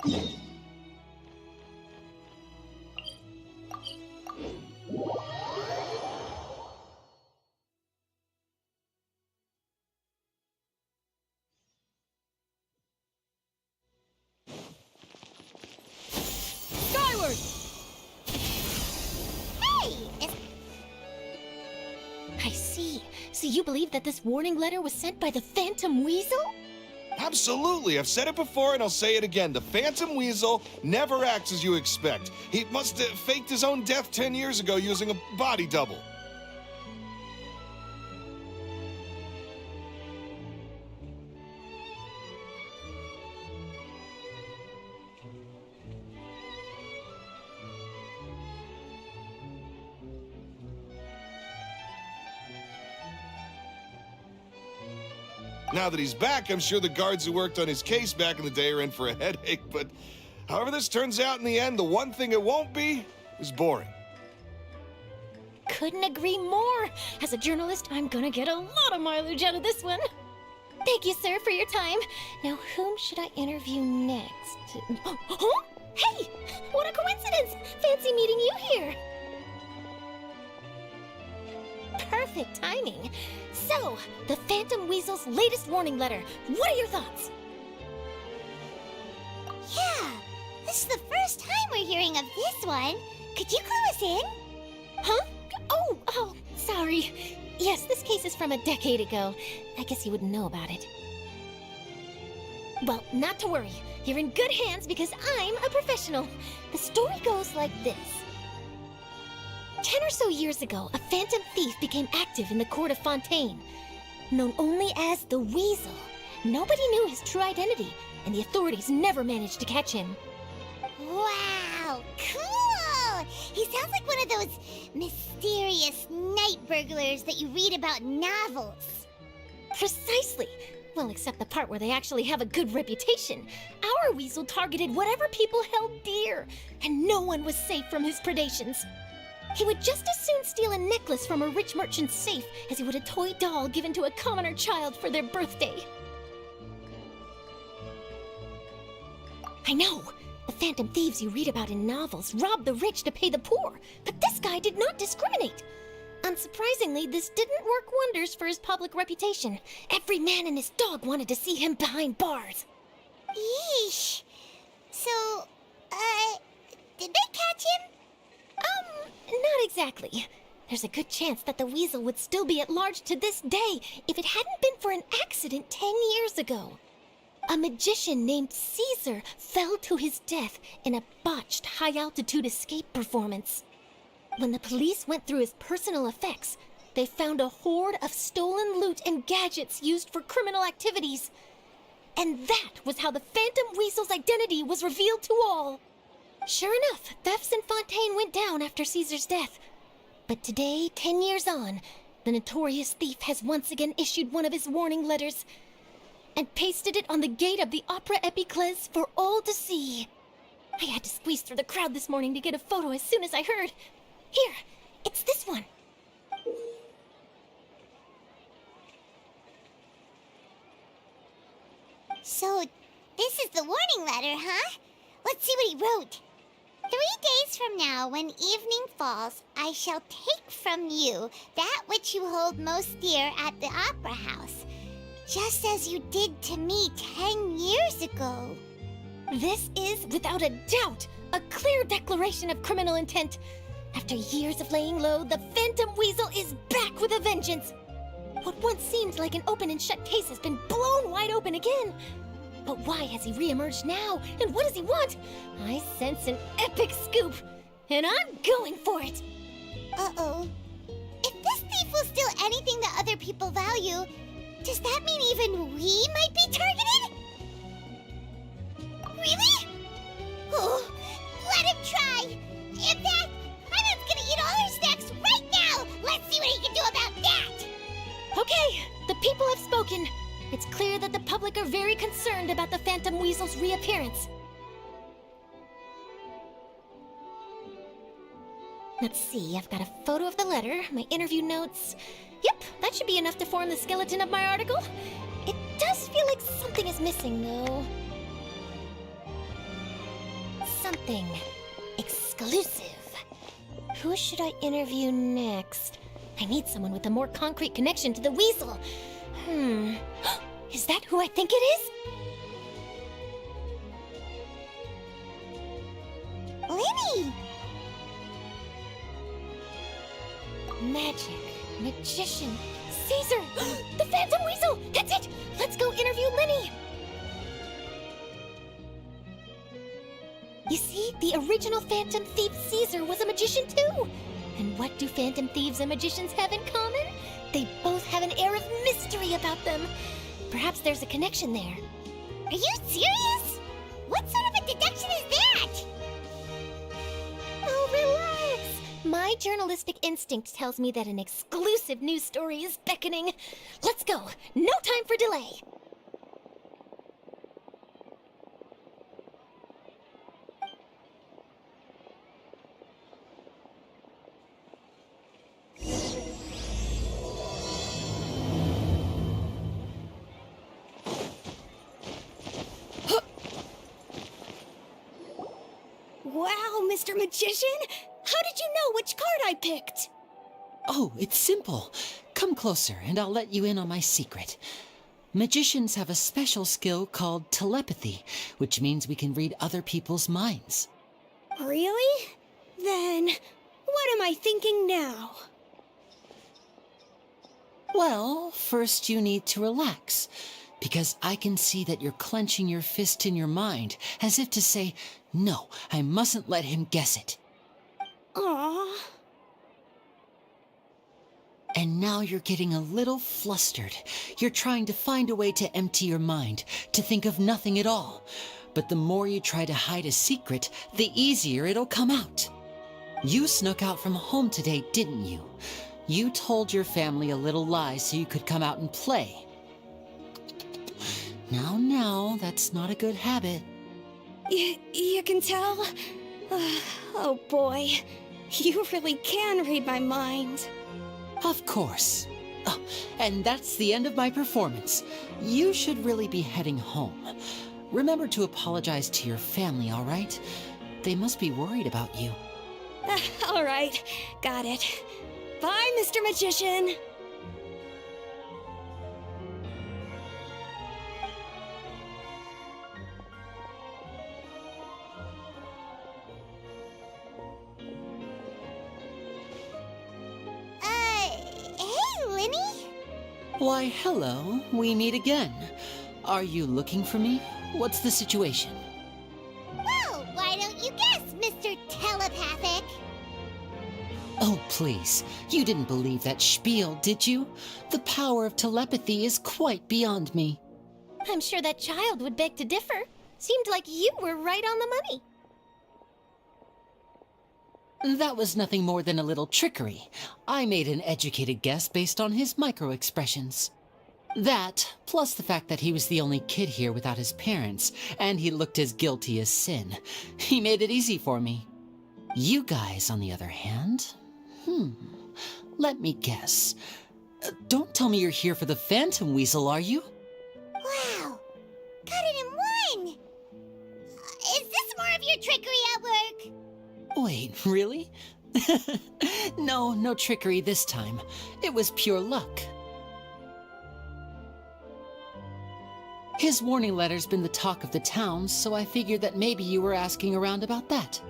Skyward! Hey! I see. So you believe that this warning letter was sent by the Phantom Weasel? Absolutely. I've said it before and I'll say it again. The Phantom Weasel never acts as you expect. He must have faked his own death 10 years ago using a body double. Now that he's back, I'm sure the guards who worked on his case back in the day are in for a headache, but however this turns out in the end, the one thing it won't be is boring. Couldn't agree more. As a journalist, I'm gonna get a lot of mileage out of this one. Thank you, sir, for your time. Now, whom should I interview next? Huh? Hey! What a coincidence! Fancy meeting you here. Perfect timing. So, the Phantom Weasel's latest warning letter. What are your thoughts? Yeah, this is the first time we're hearing of this one. Could you clue us in? Huh? Oh, sorry. Yes, this case is from a decade ago. I guess you wouldn't know about it. Well, not to worry. You're in good hands because I'm a professional. The story goes like this. 10 or so years ago, a phantom thief became active in the court of Fontaine. Known only as the Weasel, nobody knew his true identity, and the authorities never managed to catch him. Wow, cool! He sounds like one of those mysterious night burglars that you read about in novels. Precisely. Well, except the part where they actually have a good reputation. Our Weasel targeted whatever people held dear, and no one was safe from his predations. He would just as soon steal a necklace from a rich merchant's safe as he would a toy doll given to a commoner child for their birthday. I know! The phantom thieves you read about in novels rob the rich to pay the poor, but this guy did not discriminate. Unsurprisingly, this didn't work wonders for his public reputation. Every man and his dog wanted to see him behind bars. Yeesh. So, did they catch him? Not exactly. There's a good chance that the Weasel would still be at large to this day if it hadn't been for an accident 10 years ago. A magician named Caesar fell to his death in a botched high-altitude escape performance. When the police went through his personal effects, they found a hoard of stolen loot and gadgets used for criminal activities. And that was how the Phantom Weasel's identity was revealed to all. Sure enough, thefts in Fontaine went down after Caesar's death. But today, 10 years on, the notorious thief has once again issued one of his warning letters and pasted it on the gate of the Opera Epiclese for all to see. I had to squeeze through the crowd this morning to get a photo as soon as I heard. Here, it's this one. So, this is the warning letter, huh? Let's see what he wrote. 3 days from now, when evening falls, I shall take from you that which you hold most dear at the Opera House, just as you did to me 10 years ago. This is, without a doubt, a clear declaration of criminal intent. After years of laying low, the Phantom Weasel is back with a vengeance. What once seemed like an open and shut case has been blown wide open again. But why has he reemerged now? And what does he want? I sense an epic scoop, and I'm going for it. Uh-oh. If this thief will steal anything that other people value, does that mean even we might be targeted? Really? Oh, let him try. In fact, Hyman's gonna eat all our snacks right now. Let's see what he can do about that. Okay, the people have spoken. It's clear that the public are very concerned about the Phantom Weasel's reappearance. Let's see, I've got a photo of the letter, my interview notes. Yep, that should be enough to form the skeleton of my article. It does feel like something is missing, though. thing. Exclusive. Who should I interview next? I need someone with a more concrete connection to the weasel. Is that who I think it is? Linny! Magic, magician, Caesar, the Phantom Weasel! That's it! Let's go interview Linny! You see, the original Phantom Thief Caesar was a magician too! And what do Phantom Thieves and magicians have in common? They both have an air of mystery about them. Perhaps there's a connection there. Are you serious? What sort of a deduction is that? Oh, relax! My journalistic instinct tells me that an exclusive news story is beckoning. Let's go! No time for delay! Wow, Mr. Magician! How did you know which card I picked? Oh, it's simple. Come closer and I'll let you in on my secret. Magicians have a special skill called telepathy, which means we can read other people's minds. Really? Then, what am I thinking now? Well, first you need to relax, because I can see that you're clenching your fist in your mind, as if to say, no, I mustn't let him guess it. Aww. And now you're getting a little flustered. You're trying to find a way to empty your mind, to think of nothing at all. But the more you try to hide a secret, the easier it'll come out. You snuck out from home today, didn't you? You told your family a little lie so you could come out and play. Now, that's not a good habit. You can tell? Oh boy, you really can read my mind. Of course. Oh, and that's the end of my performance. You should really be heading home. Remember to apologize to your family, all right? They must be worried about you. All right, got it. Bye, Mr. Magician. Hey, Linny? Why, hello. We meet again. Are you looking for me? What's the situation? Well, why don't you guess, Mr. Telepathic? Oh, please. You didn't believe that spiel, did you? The power of telepathy is quite beyond me. I'm sure that child would beg to differ. Seemed like you were right on the money. That was nothing more than a little trickery. I made an educated guess based on his micro-expressions. That, plus the fact that he was the only kid here without his parents, and he looked as guilty as sin. He made it easy for me. You guys, on the other hand... let me guess. Don't tell me you're here for the Phantom Weasel, are you? Wow, got it in one! Is this more of your trickery at work? Wait, really? No trickery this time. It was pure luck. His warning letter's been the talk of the town, so I figured that maybe you were asking around about that.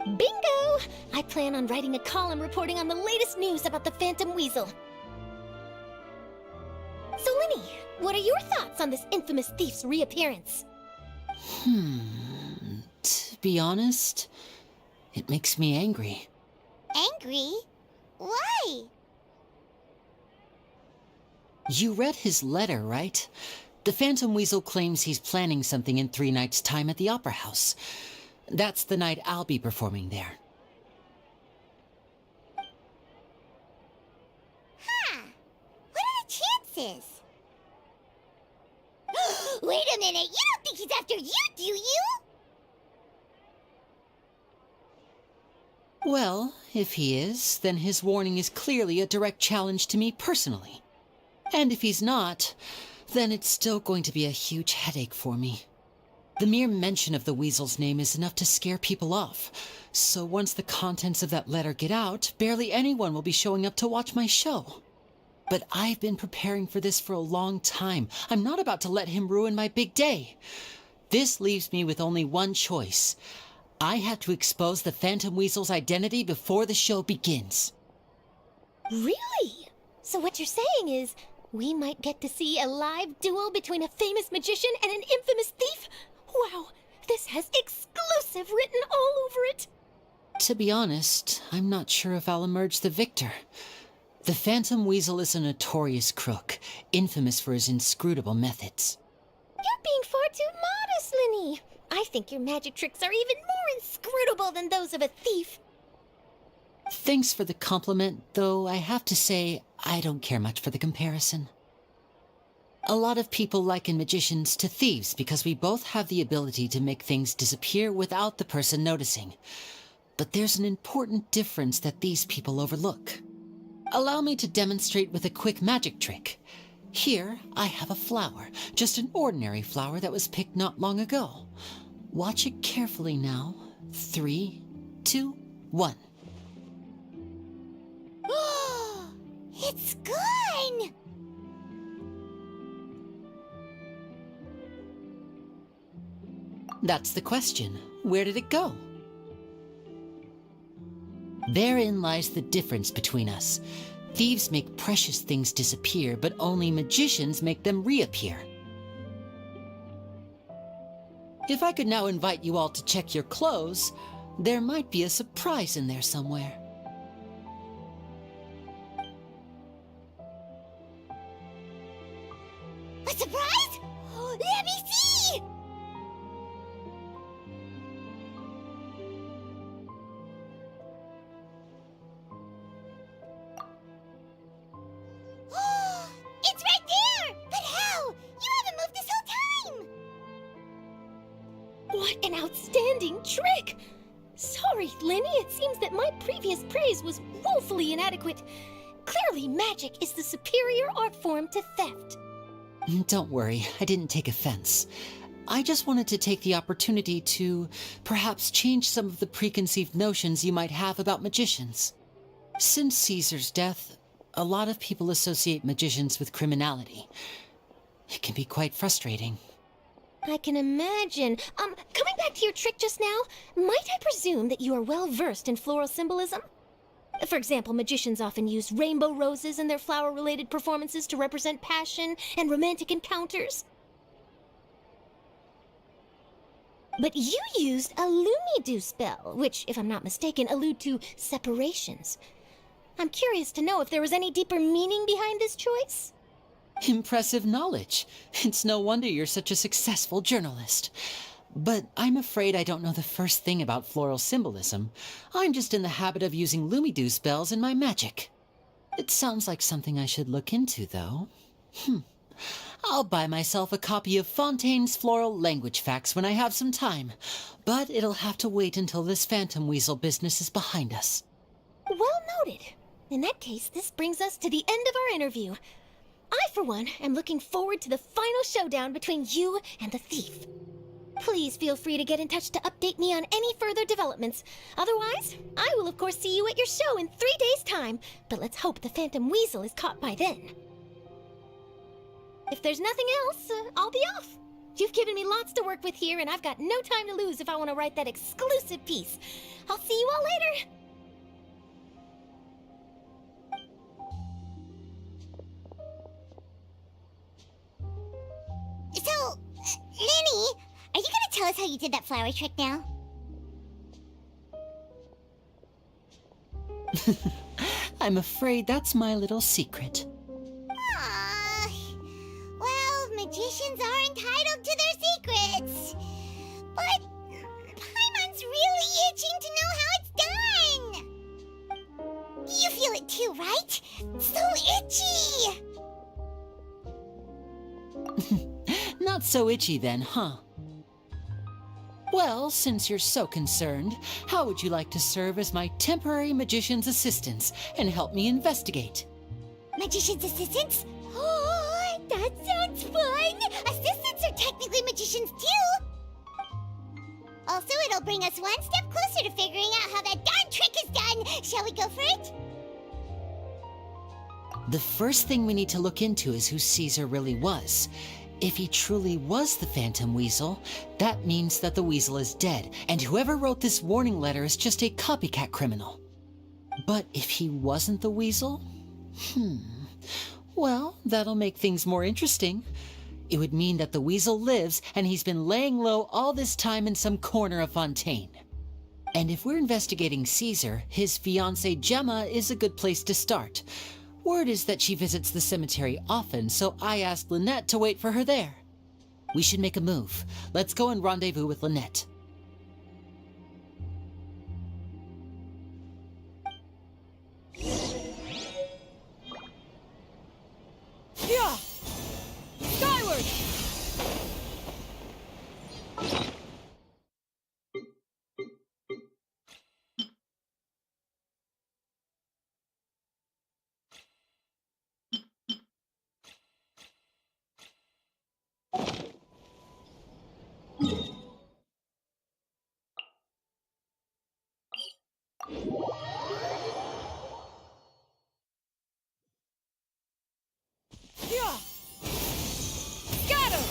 Bingo! I plan on writing a column reporting on the latest news about the Phantom Weasel. So, Linny, what are your thoughts on this infamous thief's reappearance? To be honest, it makes me angry. Angry? Why? You read his letter, right? The Phantom Weasel claims he's planning something in 3 nights' time at the Opera House. That's the night I'll be performing there. Huh. What are the chances? Wait a minute, you don't think he's after you, do you? Well, if he is, then his warning is clearly a direct challenge to me personally. And if he's not, then it's still going to be a huge headache for me. The mere mention of the weasel's name is enough to scare people off. So once the contents of that letter get out, barely anyone will be showing up to watch my show. But I've been preparing for this for a long time. I'm not about to let him ruin my big day. This leaves me with only one choice. I have to expose the Phantom Weasel's identity before the show begins. Really? So what you're saying is, we might get to see a live duel between a famous magician and an infamous thief? Wow, this has exclusive written all over it. To be honest, I'm not sure if I'll emerge the victor. The Phantom Weasel is a notorious crook, infamous for his inscrutable methods. You're being far too modest, Linny. I think your magic tricks are even more inscrutable than those of a thief. Thanks for the compliment, though I have to say I don't care much for the comparison. A lot of people liken magicians to thieves because we both have the ability to make things disappear without the person noticing. But there's an important difference that these people overlook. Allow me to demonstrate with a quick magic trick. Here, I have a flower, just an ordinary flower that was picked not long ago. Watch it carefully now. 3, 2, 1. It's gone! That's the question. Where did it go? Therein lies the difference between us. Thieves make precious things disappear, but only magicians make them reappear. If I could now invite you all to check your clothes, there might be a surprise in there somewhere. A surprise? Let me see! It's right there! But how? You haven't moved this whole time! What an outstanding trick! Sorry, Linny, it seems that my previous praise was woefully inadequate. Clearly, magic is the superior art form to theft. Don't worry, I didn't take offense. I just wanted to take the opportunity to perhaps change some of the preconceived notions you might have about magicians. Since Caesar's death, a lot of people associate magicians with criminality. It can be quite frustrating. I can imagine. Coming back to your trick just now, might I presume that you are well versed in floral symbolism? For example, magicians often use rainbow roses in their flower-related performances to represent passion and romantic encounters. But you used a Lumidu spell, which, if I'm not mistaken, allude to separations. I'm curious to know if there was any deeper meaning behind this choice? Impressive knowledge. It's no wonder you're such a successful journalist. But I'm afraid I don't know the first thing about floral symbolism. I'm just in the habit of using Lumidu spells in my magic. It sounds like something I should look into, though. I'll buy myself a copy of Fontaine's Floral Language Facts when I have some time. But it'll have to wait until this Phantom Weasel business is behind us. Well noted. In that case, this brings us to the end of our interview. I, for one, am looking forward to the final showdown between you and the thief. Please feel free to get in touch to update me on any further developments. Otherwise, I will of course see you at your show in 3 days' time, but let's hope the Phantom Weasel is caught by then. If there's nothing else, I'll be off. You've given me lots to work with here, and I've got no time to lose if I want to write that exclusive piece. I'll see you all later. So, Linny, are you gonna tell us how you did that flower trick now? I'm afraid that's my little secret. Aww. Well, magicians are entitled to their secrets. But Paimon's really itching to know how it's done. You feel it too, right? So itchy! Not so itchy then, huh? Well, since you're so concerned, how would you like to serve as my temporary magician's assistants and help me investigate? Magician's assistants? Oh, that sounds fun! Assistants are technically magicians too! Also, it'll bring us one step closer to figuring out how that darn trick is done. Shall we go for it? The first thing we need to look into is who Caesar really was. If he truly was the Phantom Weasel, that means that the Weasel is dead, and whoever wrote this warning letter is just a copycat criminal. But if he wasn't the Weasel? Well, that'll make things more interesting. It would mean that the Weasel lives, and he's been laying low all this time in some corner of Fontaine. And if we're investigating Caesar, his fiancée Gemma is a good place to start. Word is that she visits the cemetery often, so I asked Lynette to wait for her there. We should make a move. Let's go and rendezvous with Lynette. Yeah! Skyward! Yeah! Got him!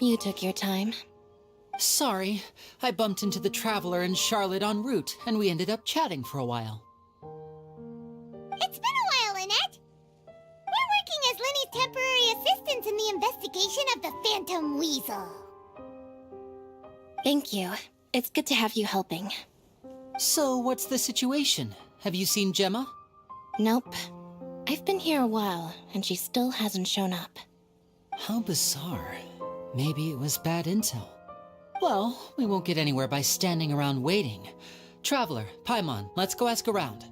You took your time. Sorry, I bumped into the Traveler and Charlotte en route, and we ended up chatting for a while. It's been a while, Lynette. We're working as Lenny's temporary assistants in the investigation of the Phantom Weasel. Thank you. It's good to have you helping. So, what's the situation? Have you seen Gemma? Nope. I've been here a while, and she still hasn't shown up. How bizarre. Maybe it was bad intel. Well, we won't get anywhere by standing around waiting. Traveler, Paimon, let's go ask around.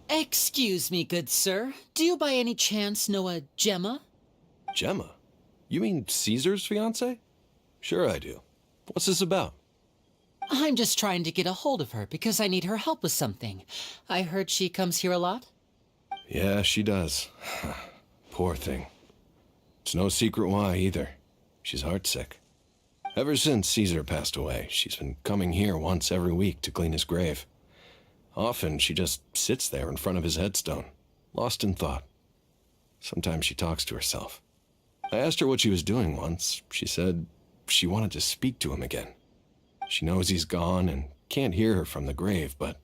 Excuse me, good sir. Do you by any chance know a Gemma? Gemma? You mean Caesar's fiancée? Sure I do. What's this about? I'm just trying to get a hold of her because I need her help with something. I heard she comes here a lot. Yeah, she does. Poor thing. It's no secret why either. She's heartsick. Ever since Caesar passed away, she's been coming here once every week to clean his grave. Often she just sits there in front of his headstone, lost in thought. Sometimes she talks to herself. I asked her what she was doing once. She said she wanted to speak to him again. She knows he's gone and can't hear her from the grave, but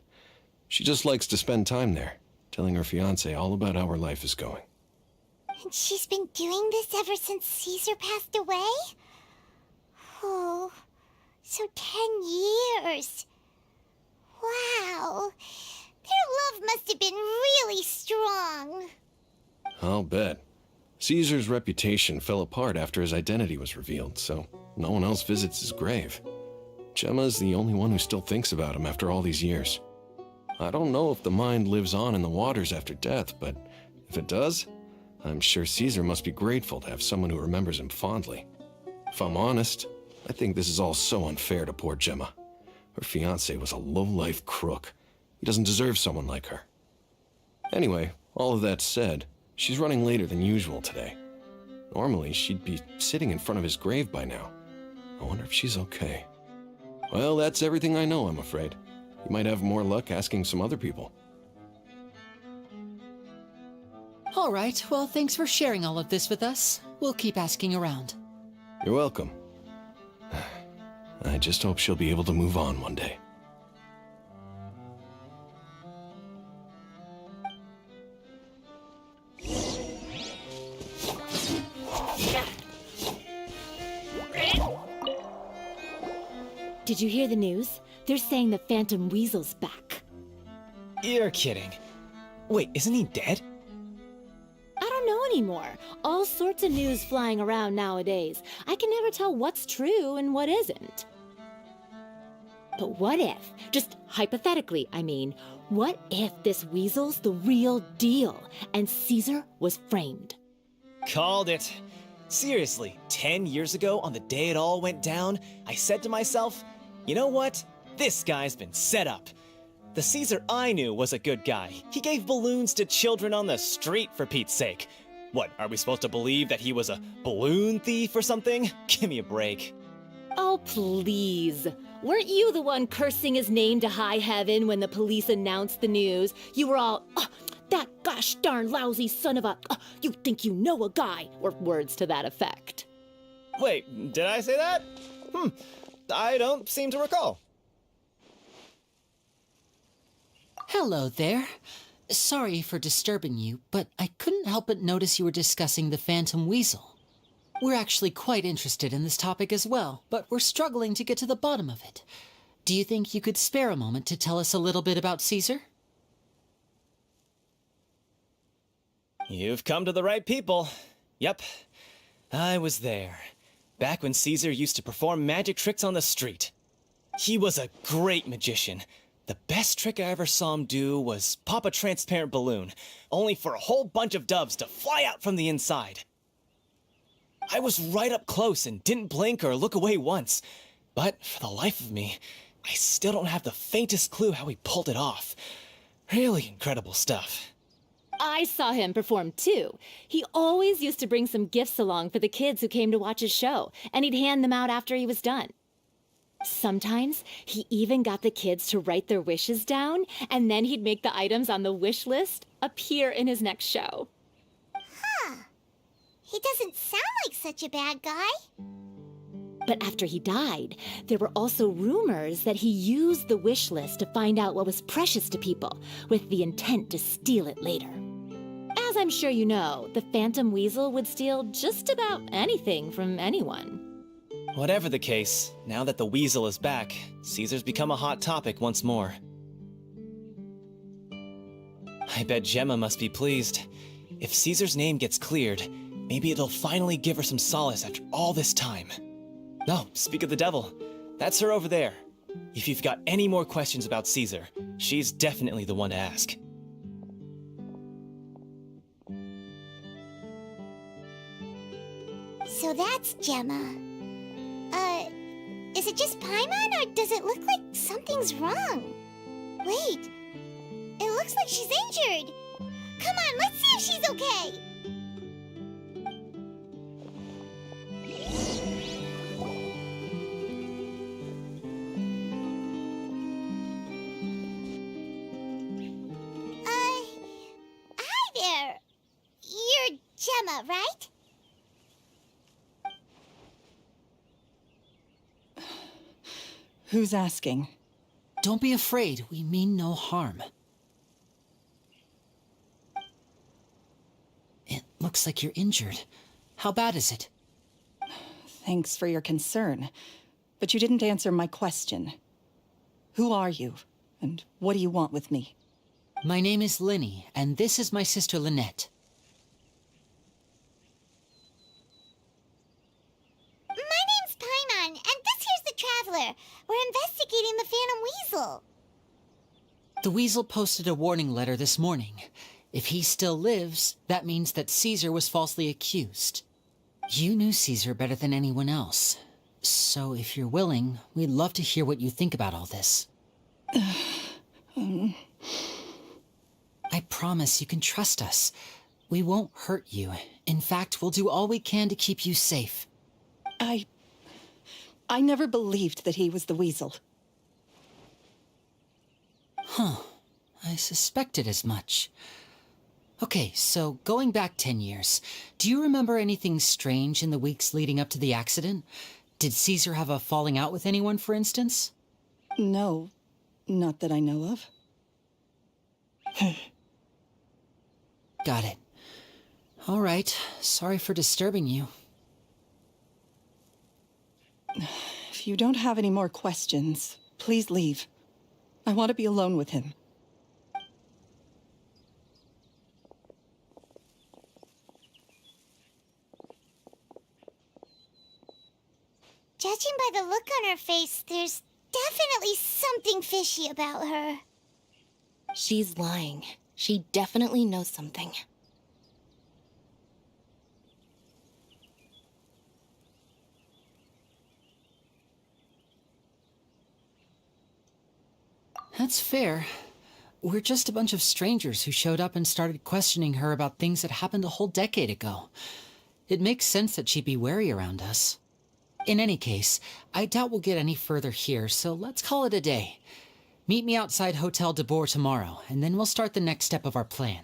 she just likes to spend time there, telling her fiancé all about how her life is going. And she's been doing this ever since Caesar passed away? Oh, so 10 years. Wow. Their love must have been really strong. I'll bet. Caesar's reputation fell apart after his identity was revealed, so no one else visits his grave. Gemma's the only one who still thinks about him after all these years. I don't know if the mind lives on in the waters after death, but if it does, I'm sure Caesar must be grateful to have someone who remembers him fondly. If I'm honest, I think this is all so unfair to poor Gemma. Her fiancé was a low-life crook. He doesn't deserve someone like her. Anyway, all of that said, she's running later than usual today. Normally, she'd be sitting in front of his grave by now. I wonder if she's okay. Well, that's everything I know, I'm afraid. You might have more luck asking some other people. All right, well, thanks for sharing all of this with us. We'll keep asking around. You're welcome. I just hope she'll be able to move on one day. Did you hear the news? They're saying the Phantom Weasel's back. You're kidding. Wait, isn't he dead? anymore. All sorts of news flying around nowadays. I can never tell what's true and what isn't. But what if, just hypothetically, I mean, what if this weasel's the real deal and Caesar was framed? Called it. Seriously, 10 years ago, on the day it all went down, I said to myself, you know what? This guy's been set up. The Caesar I knew was a good guy. He gave balloons to children on the street, for Pete's sake. What, are we supposed to believe that he was a balloon thief or something? Give me a break. Oh, please. Weren't you the one cursing his name to high heaven when the police announced the news? You were all, that gosh darn lousy son of a, you think you know a guy, or words to that effect. Wait, did I say that? I don't seem to recall. Hello there. Sorry for disturbing you, but I couldn't help but notice you were discussing the Phantom Weasel. We're actually quite interested in this topic as well, but we're struggling to get to the bottom of it. Do you think you could spare a moment to tell us a little bit about Caesar? You've come to the right people. Yep, I was there. Back when Caesar used to perform magic tricks on the street. He was a great magician. The best trick I ever saw him do was pop a transparent balloon, only for a whole bunch of doves to fly out from the inside. I was right up close and didn't blink or look away once. But for the life of me, I still don't have the faintest clue how he pulled it off. Really incredible stuff. I saw him perform too. He always used to bring some gifts along for the kids who came to watch his show, and he'd hand them out after he was done. Sometimes he even got the kids to write their wishes down, and then he'd make the items on the wish list appear in his next show. He doesn't sound like such a bad guy. But after he died, there were also rumors that he used the wish list to find out what was precious to people, with the intent to steal it later. As I'm sure you know, the Phantom Weasel would steal just about anything from anyone. Whatever the case, now that the Weasel is back, Caesar's become a hot topic once more. I bet Gemma must be pleased. If Caesar's name gets cleared, maybe it'll finally give her some solace after all this time. Oh, speak of the devil. That's her over there. If you've got any more questions about Caesar, she's definitely the one to ask. So that's Gemma. Is it just Paimon, or does it look like something's wrong? Wait, it looks like she's injured. Come on, let's see if she's okay. Hi there. You're Gemma, right? Who's asking? Don't be afraid, we mean no harm. It looks like you're injured. How bad is it? Thanks for your concern, but you didn't answer my question. Who are you, and what do you want with me? My name is Linny, and this is my sister Lynette. My name's Paimon, and this here's the Traveler. We're investigating the Phantom Weasel. The Weasel posted a warning letter this morning. If he still lives, that means that Caesar was falsely accused. You knew Caesar better than anyone else. So if you're willing, we'd love to hear what you think about all this. I promise you can trust us. We won't hurt you. In fact, we'll do all we can to keep you safe. I never believed that he was the Weasel. Huh. I suspected as much. Okay, so going back 10 years, do you remember anything strange in the weeks leading up to the accident? Did Caesar have a falling out with anyone, for instance? No, not that I know of. Got it. All right, sorry for disturbing you. If you don't have any more questions, please leave. I want to be alone with him. Judging by the look on her face, there's definitely something fishy about her. She's lying. She definitely knows something. That's fair. We're just a bunch of strangers who showed up and started questioning her about things that happened a whole decade ago. It makes sense that she'd be wary around us. In any case, I doubt we'll get any further here, so let's call it a day. Meet me outside Hotel de Boer tomorrow, and then we'll start the next step of our plan.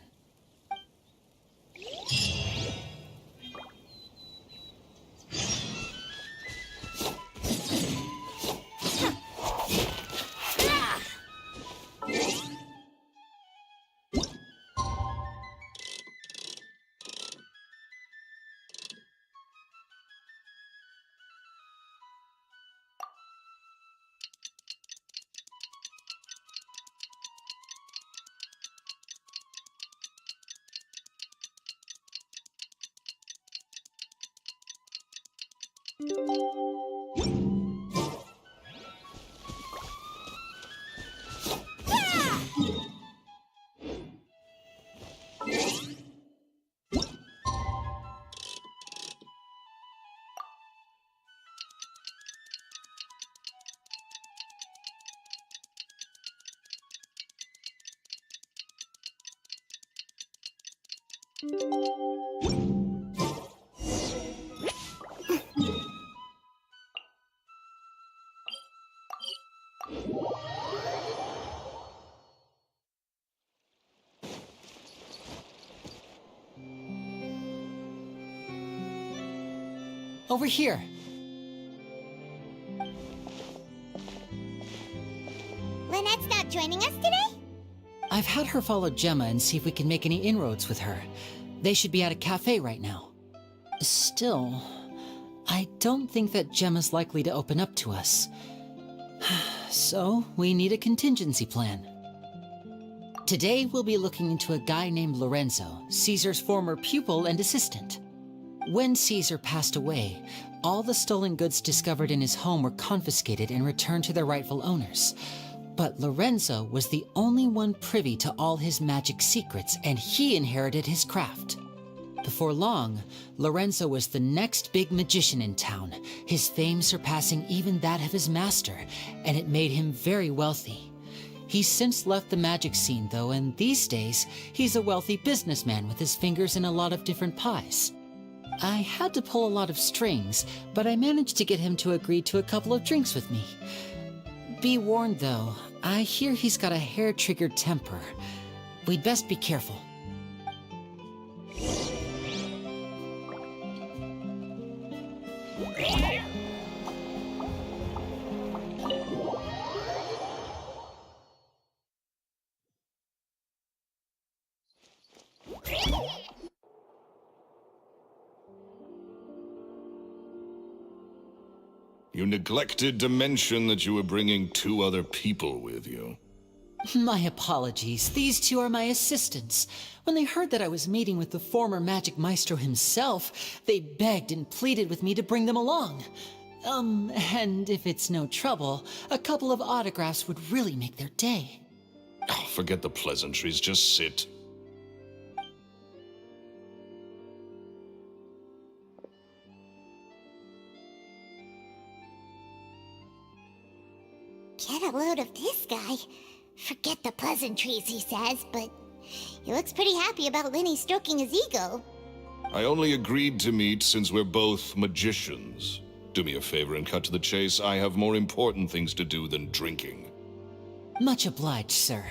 Over here. Lynette's not joining us today? I've had her follow Gemma and see if we can make any inroads with her. They should be at a cafe right now. Still, I don't think that Gemma's likely to open up to us. So, we need a contingency plan. Today, we'll be looking into a guy named Lorenzo, Caesar's former pupil and assistant. When Caesar passed away, all the stolen goods discovered in his home were confiscated and returned to their rightful owners. But Lorenzo was the only one privy to all his magic secrets, and he inherited his craft. Before long, Lorenzo was the next big magician in town, his fame surpassing even that of his master, and it made him very wealthy. He's since left the magic scene, though, and these days, he's a wealthy businessman with his fingers in a lot of different pies. I had to pull a lot of strings, but I managed to get him to agree to a couple of drinks with me. Be warned, though, I hear he's got a hair-triggered temper. We'd best be careful. You neglected to mention that you were bringing 2 other people with you. My apologies. These 2 are my assistants. When they heard that I was meeting with the former magic maestro himself, they begged and pleaded with me to bring them along. And if it's no trouble, a couple of autographs would really make their day. Oh, forget the pleasantries, just sit. Get a load of this guy. Forget the pleasantries, he says, but he looks pretty happy about Lenny stroking his ego. I only agreed to meet since we're both magicians. Do me a favor and cut to the chase. I have more important things to do than drinking. Much obliged, sir.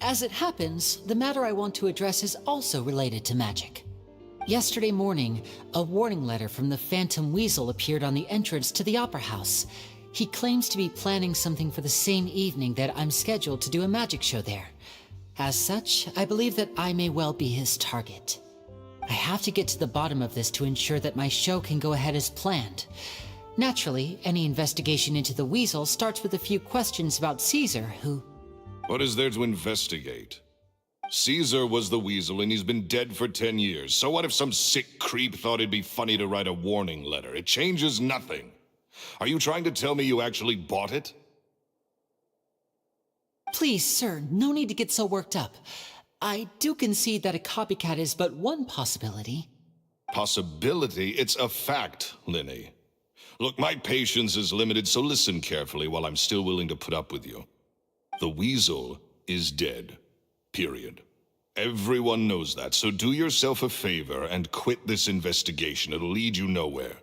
As it happens, the matter I want to address is also related to magic. Yesterday morning, a warning letter from the Phantom Weasel appeared on the entrance to the Opera House. He claims to be planning something for the same evening that I'm scheduled to do a magic show there. As such, I believe that I may well be his target. I have to get to the bottom of this to ensure that my show can go ahead as planned. Naturally, any investigation into the Weasel starts with a few questions about Caesar, who... What is there to investigate? Caesar was the Weasel and he's been dead for 10 years. So what if some sick creep thought it'd be funny to write a warning letter? It changes nothing. Are you trying to tell me you actually bought it? Please, sir, no need to get so worked up. I do concede that a copycat is but one possibility. Possibility? It's a fact, Linny. Look, my patience is limited, so listen carefully while I'm still willing to put up with you. The weasel is dead. Period. Everyone knows that, so do yourself a favor and quit this investigation. It'll lead you nowhere.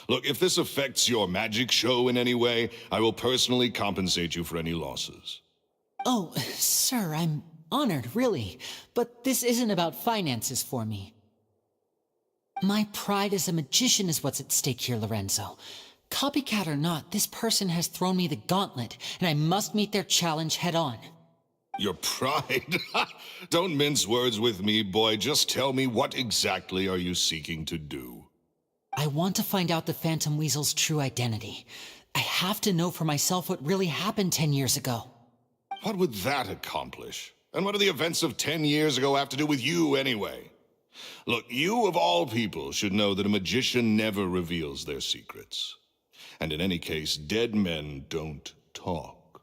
Look, if this affects your magic show in any way, I will personally compensate you for any losses. Oh, sir, I'm honored, really. But this isn't about finances for me. My pride as a magician is what's at stake here, Lorenzo. Copycat or not, this person has thrown me the gauntlet, and I must meet their challenge head on. Your pride? Don't mince words with me, boy. Just tell me, what exactly are you seeking to do? I want to find out the Phantom Weasel's true identity. I have to know for myself what really happened 10 years ago. What would that accomplish? And what do the events of 10 years ago have to do with you, anyway? Look, you of all people should know that a magician never reveals their secrets. And in any case, dead men don't talk.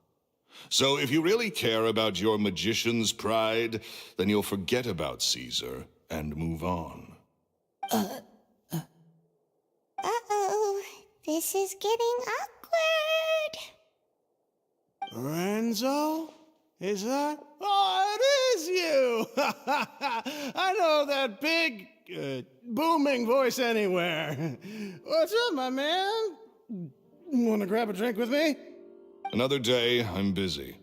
So if you really care about your magician's pride, then you'll forget about Caesar and move on. Uh-oh. This is getting awkward. Lorenzo? Is that? Oh, it is you! I know that big, booming voice anywhere. What's up, my man? Want to grab a drink with me? Another day, I'm busy.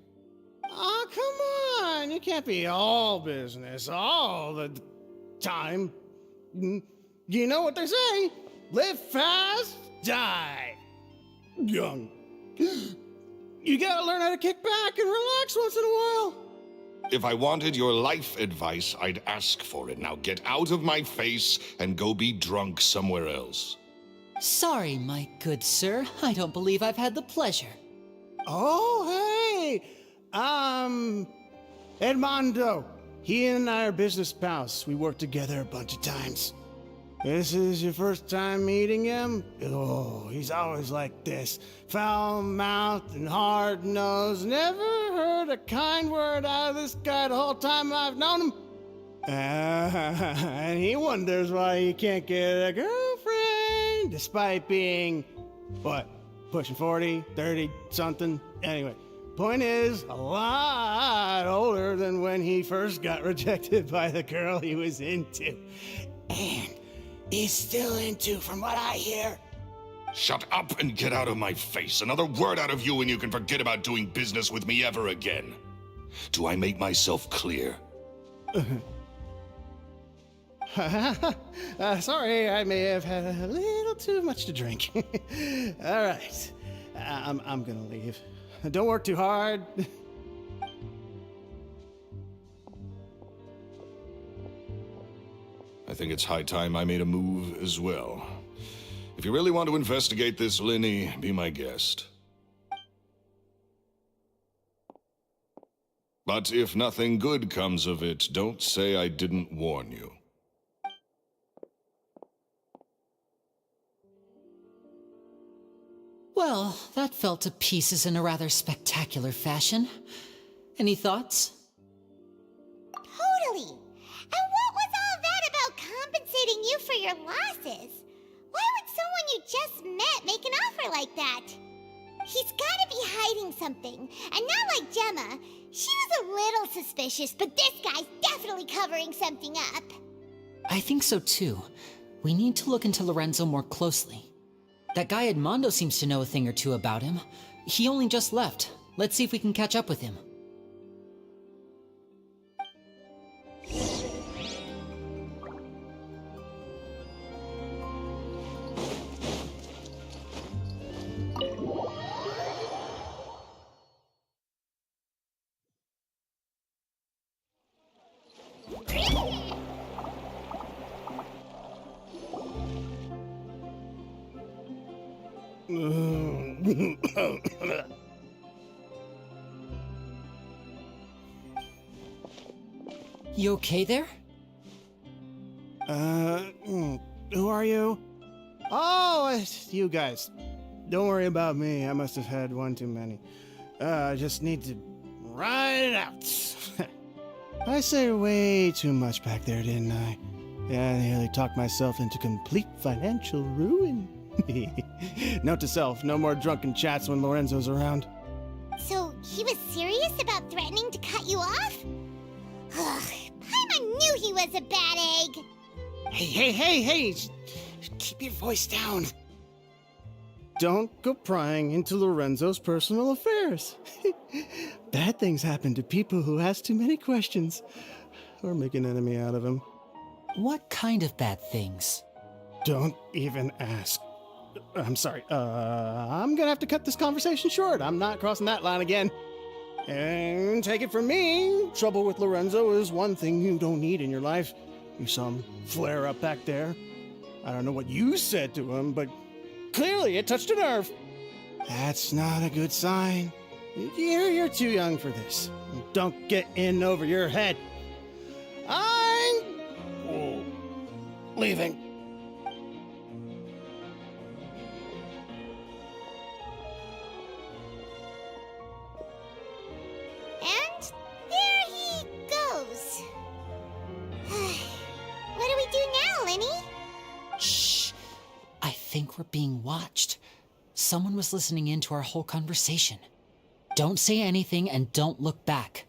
Oh, come on. You can't be all business all the time. You know what they say? Live fast, die young. You gotta learn how to kick back and relax once in a while. If I wanted your life advice, I'd ask for it. Now get out of my face and go be drunk somewhere else. Sorry, my good sir. I don't believe I've had the pleasure. Oh, hey! Edmondo. He and I are business pals. We worked together a bunch of times. This is your first time meeting him? Oh, he's always like this. Foul-mouthed and hard-nosed. Never heard a kind word out of this guy the whole time I've known him. And he wonders why he can't get a girlfriend, despite being, what, pushing 40, 30, something? Anyway, point is, a lot older than when he first got rejected by the girl he was into. And he's still into, from what I hear. Shut up and get out of my face. Another word out of you and you can forget about doing business with me ever again. Do I make myself clear? Sorry, I may have had a little too much to drink. All right, I'm gonna leave. Don't work too hard. I think it's high time I made a move as well. If you really want to investigate this, Linny, be my guest. But if nothing good comes of it, don't say I didn't warn you. Well, that fell to pieces in a rather spectacular fashion. Any thoughts? Totally. And what was all that about compensating you for your losses? Why would someone you just met make an offer like that? He's gotta be hiding something. And not like Gemma. She was a little suspicious, but this guy's definitely covering something up. I think so too. We need to look into Lorenzo more closely. That guy Edmondo seems to know a thing or two about him. He only just left. Let's see if we can catch up with him. You okay there? Who are you? Oh, it's you guys. Don't worry about me. I must have had one too many. I just need to ride it out. I say way too much back there, didn't I? Yeah, I nearly talked myself into complete financial ruin. Note to self, no more drunken chats when Lorenzo's around. So he was serious about threatening to cut you off? Ugh, Paimon knew he was a bad egg. Hey, keep your voice down. Don't go prying into Lorenzo's personal affairs. Bad things happen to people who ask too many questions or make an enemy out of him. What kind of bad things? Don't even ask. I'm sorry. I'm gonna have to cut this conversation short. I'm not crossing that line again. And take it from me, trouble with Lorenzo is one thing you don't need in your life. You saw him flare up back there. I don't know what you said to him, but clearly it touched a nerve. That's not a good sign. You're too young for this. Don't get in over your head. I'm leaving. And there he goes. What do we do now, Lenny? Shh. I think we're being watched. Someone was listening in to our whole conversation. Don't say anything and don't look back.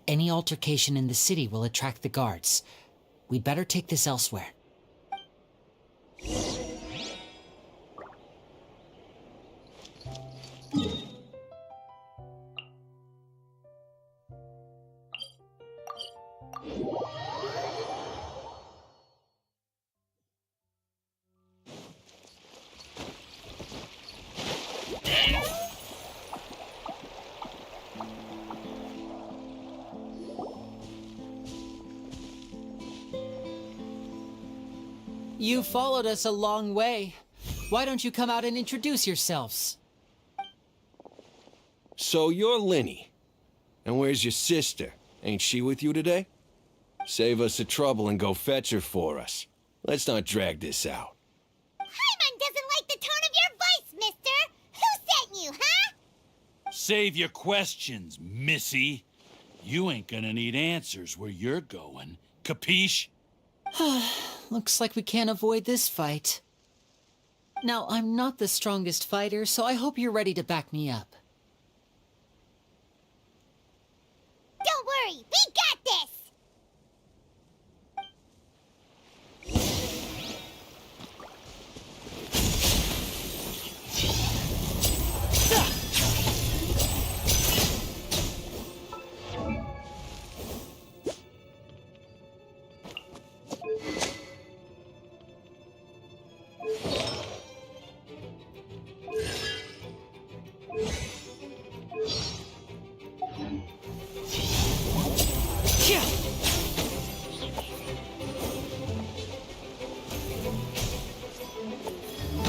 Any altercation in the city will attract the guards. We'd better take this elsewhere. You followed us a long way. Why don't you come out and introduce yourselves? So you're Linny. And where's your sister? Ain't she with you today? Save us the trouble and go fetch her for us. Let's not drag this out. Paimon doesn't like the tone of your voice, mister! Who sent you, huh? Save your questions, missy. You ain't gonna need answers where you're going. Capiche? Looks like we can't avoid this fight. Now, I'm not the strongest fighter, so I hope you're ready to back me up. Don't worry, we got this!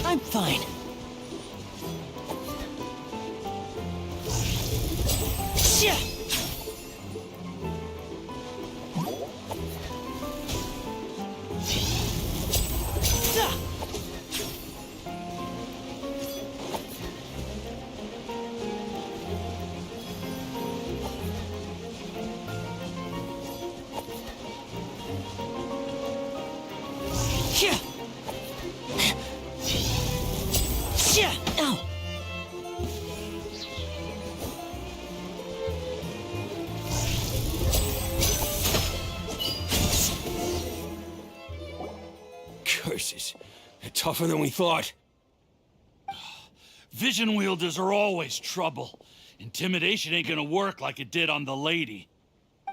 I'm fine. Ow! Curses. They're tougher than we thought. Vision wielders are always trouble. Intimidation ain't gonna work like it did on the lady.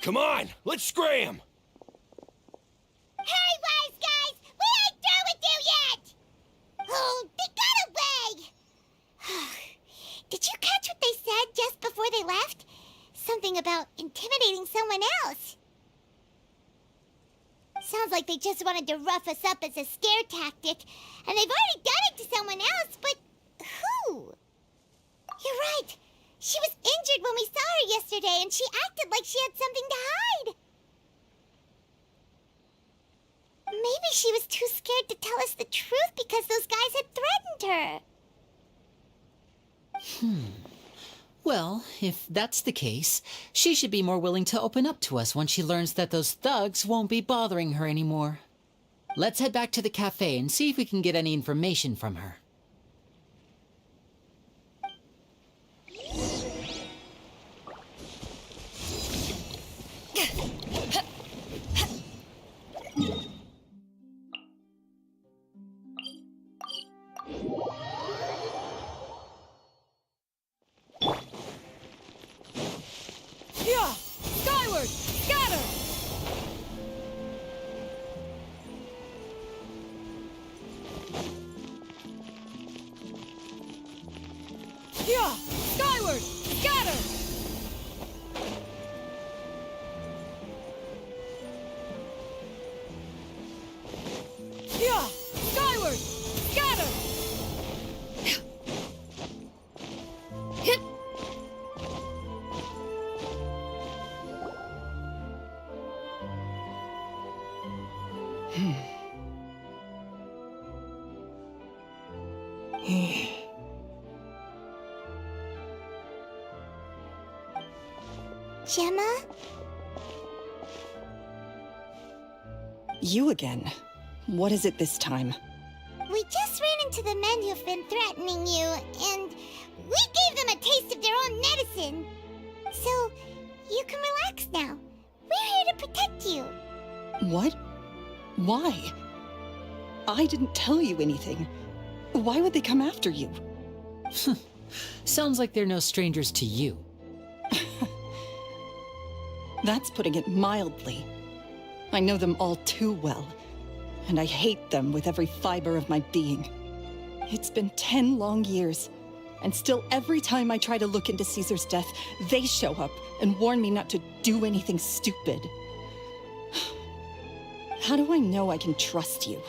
Come on, let's scram! Hey, wise guys! We ain't through with you yet! Oh, they got away! Did you catch what they said just before they left? Something about intimidating someone else. Sounds like they just wanted to rough us up as a scare tactic, and they've already done it to someone else, but who? You're right. She was injured when we saw her yesterday, and she acted like she had something to hide. Maybe she was too scared to tell us the truth because those guys had threatened her. Well, if that's the case, she should be more willing to open up to us once she learns that those thugs won't be bothering her anymore. Let's head back to the cafe and see if we can get any information from her. Yeah! Skyward! Scatter! Yeah! Skyward! Scatter! Yeah! Skyward! Scatter! Hit! Gemma? You again. What is it this time? We just ran into the men who've been threatening you, and we gave them a taste of their own medicine. So, you can relax now. We're here to protect you. What? Why? I didn't tell you anything. Why would they come after you? Sounds like they're no strangers to you. That's putting it mildly. I know them all too well, and I hate them with every fiber of my being. It's been 10 long years, and still every time I try to look into Caesar's death, they show up and warn me not to do anything stupid. How do I know I can trust you?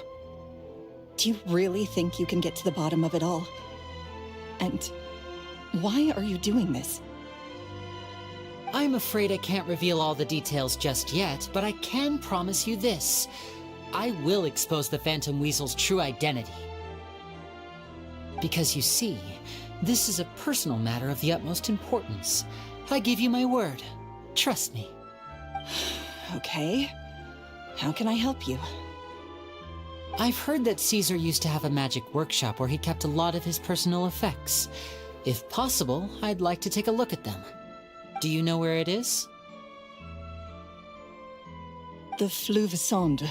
Do you really think you can get to the bottom of it all? And why are you doing this? I'm afraid I can't reveal all the details just yet, but I can promise you this. I will expose the Phantom Weasel's true identity. Because you see, this is a personal matter of the utmost importance. I give you my word. Trust me. Okay. How can I help you? I've heard that Caesar used to have a magic workshop where he kept a lot of his personal effects. If possible, I'd like to take a look at them. Do you know where it is? The Fleuve Sonde.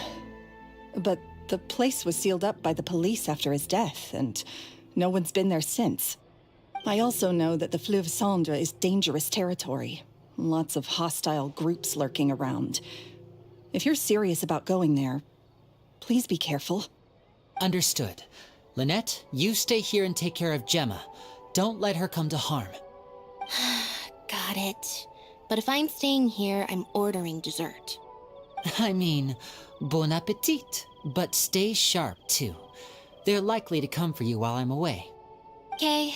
But the place was sealed up by the police after his death, and no one's been there since. I also know that the Fleuve Sonde is dangerous territory. Lots of hostile groups lurking around. If you're serious about going there, please be careful. Understood. Lynette, you stay here and take care of Gemma. Don't let her come to harm. Got it. But if I'm staying here, I'm ordering dessert. I mean, bon appetit. But stay sharp, too. They're likely to come for you while I'm away. Okay.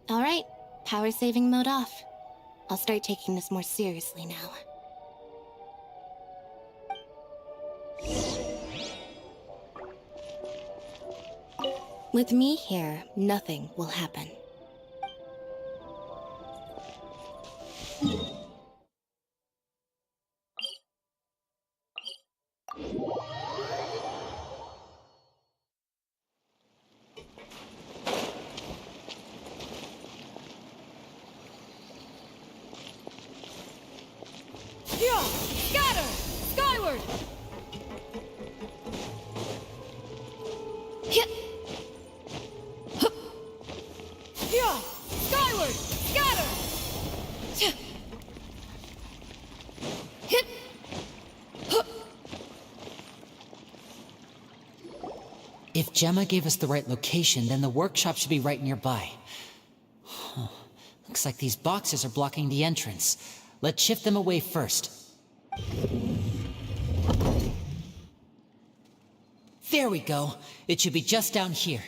All right. Power saving mode off. I'll start taking this more seriously now. With me here, nothing will happen. Yeah! Scatter! Skyward! Hit! Yeah! Skyward! Scatter! Hit! If Gemma gave us the right location, then the workshop should be right nearby. Huh. Looks like these boxes are blocking the entrance. Let's shift them away first. There we go. It should be just down here.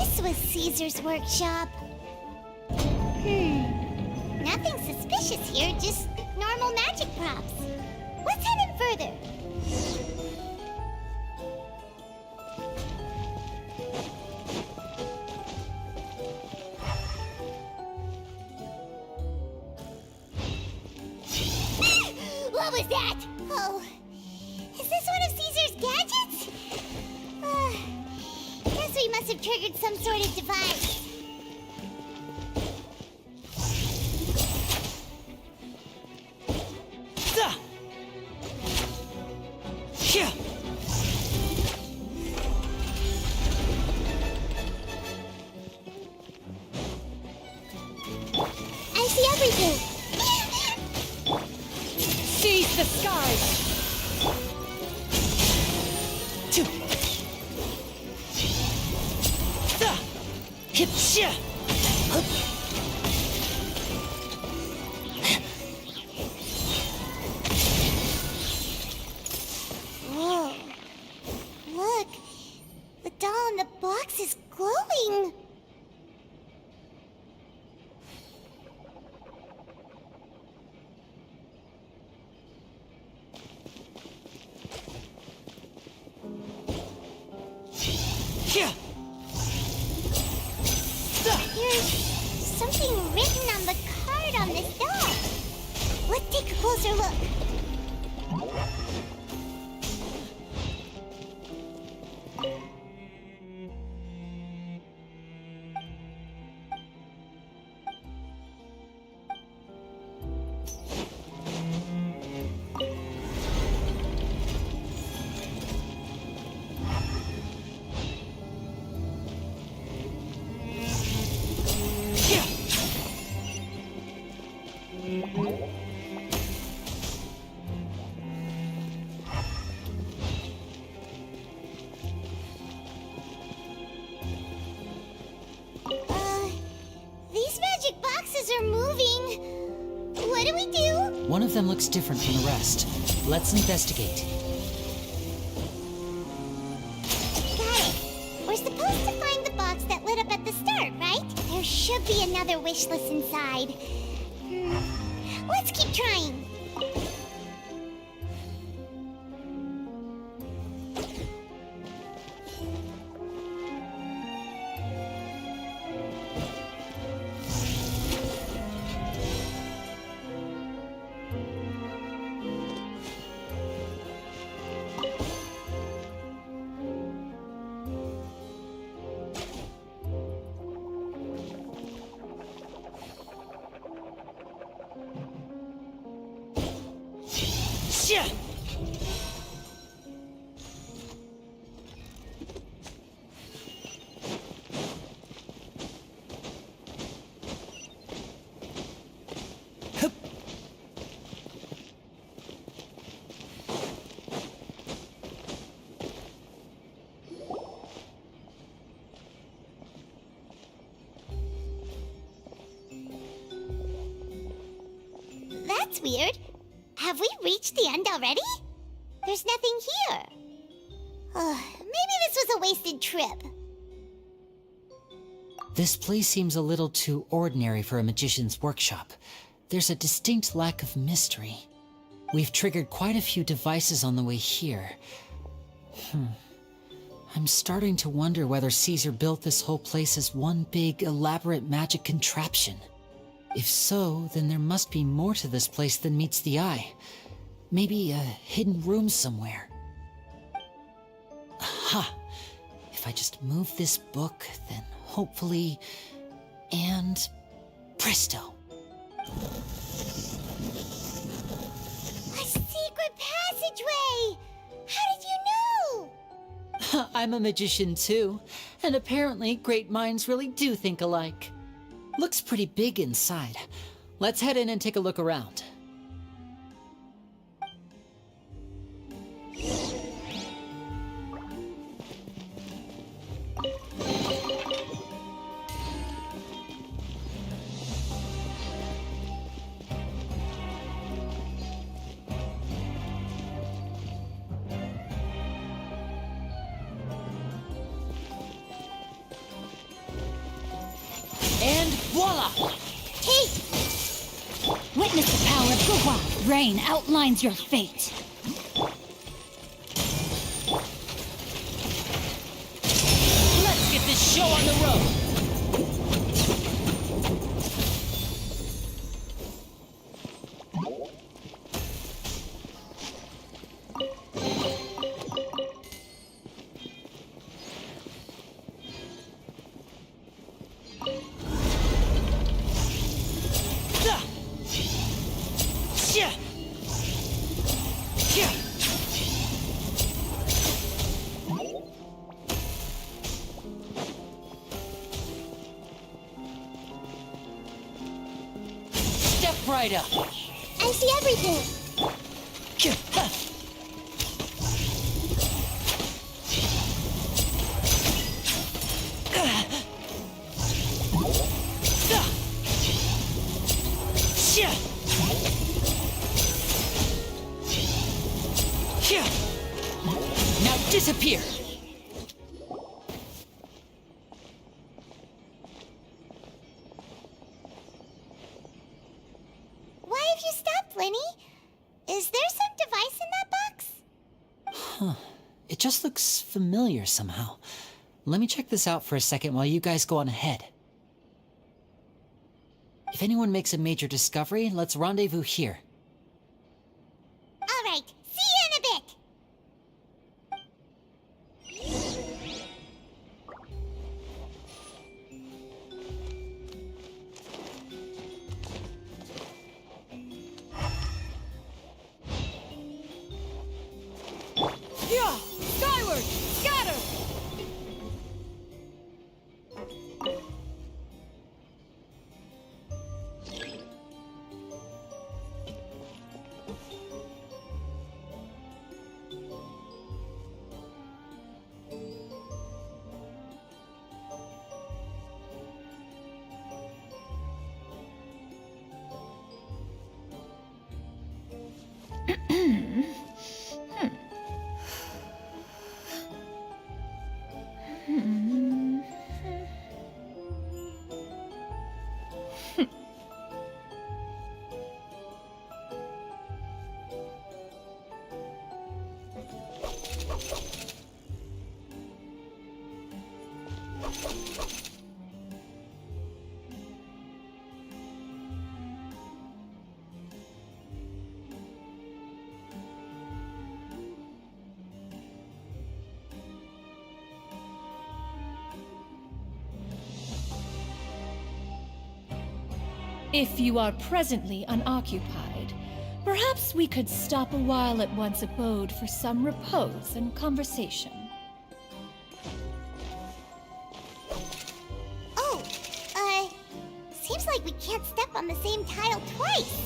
this was Caesar's workshop. Nothing suspicious here, just normal magic props. Let's head in further. What was that? Oh, is this one of Caesar's gadgets? Guess we must have triggered some sort of device. I see everything. Seize the skies! Whoa. Look. The doll in the box is glowing. There's something written on the card on this doll. Let's take a closer look. These magic boxes are moving. What do we do? One of them looks different from the rest. Let's investigate. Got it. We're supposed to find the box that lit up at the start, right? There should be another wish list inside. Let's keep trying. That's weird. Have we reached the end already? There's nothing here. Maybe this was a wasted trip. This place seems a little too ordinary for a magician's workshop. There's a distinct lack of mystery. We've triggered quite a few devices on the way here. I'm starting to wonder whether Caesar built this whole place as one big, elaborate magic contraption. If so, then there must be more to this place than meets the eye. Maybe a hidden room somewhere. Aha! If I just move this book, then hopefully... and... presto! A secret passageway! How did you know? I'm a magician too, and apparently great minds really do think alike. Looks pretty big inside. Let's head in and take a look around. And voila! Take! Witness the power of Guhua. Rain outlines your fate. Let's get this show on the road! Step right up! I see everything! Now disappear! Why have you stopped, Lenny? Is there some device in that box? It just looks familiar somehow. Let me check this out for a second while you guys go on ahead. If anyone makes a major discovery, let's rendezvous here. All right, see you in a bit! Yeah! Skyward! Scatter! If you are presently unoccupied, perhaps we could stop a while at one's abode for some repose and conversation. Oh, seems like we can't step on the same tile twice.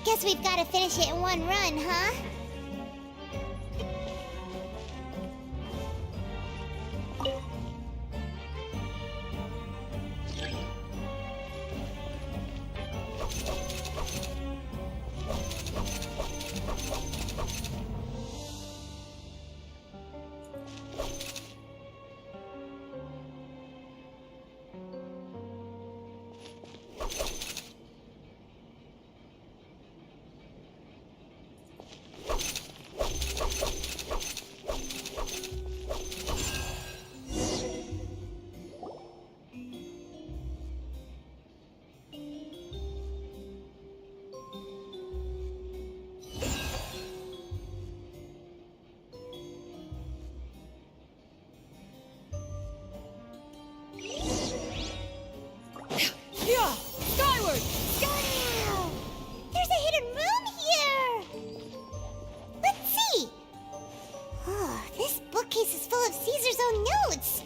Guess we've got to finish it in one run, huh? Yeah! Skyward! Wow! There's a hidden room here! Let's see! Oh, this bookcase is full of Caesar's own notes.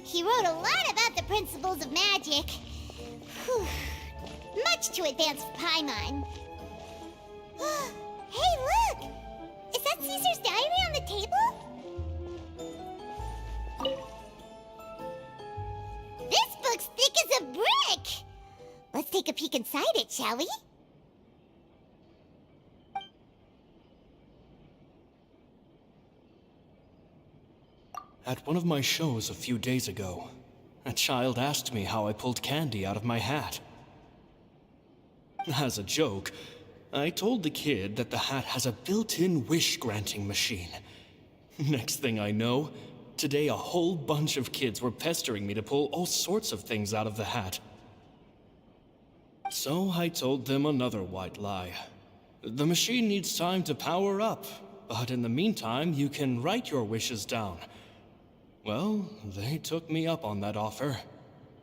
He wrote a lot about the principles of magic. Whew. Much too advanced for Paimon. Hey, look! Is that Caesar's diary on the table? This book's thick as a brick! Let's take a peek inside it, shall we? At one of my shows a few days ago, A child asked me how I pulled candy out of my hat. As a joke, I told the kid that the hat has a built-in wish-granting machine. Next thing I know, today a whole bunch of kids were pestering me to pull all sorts of things out of the hat. So I told them another white lie. The machine needs time to power up, but in the meantime, you can write your wishes down. Well, they took me up on that offer,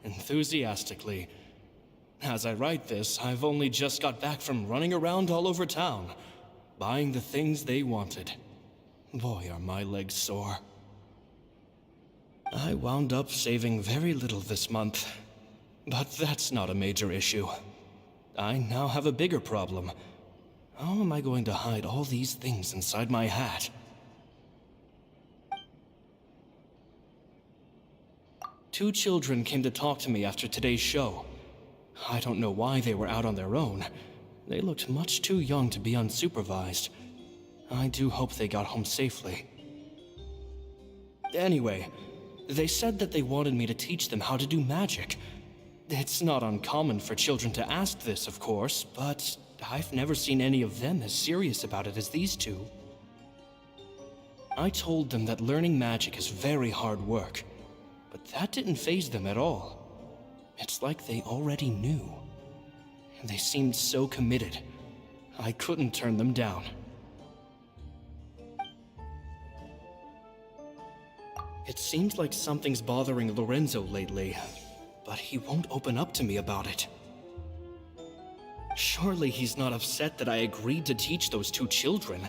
enthusiastically. As I write this, I've only just got back from running around all over town, buying the things they wanted. Boy, are my legs sore. I wound up saving very little this month, but that's not a major issue. I now have a bigger problem. How am I going to hide all these things inside my hat? Two children came to talk to me after today's show. I don't know why they were out on their own. They looked much too young to be unsupervised. I do hope they got home safely. Anyway, they said that they wanted me to teach them how to do magic. It's not uncommon for children to ask this, of course, but I've never seen any of them as serious about it as these two. I told them that learning magic is very hard work, but that didn't faze them at all. It's like they already knew. They seemed so committed. I couldn't turn them down. It seems like something's bothering Lorenzo lately, but he won't open up to me about it. Surely he's not upset that I agreed to teach those two children.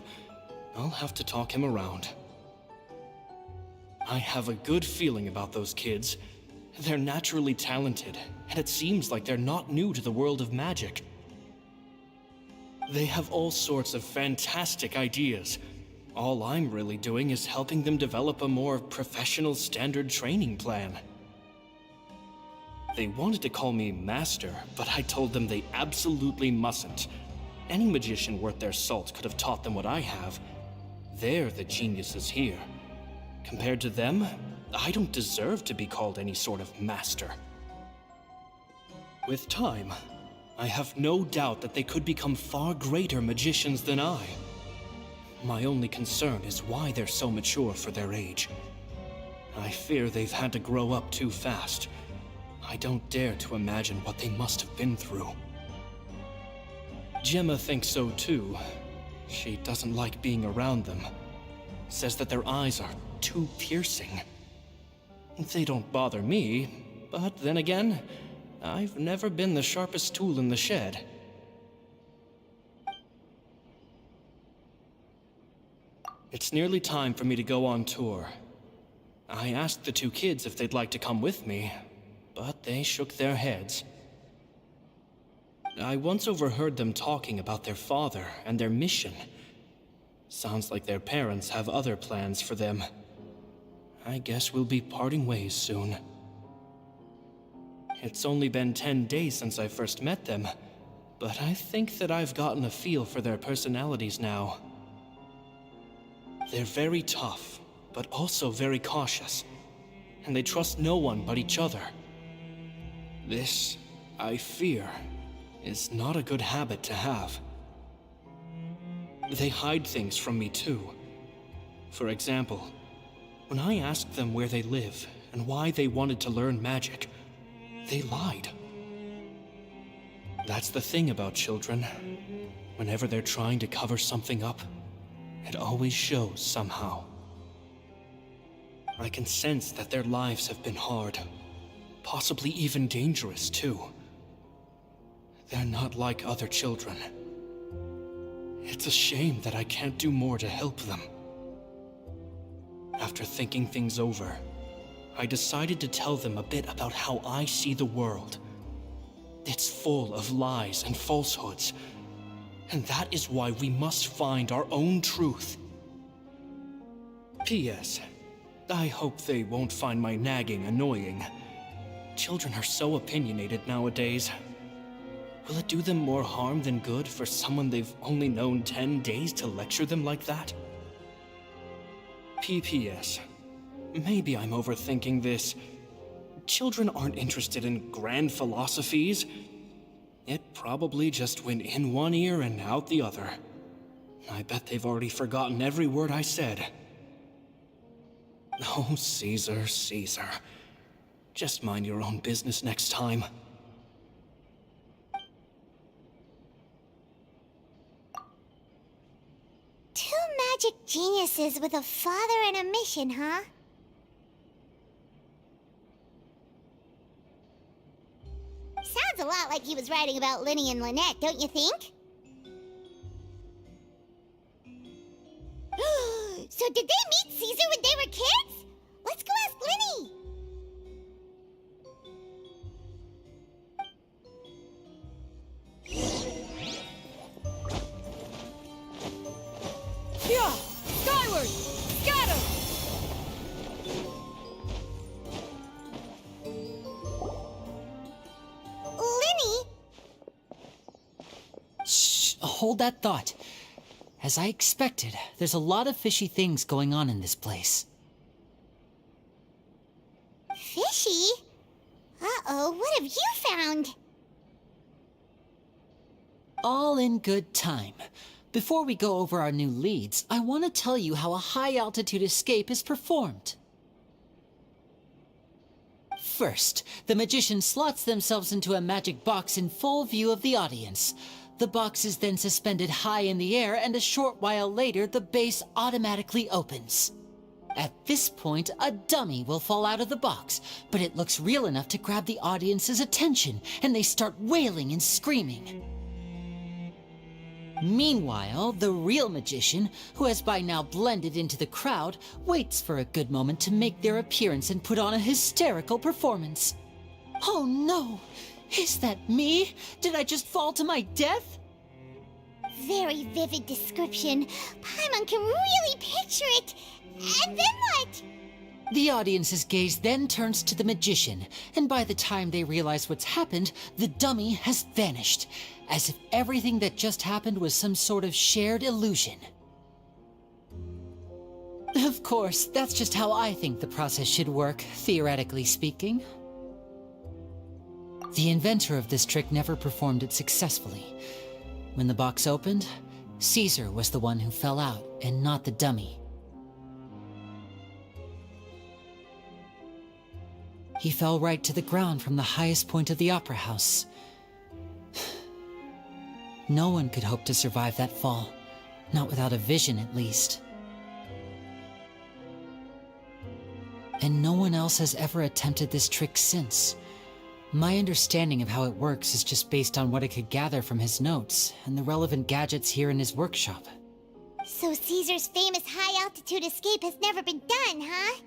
I'll have to talk him around. I have a good feeling about those kids. They're naturally talented, and it seems like they're not new to the world of magic. They have all sorts of fantastic ideas. All I'm really doing is helping them develop a more professional standard training plan. They wanted to call me Master, but I told them they absolutely mustn't. Any magician worth their salt could have taught them what I have. They're the geniuses here. Compared to them, I don't deserve to be called any sort of master. With time, I have no doubt that they could become far greater magicians than I. My only concern is why they're so mature for their age. I fear they've had to grow up too fast. I don't dare to imagine what they must have been through. Gemma thinks so too. She doesn't like being around them. Says that their eyes are too piercing. They don't bother me, but then again, I've never been the sharpest tool in the shed. It's nearly time for me to go on tour. I asked the two kids if they'd like to come with me, but they shook their heads. I once overheard them talking about their father and their mission. Sounds like their parents have other plans for them. I guess we'll be parting ways soon. It's only been 10 days since I first met them, but I think that I've gotten a feel for their personalities now. They're very tough, but also very cautious, and they trust no one but each other. This, I fear, is not a good habit to have. They hide things from me too. For example, when I asked them where they live and why they wanted to learn magic, they lied. That's the thing about children. Whenever they're trying to cover something up, it always shows somehow. I can sense that their lives have been hard, possibly even dangerous too. They're not like other children. It's a shame that I can't do more to help them. After thinking things over, I decided to tell them a bit about how I see the world. It's full of lies and falsehoods, and that is why we must find our own truth. P.S. I hope they won't find my nagging annoying. Children are so opinionated nowadays. Will it do them more harm than good for someone they've only known 10 days to lecture them like that? P.P.S. Maybe I'm overthinking this, children aren't interested in grand philosophies. It probably just went in one ear and out the other. I bet they've already forgotten every word I said. Oh, Caesar, Caesar. Just mind your own business next time. Two magic geniuses with a father and a mission, huh? Sounds a lot like he was writing about Linny and Lynette, don't you think? So did they meet Caesar when they were kids? Let's go ask Linny! Yeah! Skyward! Scatter! Linny? Shh, hold that thought. As I expected, there's a lot of fishy things going on in this place. Fishy? Uh-oh, what have you found? All in good time. Before we go over our new leads, I want to tell you how a high-altitude escape is performed. First, the magician slots themselves into a magic box in full view of the audience. The box is then suspended high in the air, and a short while later, the base automatically opens. At this point, a dummy will fall out of the box, but it looks real enough to grab the audience's attention, and they start wailing and screaming. Meanwhile, the real magician, who has by now blended into the crowd, waits for a good moment to make their appearance and put on a hysterical performance. Oh no! Is that me? Did I just fall to my death? Very vivid description. Paimon can really picture it. And then what? The audience's gaze then turns to the magician, and by the time they realize what's happened, the dummy has vanished, as if everything that just happened was some sort of shared illusion. Of course, that's just how I think the process should work, theoretically speaking. The inventor of this trick never performed it successfully. When the box opened, Caesar was the one who fell out, and not the dummy. He fell right to the ground from the highest point of the opera house. No one could hope to survive that fall, not without a vision at least. And no one else has ever attempted this trick since. My understanding of how it works is just based on what I could gather from his notes and the relevant gadgets here in his workshop. So Caesar's famous high-altitude escape has never been done, huh?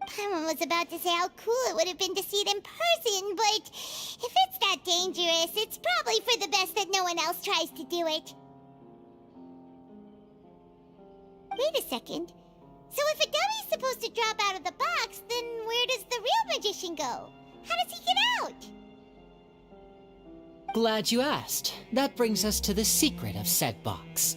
Paimon was about to say how cool it would have been to see it in person, but if it's that dangerous, it's probably for the best that no one else tries to do it. Wait a second. So if a dummy's supposed to drop out of the box, then where does the real magician go? How does he get out? Glad you asked. That brings us to the secret of said box.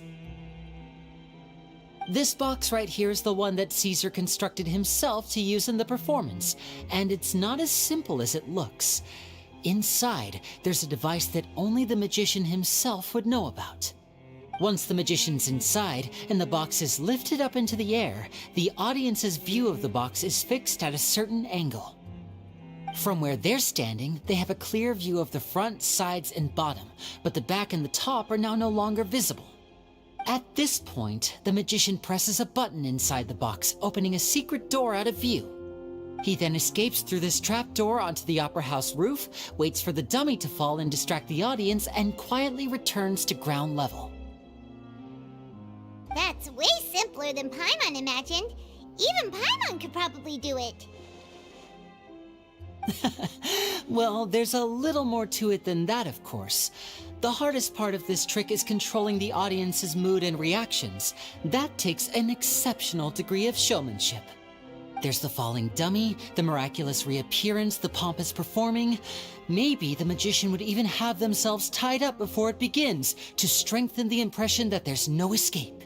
This box right here is the one that Caesar constructed himself to use in the performance, and it's not as simple as it looks. Inside, there's a device that only the magician himself would know about. Once the magician's inside and the box is lifted up into the air, the audience's view of the box is fixed at a certain angle. From where they're standing, they have a clear view of the front, sides, and bottom, but the back and the top are now no longer visible. At this point, the magician presses a button inside the box, opening a secret door out of view. He then escapes through this trapdoor onto the opera house roof, waits for the dummy to fall and distract the audience, and quietly returns to ground level. That's way simpler than Paimon imagined. Even Paimon could probably do it. Well, there's a little more to it than that, of course. The hardest part of this trick is controlling the audience's mood and reactions. That takes an exceptional degree of showmanship. There's the falling dummy, the miraculous reappearance, the pompous performing. Maybe the magician would even have themselves tied up before it begins to strengthen the impression that there's no escape.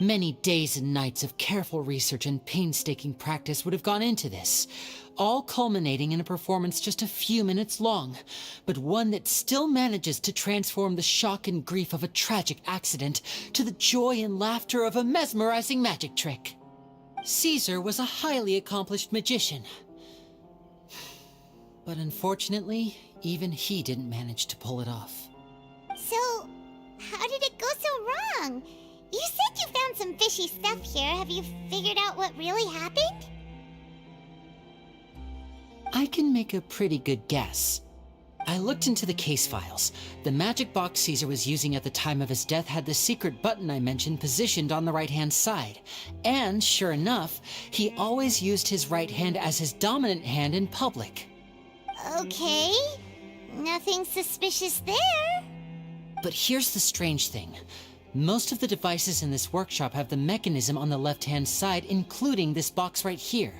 Many days and nights of careful research and painstaking practice would have gone into this, all culminating in a performance just a few minutes long, but one that still manages to transform the shock and grief of a tragic accident to the joy and laughter of a mesmerizing magic trick. Caesar was a highly accomplished magician. But unfortunately, even he didn't manage to pull it off. So, how did it go so wrong? You said you found some fishy stuff here. Have you figured out what really happened? I can make a pretty good guess. I looked into the case files. The magic box Caesar was using at the time of his death had the secret button I mentioned positioned on the right-hand side. And sure enough, he always used his right hand as his dominant hand in public. Okay. Nothing suspicious there. But here's the strange thing. Most of the devices in this workshop have the mechanism on the left-hand side, including this box right here,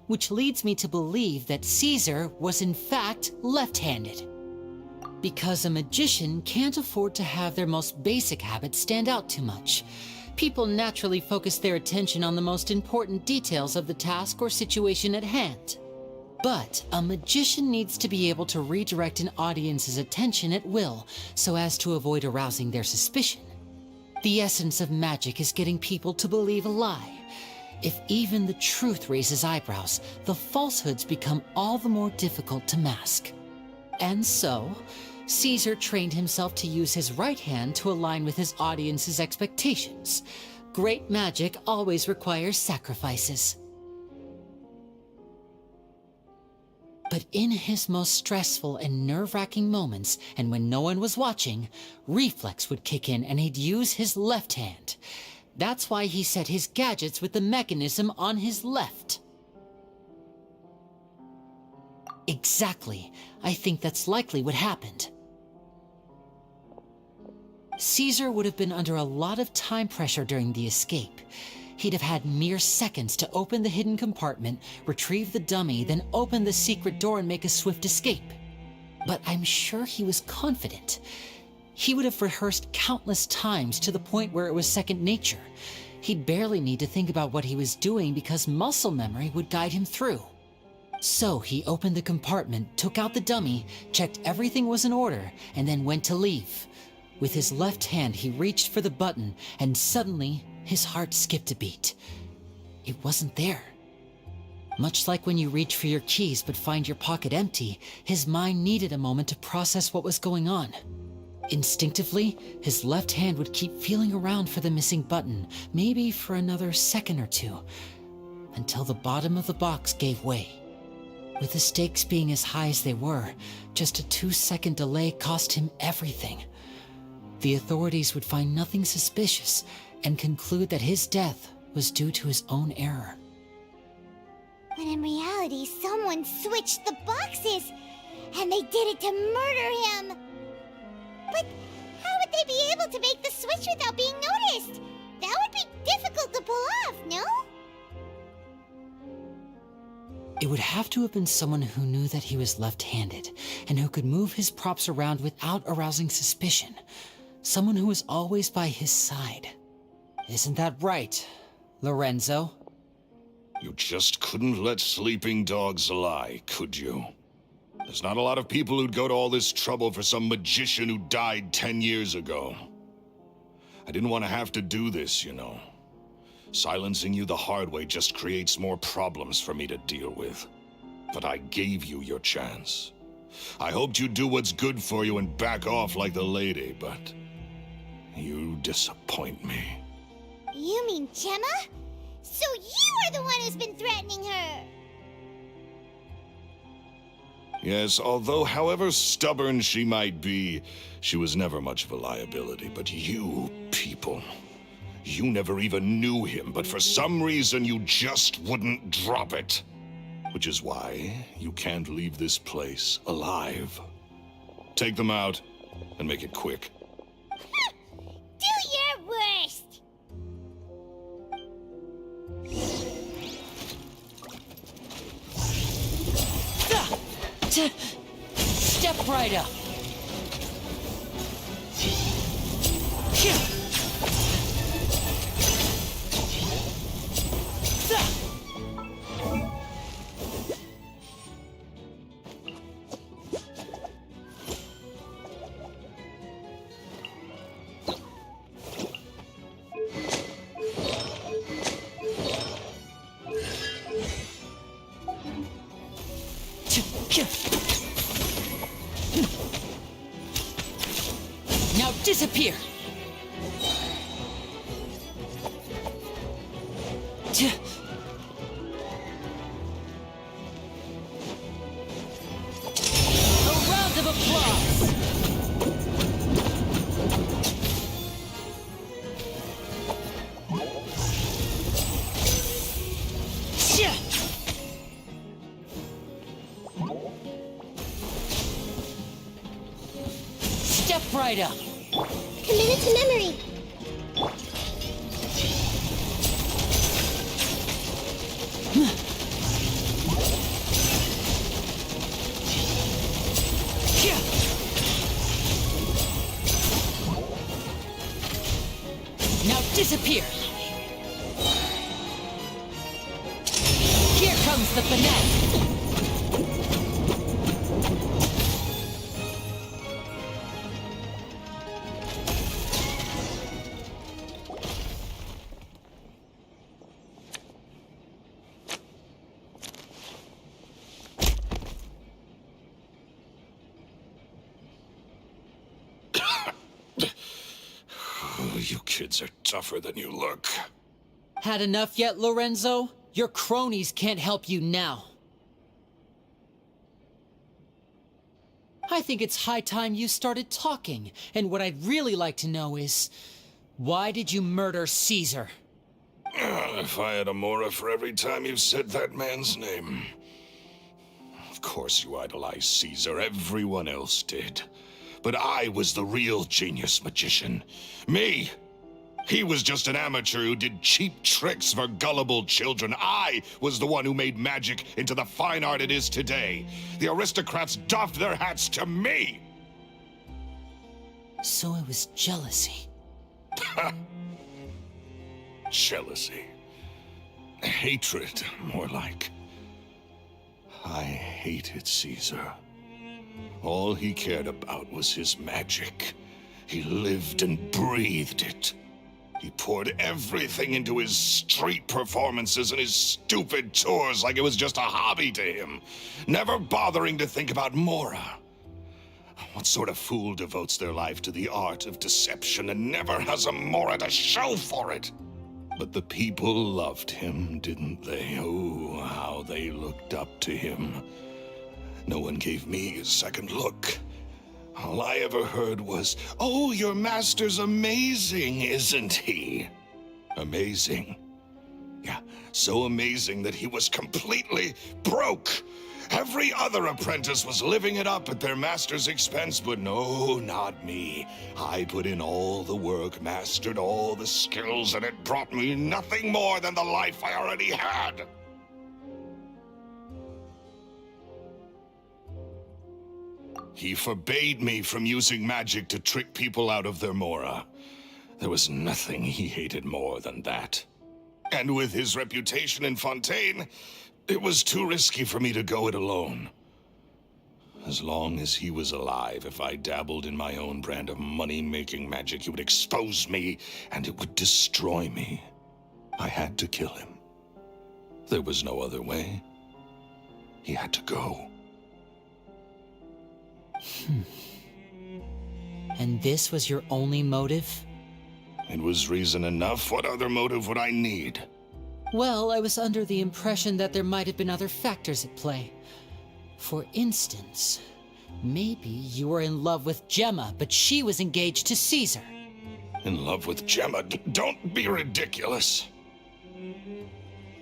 which leads me to believe that Caesar was in fact left-handed. Because a magician can't afford to have their most basic habits stand out too much. People naturally focus their attention on the most important details of the task or situation at hand. But a magician needs to be able to redirect an audience's attention at will so as to avoid arousing their suspicion. The essence of magic is getting people to believe a lie. If even the truth raises eyebrows, the falsehoods become all the more difficult to mask. And so, Caesar trained himself to use his right hand to align with his audience's expectations. Great magic always requires sacrifices. But in his most stressful and nerve-wracking moments, and when no one was watching, reflex would kick in and he'd use his left hand. That's why he set his gadgets with the mechanism on his left. Exactly. I think that's likely what happened. Caesar would have been under a lot of time pressure during the escape. He'd have had mere seconds to open the hidden compartment, retrieve the dummy, then open the secret door and make a swift escape. But I'm sure he was confident. He would have rehearsed countless times to the point where it was second nature. He'd barely need to think about what he was doing because muscle memory would guide him through. So he opened the compartment, took out the dummy, checked everything was in order, and then went to leave. With his left hand, he reached for the button, and suddenly, his heart skipped a beat. It wasn't there. Much like when you reach for your keys but find your pocket empty, his mind needed a moment to process what was going on. Instinctively, his left hand would keep feeling around for the missing button, maybe for another second or two, until the bottom of the box gave way. With the stakes being as high as they were, just a 2-second delay cost him everything. The authorities would find nothing suspicious and conclude that his death was due to his own error. When in reality, someone switched the boxes, and they did it to murder him. But how would they be able to make the switch without being noticed? That would be difficult to pull off, no? It would have to have been someone who knew that he was left-handed, and who could move his props around without arousing suspicion. Someone who was always by his side. Isn't that right, Lorenzo? You just couldn't let sleeping dogs lie, could you? There's not a lot of people who'd go to all this trouble for some magician who died 10 years ago. I didn't want to have to do this, you know. Silencing you the hard way just creates more problems for me to deal with. But I gave you your chance. I hoped you'd do what's good for you and back off like the lady, but you disappoint me. You mean Gemma? So you are the one who's been threatening her! Yes, although however stubborn she might be, she was never much of a liability. But you people, you never even knew him, but for some reason you just wouldn't drop it. Which is why you can't leave this place alive. Take them out, and make it quick. Do your worst! Step right up. Now disappear! A round of applause! Step right up! Committed to memory. Now disappear! Here comes the finale! You kids are tougher than you look. Had enough yet, Lorenzo? Your cronies can't help you now. I think it's high time you started talking, and what I'd really like to know is, why did you murder Caesar? If I had a Mora for every time you said that man's name. Of course you idolized Caesar, everyone else did. But I was the real genius magician. Me! He was just an amateur who did cheap tricks for gullible children. I was the one who made magic into the fine art it is today. The aristocrats doffed their hats to me! So it was jealousy. Jealousy. Hatred, more like. I hated Caesar. All he cared about was his magic. He lived and breathed it. He poured everything into his street performances and his stupid tours like it was just a hobby to him, never bothering to think about Mora. What sort of fool devotes their life to the art of deception and never has a Mora to show for it? But the people loved him, didn't they? Oh, how they looked up to him. No one gave me a second look. All I ever heard was, "Oh, your master's amazing, isn't he?" Amazing. Yeah, so amazing that he was completely broke. Every other apprentice was living it up at their master's expense, but no, not me. I put in all the work, mastered all the skills, and it brought me nothing more than the life I already had. He forbade me from using magic to trick people out of their Mora. There was nothing he hated more than that. And with his reputation in Fontaine, it was too risky for me to go it alone. As long as he was alive, if I dabbled in my own brand of money-making magic, he would expose me, and it would destroy me. I had to kill him. There was no other way. He had to go. And this was your only motive? It was reason enough. What other motive would I need? Well, I was under the impression that there might have been other factors at play. For instance, maybe you were in love with Gemma, but she was engaged to Caesar. In love with Gemma? Don't be ridiculous.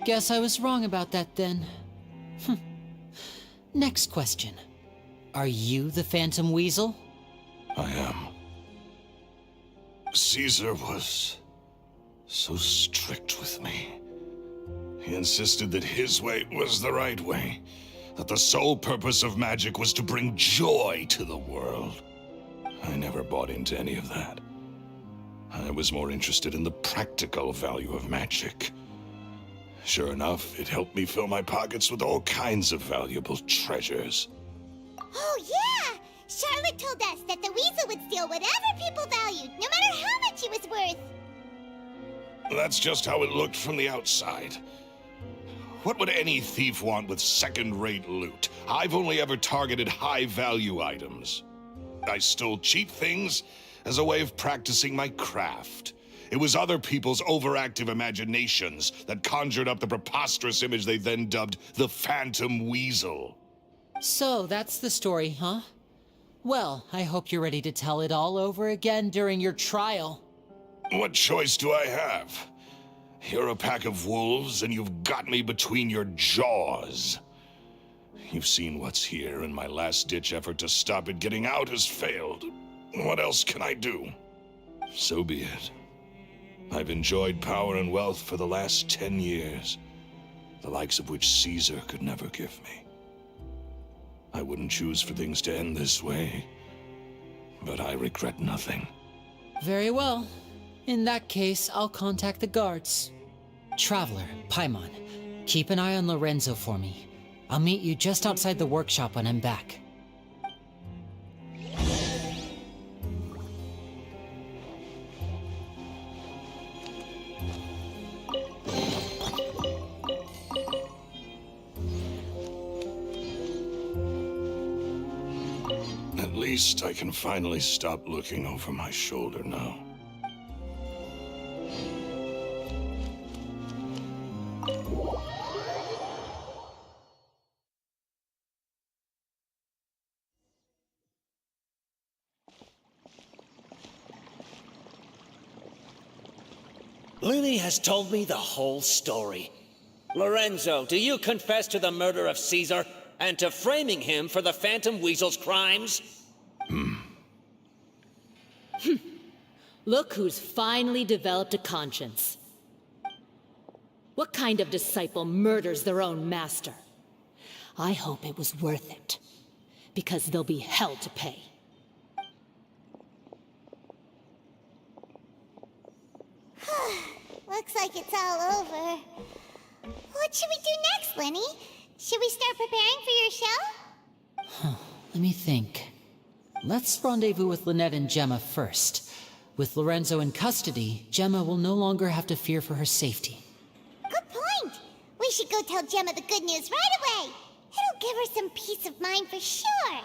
Guess I was wrong about that then. Next question. Are you the Phantom Weasel? I am. Caesar was so strict with me. He insisted that his way was the right way, that the sole purpose of magic was to bring joy to the world. I never bought into any of that. I was more interested in the practical value of magic. Sure enough, it helped me fill my pockets with all kinds of valuable treasures. Oh, yeah! Charlotte told us that the weasel would steal whatever people valued, no matter how much it was worth. That's just how it looked from the outside. What would any thief want with second-rate loot? I've only ever targeted high-value items. I stole cheap things as a way of practicing my craft. It was other people's overactive imaginations that conjured up the preposterous image they then dubbed the Phantom Weasel. So that's the story, huh? Well, I hope you're ready to tell it all over again during your trial. What choice do I have? You're a pack of wolves, and you've got me between your jaws. You've seen what's here, and my last-ditch effort to stop it getting out has failed. What else can I do? So be it. I've enjoyed power and wealth for the last 10 years, the likes of which Caesar could never give me. I wouldn't choose for things to end this way, but I regret nothing. Very well. In that case, I'll contact the guards. Traveler, Paimon, keep an eye on Lorenzo for me. I'll meet you just outside the workshop when I'm back. At least I can finally stop looking over my shoulder now. Lily has told me the whole story. Lorenzo, do you confess to the murder of Caesar and to framing him for the Phantom Weasel's crimes? Look who's finally developed a conscience. What kind of disciple murders their own master? I hope it was worth it, because there'll be hell to pay. Looks like it's all over. What should we do next, Lenny? Should we start preparing for your show? Let me think. Let's rendezvous with Lynette and Gemma first. With Lorenzo in custody, Gemma will no longer have to fear for her safety. Good point. We should go tell Gemma the good news right away. It'll give her some peace of mind for sure.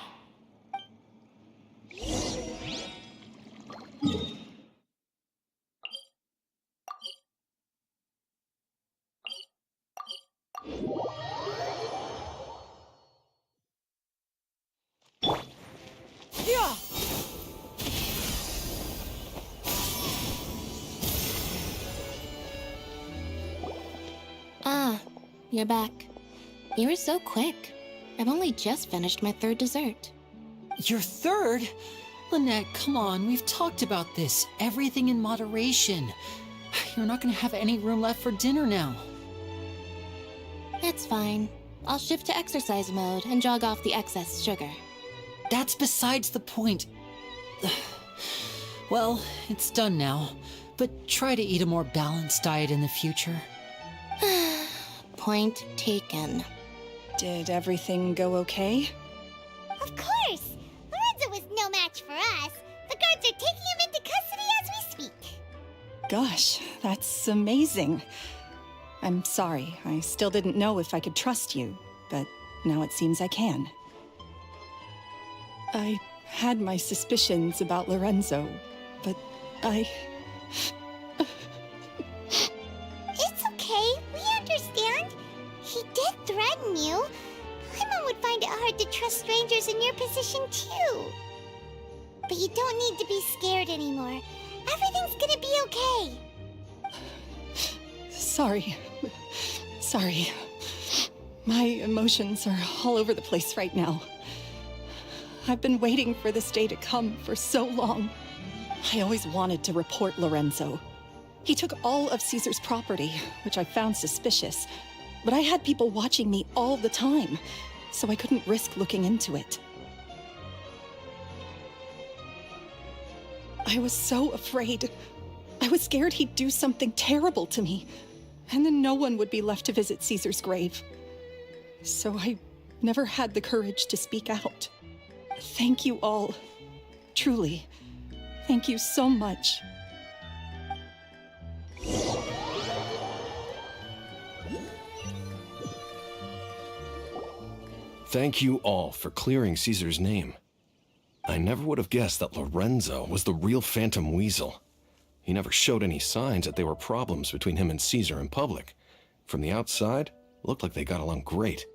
Ah, you're back. You were so quick. I've only just finished my third dessert. Your third? Lynette, come on, we've talked about this. Everything in moderation. You're not gonna have any room left for dinner now. It's fine. I'll shift to exercise mode and jog off the excess sugar. That's besides the point. Well, it's done now, but try to eat a more balanced diet in the future. Point taken. Did everything go okay? Of course! Lorenzo was no match for us. The guards are taking him into custody as we speak. Gosh, that's amazing. I'm sorry, I still didn't know if I could trust you, but now it seems I can. I had my suspicions about Lorenzo, but It's okay, we understand. He did threaten you. Paimon would find it hard to trust strangers in your position too. But you don't need to be scared anymore. Everything's gonna be okay. Sorry. My emotions are all over the place right now. I've been waiting for this day to come for so long. I always wanted to report Lorenzo. He took all of Caesar's property, which I found suspicious, but I had people watching me all the time, so I couldn't risk looking into it. I was so afraid. I was scared he'd do something terrible to me, and then no one would be left to visit Caesar's grave. So I never had the courage to speak out. Thank you all. Truly. Thank you so much. thank you all for clearing Caesar's name. I never would have guessed that Lorenzo was the real Phantom Weasel. He never showed any signs that there were problems between him and Caesar in public. From the outside, it looked like they got along great.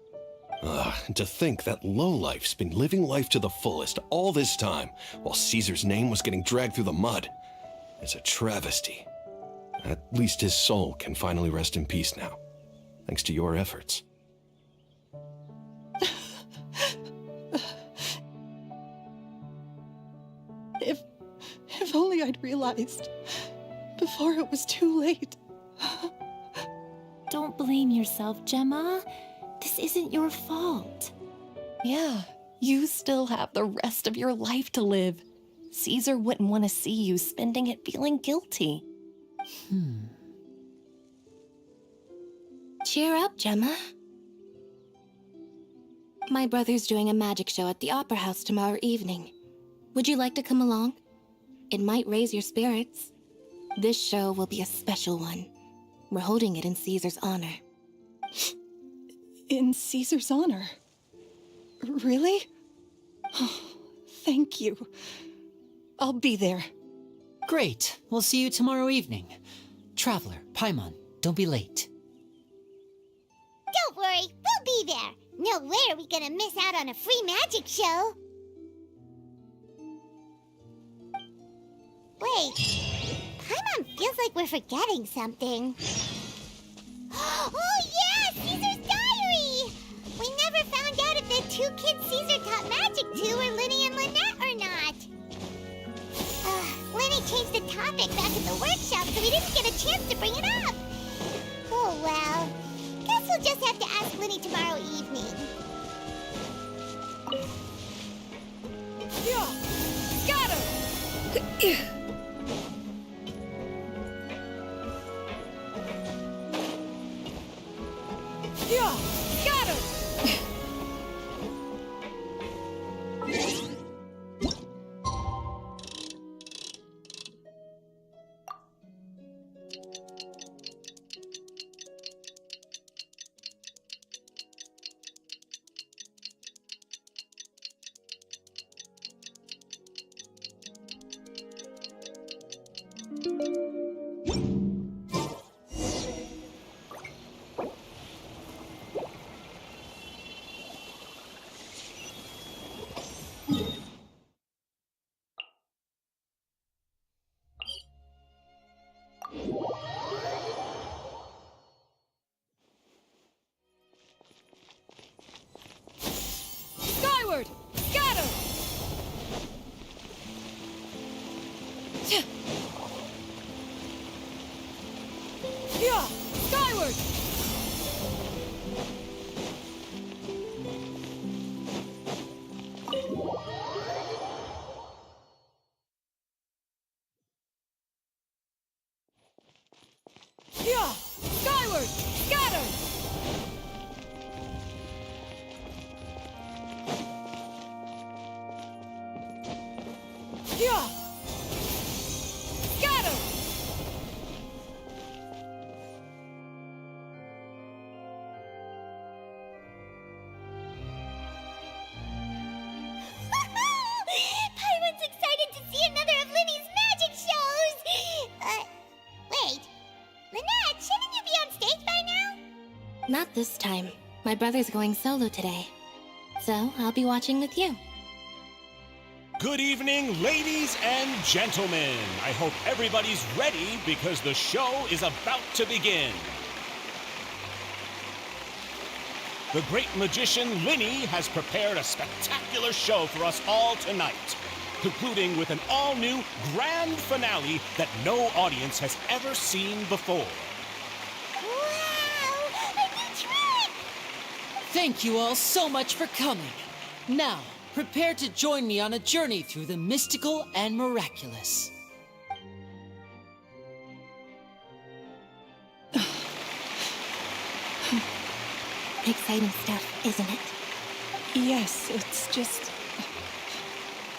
And to think that lowlife's been living life to the fullest all this time, while Caesar's name was getting dragged through the mud. It's a travesty. At least his soul can finally rest in peace now, thanks to your efforts. If only I'd realized before it was too late. Don't blame yourself, Gemma. This isn't your fault. Yeah, you still have the rest of your life to live. Caesar wouldn't want to see you spending it feeling guilty. Cheer up, Gemma. My brother's doing a magic show at the Opera House tomorrow evening. Would you like to come along? It might raise your spirits. This show will be a special one. We're holding it in Caesar's honor. In Caesar's honor? Really? Oh, thank you. I'll be there. Great. We'll see you tomorrow evening. Traveler, Paimon, don't be late. Don't worry, we'll be there. No way are we gonna miss out on a free magic show. Wait, Paimon feels like we're forgetting something. Oh yeah, Caesar's diary! We never found out if the two kids Caesar taught magic to were Linny and Lynette or not. Linny changed the topic back at the workshop, so we didn't get a chance to bring it up. Oh well, guess we'll just have to ask Linny tomorrow evening. Yeah, scatter! Yeah, scatter! Skyward! Scatter! Yeah! Skyward! Yeah! Skyward! Scatter! Yeah! Scatter! Paimon's excited to see another of Linny's magic shows! Wait. Lynette, shouldn't you be on stage by now? Not this time. My brother's going solo today. So I'll be watching with you. Good evening, ladies and gentlemen. I hope everybody's ready because the show is about to begin. The great magician Linny has prepared a spectacular show for us all tonight, concluding with an all-new grand finale that no audience has ever seen before. Wow! A new trick! Thank you all so much for coming. Now, prepare to join me on a journey through the mystical and miraculous. Exciting stuff, isn't it? Yes, it's just...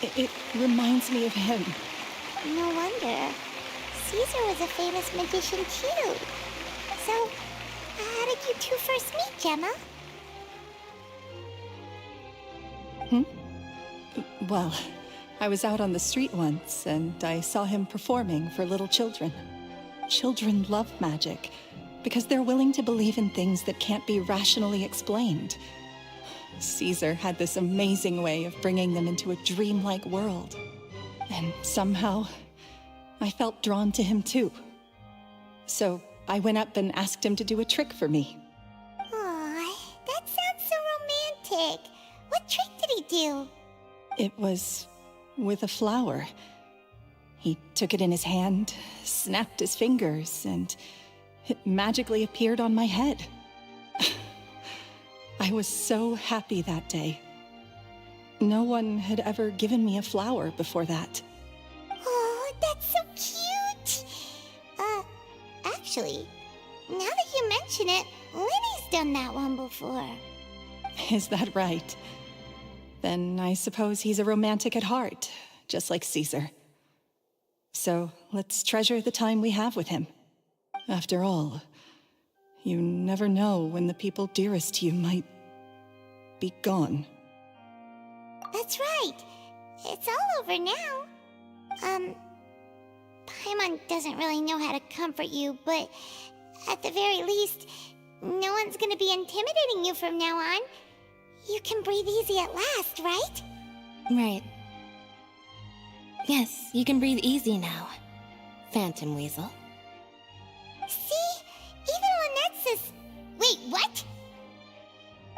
It reminds me of him. No wonder. Caesar was a famous magician too. So, how did you two first meet, Gemma? Well, I was out on the street once, and I saw him performing for little children. Children love magic, because they're willing to believe in things that can't be rationally explained. Caesar had this amazing way of bringing them into a dreamlike world. And somehow, I felt drawn to him too. So I went up and asked him to do a trick for me. Aw, that sounds so romantic. What trick did he do? It was with a flower. He took it in his hand, snapped his fingers, and it magically appeared on my head. I was so happy that day. No one had ever given me a flower before that. Oh, that's so cute! Actually, now that you mention it, Lenny's done that one before. Is that right? Then I suppose he's a romantic at heart, just like Caesar. So let's treasure the time we have with him. After all, you never know when the people dearest to you might be gone. That's right. It's all over now. Paimon doesn't really know how to comfort you, but at the very least, no one's gonna be intimidating you from now on. You can breathe easy at last, right? Right. Yes, you can breathe easy now, Phantom Weasel. See? Even Lynette says... Wait, what?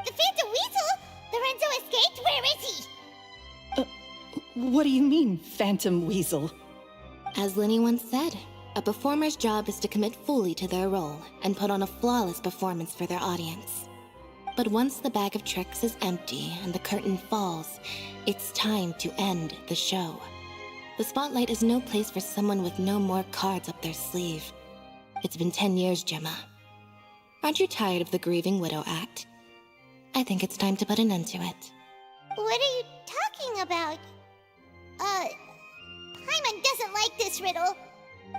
The Phantom Weasel? Lorenzo escaped? Where is he? What do you mean, Phantom Weasel? As Lenny once said, a performer's job is to commit fully to their role and put on a flawless performance for their audience. But once the bag of tricks is empty and the curtain falls, it's time to end the show. The spotlight is no place for someone with no more cards up their sleeve. It's been 10 years, Gemma. Aren't you tired of the grieving widow act? I think it's time to put an end to it. What are you talking about? Paimon doesn't like this riddle.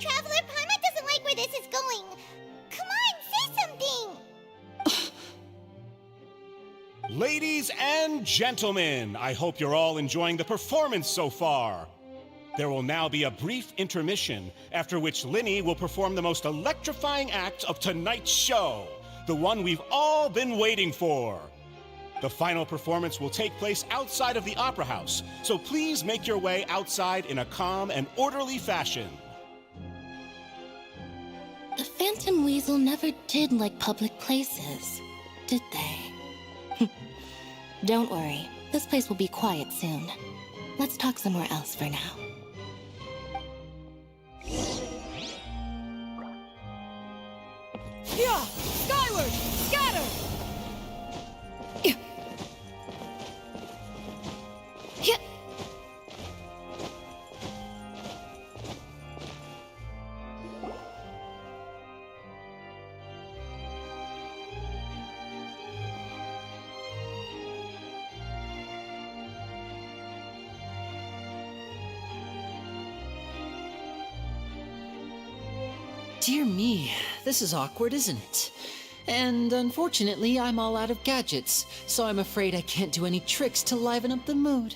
Traveler, Paimon doesn't like where this is going. Come on, say something! Ladies and gentlemen, I hope you're all enjoying the performance so far. There will now be a brief intermission, after which Linny will perform the most electrifying act of tonight's show, the one we've all been waiting for. The final performance will take place outside of the Opera House, so please make your way outside in a calm and orderly fashion. The Phantom Weasel never did like public places, did they? Don't worry, this place will be quiet soon. Let's talk somewhere else for now. Yeah! Skyward! Scatter! Dear me, this is awkward, isn't it? And unfortunately, I'm all out of gadgets, so I'm afraid I can't do any tricks to liven up the mood.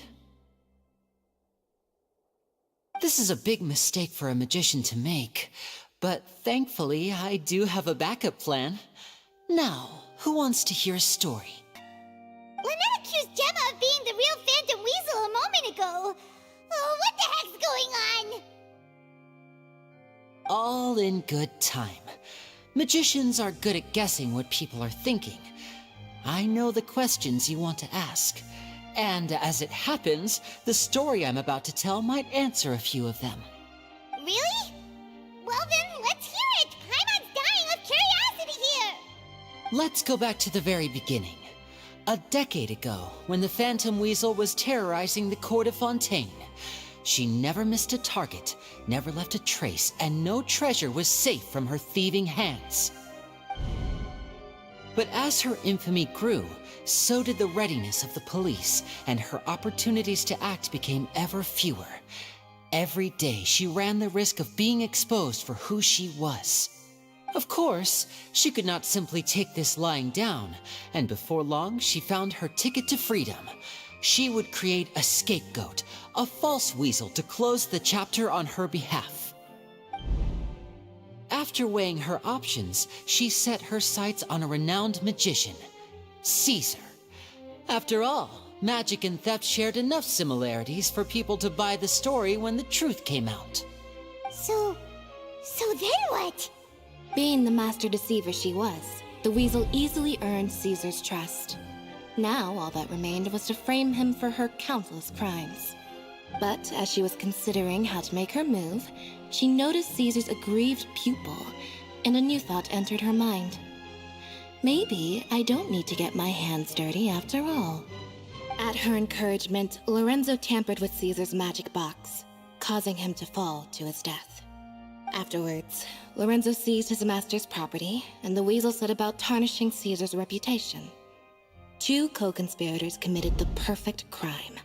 This is a big mistake for a magician to make, but thankfully, I do have a backup plan. Now, who wants to hear a story? Lynette accused Gemma of being the real Phantom Weasel a moment ago. Oh, what the heck's going on? All in good time. Magicians are good at guessing what people are thinking. I know the questions you want to ask. And as it happens, the story I'm about to tell might answer a few of them. Really? Well then, let's hear it! Paimon's dying of curiosity here! Let's go back to the very beginning. A decade ago, when the Phantom Weasel was terrorizing the court of Fontaine. She never missed a target, never left a trace, and no treasure was safe from her thieving hands. But as her infamy grew, so did the readiness of the police, and her opportunities to act became ever fewer. Every day, she ran the risk of being exposed for who she was. Of course, she could not simply take this lying down, and before long, she found her ticket to freedom. she would create a scapegoat, a false weasel to close the chapter on her behalf. After weighing her options, she set her sights on a renowned magician, Caesar. After all, magic and theft shared enough similarities for people to buy the story when the truth came out. So then what? Being the master deceiver she was, the weasel easily earned Caesar's trust. Now all that remained was to frame him for her countless crimes. But as she was considering how to make her move, she noticed Caesar's aggrieved pupil, and a new thought entered her mind. Maybe I don't need to get my hands dirty after all. At her encouragement, Lorenzo tampered with Caesar's magic box, causing him to fall to his death. Afterwards, Lorenzo seized his master's property, and the weasel set about tarnishing Caesar's reputation. Two co-conspirators committed the perfect crime.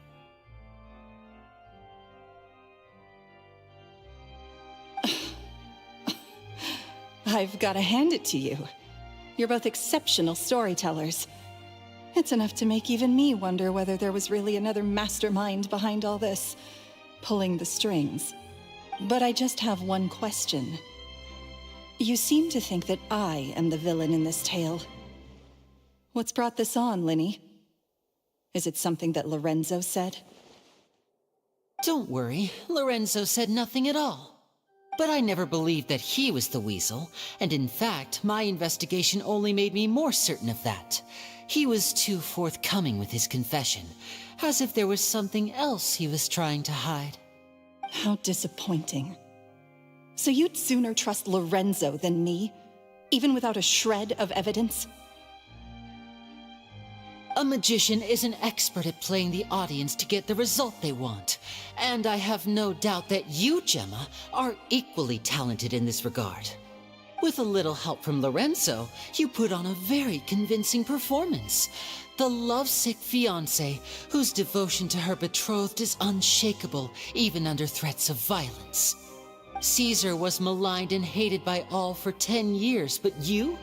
I've got to hand it to you. You're both exceptional storytellers. It's enough to make even me wonder whether there was really another mastermind behind all this, pulling the strings. But I just have one question. You seem to think that I am the villain in this tale. What's brought this on, Lyney? Is it something that Lorenzo said? Don't worry, Lorenzo said nothing at all. But I never believed that he was the weasel, and in fact, my investigation only made me more certain of that. He was too forthcoming with his confession, as if there was something else he was trying to hide. How disappointing. So you'd sooner trust Lorenzo than me, even without a shred of evidence? A magician is an expert at playing the audience to get the result they want. And I have no doubt that you, Gemma, are equally talented in this regard. With a little help from Lorenzo, you put on a very convincing performance. The lovesick fiancé, whose devotion to her betrothed is unshakable, even under threats of violence. Caesar was maligned and hated by all for 10 years, but you?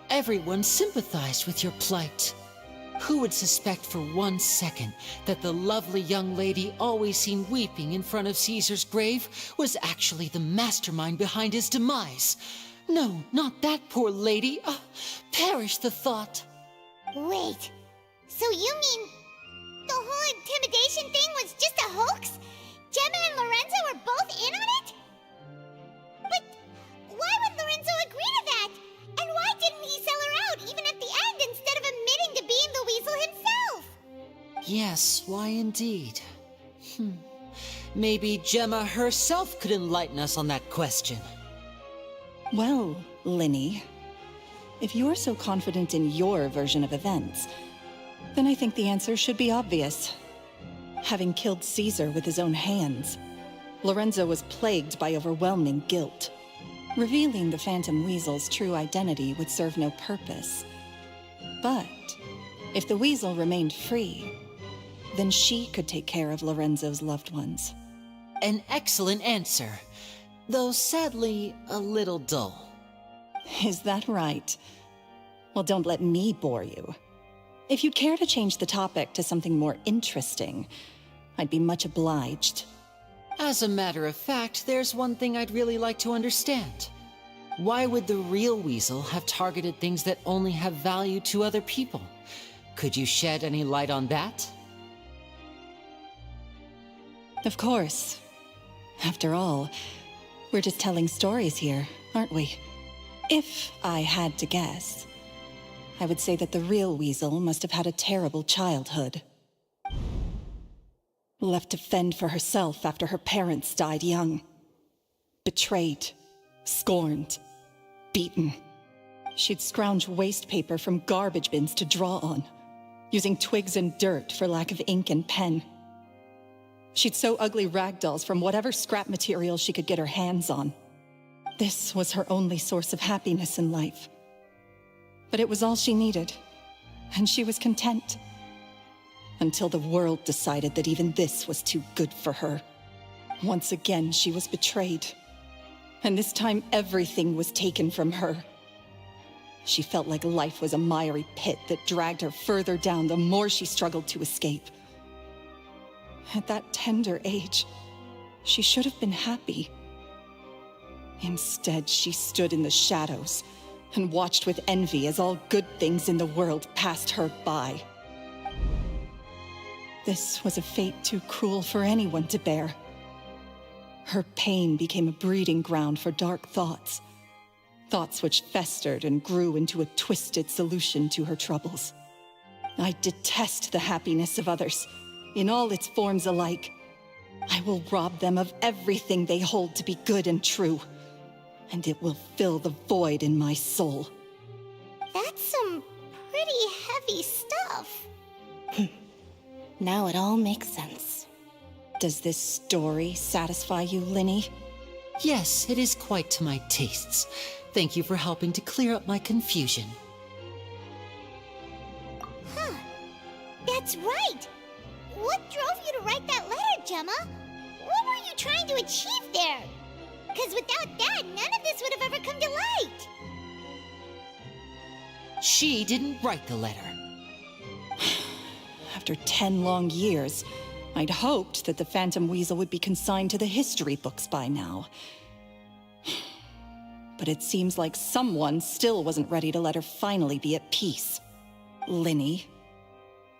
Everyone sympathized with your plight. Who would suspect for 1 second that the lovely young lady always seen weeping in front of Caesar's grave was actually the mastermind behind his demise? No, not that poor lady. Perish the thought. Wait, so you mean the whole intimidation thing was just a hoax? Gemma and Lorenzo were both in on it? But why would Lorenzo agree to that? And why didn't he sell her out even at the end instead of admitting to being the weasel himself? Yes, why indeed? Maybe Gemma herself could enlighten us on that question. Well, Lyney, if you're so confident in your version of events, then I think the answer should be obvious. Having killed Caesar with his own hands, Lorenzo was plagued by overwhelming guilt. Revealing the Phantom Weasel's true identity would serve no purpose. But if the Weasel remained free, then she could take care of Lorenzo's loved ones. An excellent answer, though sadly a little dull. Is that right? Well, don't let me bore you. If you'd care to change the topic to something more interesting, I'd be much obliged. As a matter of fact, there's one thing I'd really like to understand. Why would the real weasel have targeted things that only have value to other people? Could you shed any light on that? Of course. After all, we're just telling stories here, aren't we? If I had to guess, I would say that the real weasel must have had a terrible childhood. Left to fend for herself after her parents died young. Betrayed, scorned, beaten. She'd scrounge waste paper from garbage bins to draw on, using twigs and dirt for lack of ink and pen. She'd sew ugly rag dolls from whatever scrap material she could get her hands on. This was her only source of happiness in life. But it was all she needed, and she was content. Until the world decided that even this was too good for her. Once again, she was betrayed. And this time, everything was taken from her. She felt like life was a miry pit that dragged her further down the more she struggled to escape. At that tender age, she should have been happy. Instead, she stood in the shadows and watched with envy as all good things in the world passed her by. This was a fate too cruel for anyone to bear. Her pain became a breeding ground for dark thoughts. Thoughts which festered and grew into a twisted solution to her troubles. I detest the happiness of others, in all its forms alike. I will rob them of everything they hold to be good and true, and it will fill the void in my soul. That's some pretty heavy stuff. Now it all makes sense. Does this story satisfy you, Lyney? Yes, it is quite to my tastes. Thank you for helping to clear up my confusion. Huh. That's right. What drove you to write that letter, Gemma? What were you trying to achieve there? Because without that, none of this would have ever come to light. She didn't write the letter. After 10 long years, I'd hoped that the Phantom Weasel would be consigned to the history books by now. But it seems like someone still wasn't ready to let her finally be at peace. Lyney.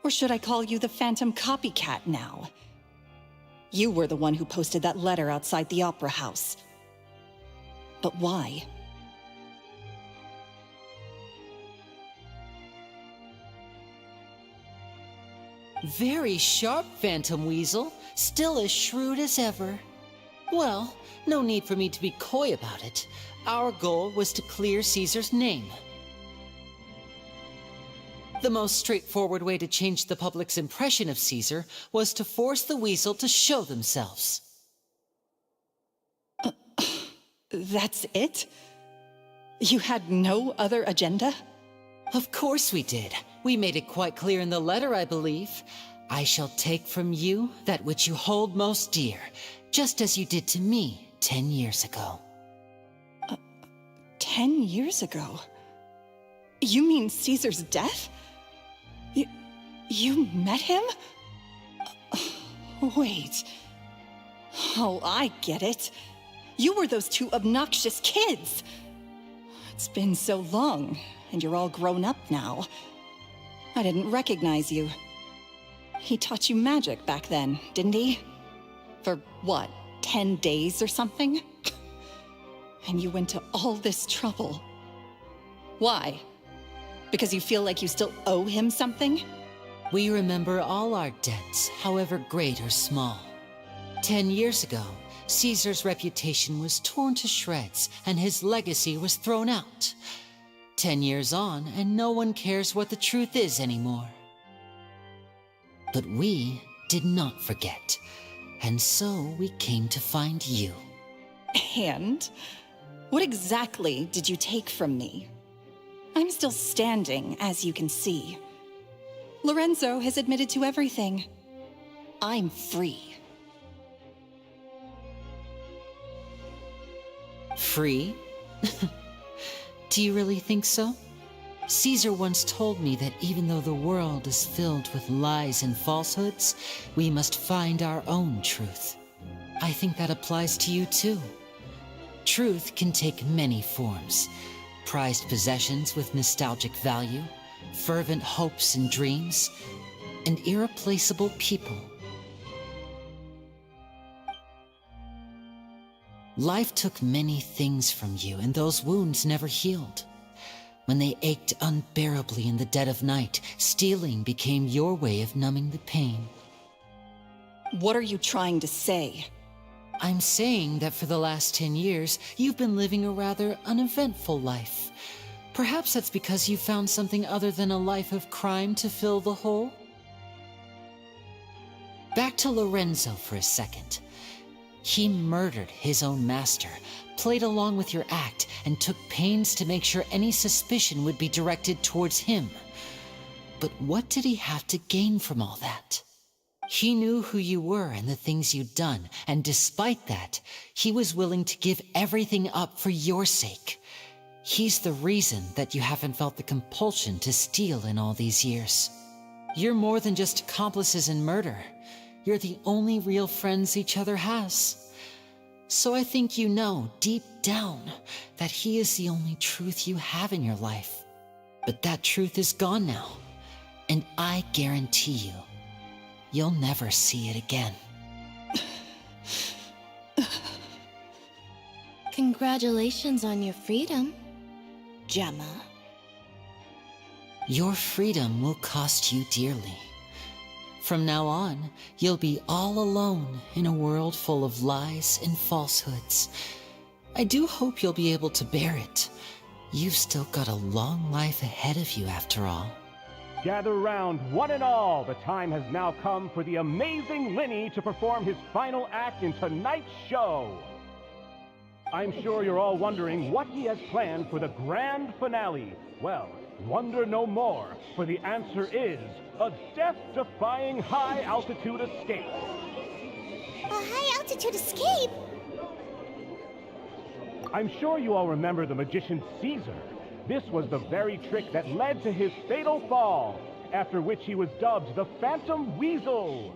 Or should I call you the Phantom Copycat now? You were the one who posted that letter outside the Opera House. But why? Very sharp, Phantom Weasel. Still as shrewd as ever. Well, no need for me to be coy about it. Our goal was to clear Caesar's name. The most straightforward way to change the public's impression of Caesar was to force the Weasel to show themselves. That's it? You had no other agenda? Of course we did. We made it quite clear in the letter, I believe. I shall take from you that which you hold most dear, just as you did to me 10 years ago. 10 years ago? You mean Caesar's death? You met him? Wait. Oh, I get it. You were those two obnoxious kids. It's been so long, and you're all grown up now. I didn't recognize you. He taught you magic back then, didn't he? For what, 10 days or something? And you went to all this trouble. Why? Because you feel like you still owe him something? We remember all our debts, however great or small. 10 years ago, Caesar's reputation was torn to shreds, and his legacy was thrown out. 10 years on, and no one cares what the truth is anymore. But we did not forget, and so we came to find you. And? What exactly did you take from me? I'm still standing, as you can see. Lorenzo has admitted to everything. I'm free. Free? Do you really think so? Caesar once told me that even though the world is filled with lies and falsehoods, we must find our own truth. I think that applies to you too. Truth can take many forms. Prized possessions with nostalgic value, fervent hopes and dreams, and irreplaceable people. Life took many things from you, and those wounds never healed. When they ached unbearably in the dead of night, stealing became your way of numbing the pain. What are you trying to say? I'm saying that for the last 10 years, you've been living a rather uneventful life. Perhaps that's because you found something other than a life of crime to fill the hole? Back to Lorenzo for a second. He murdered his own master, played along with your act, and took pains to make sure any suspicion would be directed towards him. But what did he have to gain from all that? He knew who you were and the things you'd done, and despite that, he was willing to give everything up for your sake. He's the reason that you haven't felt the compulsion to steal in all these years. You're more than just accomplices in murder. You're the only real friends each other has. So I think you know, deep down, that he is the only truth you have in your life. But that truth is gone now, and I guarantee you, you'll never see it again. Congratulations on your freedom, Gemma. Your freedom will cost you dearly. From now on, you'll be all alone in a world full of lies and falsehoods. I do hope you'll be able to bear it. You've still got a long life ahead of you after all. Gather round, one and all. The time has now come for the amazing Linny to perform his final act in tonight's show. I'm sure you're all wondering what he has planned for the grand finale. Well, wonder no more, for the answer is a death-defying high-altitude escape. A high-altitude escape? I'm sure you all remember the magician Caesar. This was the very trick that led to his fatal fall, after which he was dubbed the Phantom Weasel.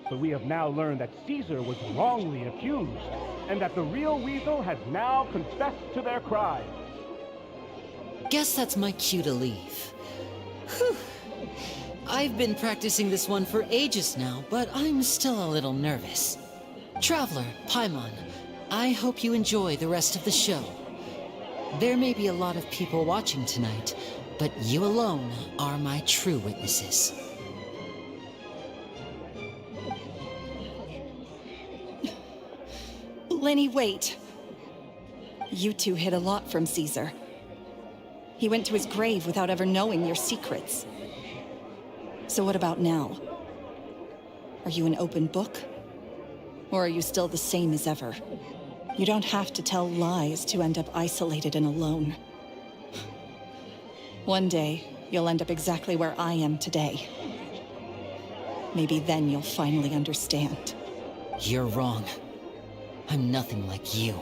So we have now learned that Caesar was wrongly accused, and that the real Weasel has now confessed to their crimes. Guess that's my cue to leave. Whew. I've been practicing this one for ages now, but I'm still a little nervous. Traveler, Paimon, I hope you enjoy the rest of the show. There may be a lot of people watching tonight, but you alone are my true witnesses. Linny, wait. You two hid a lot from Caesar. He went to his grave without ever knowing your secrets. So what about now? Are you an open book? Or are you still the same as ever? You don't have to tell lies to end up isolated and alone. One day, you'll end up exactly where I am today. Maybe then you'll finally understand. You're wrong. I'm nothing like you.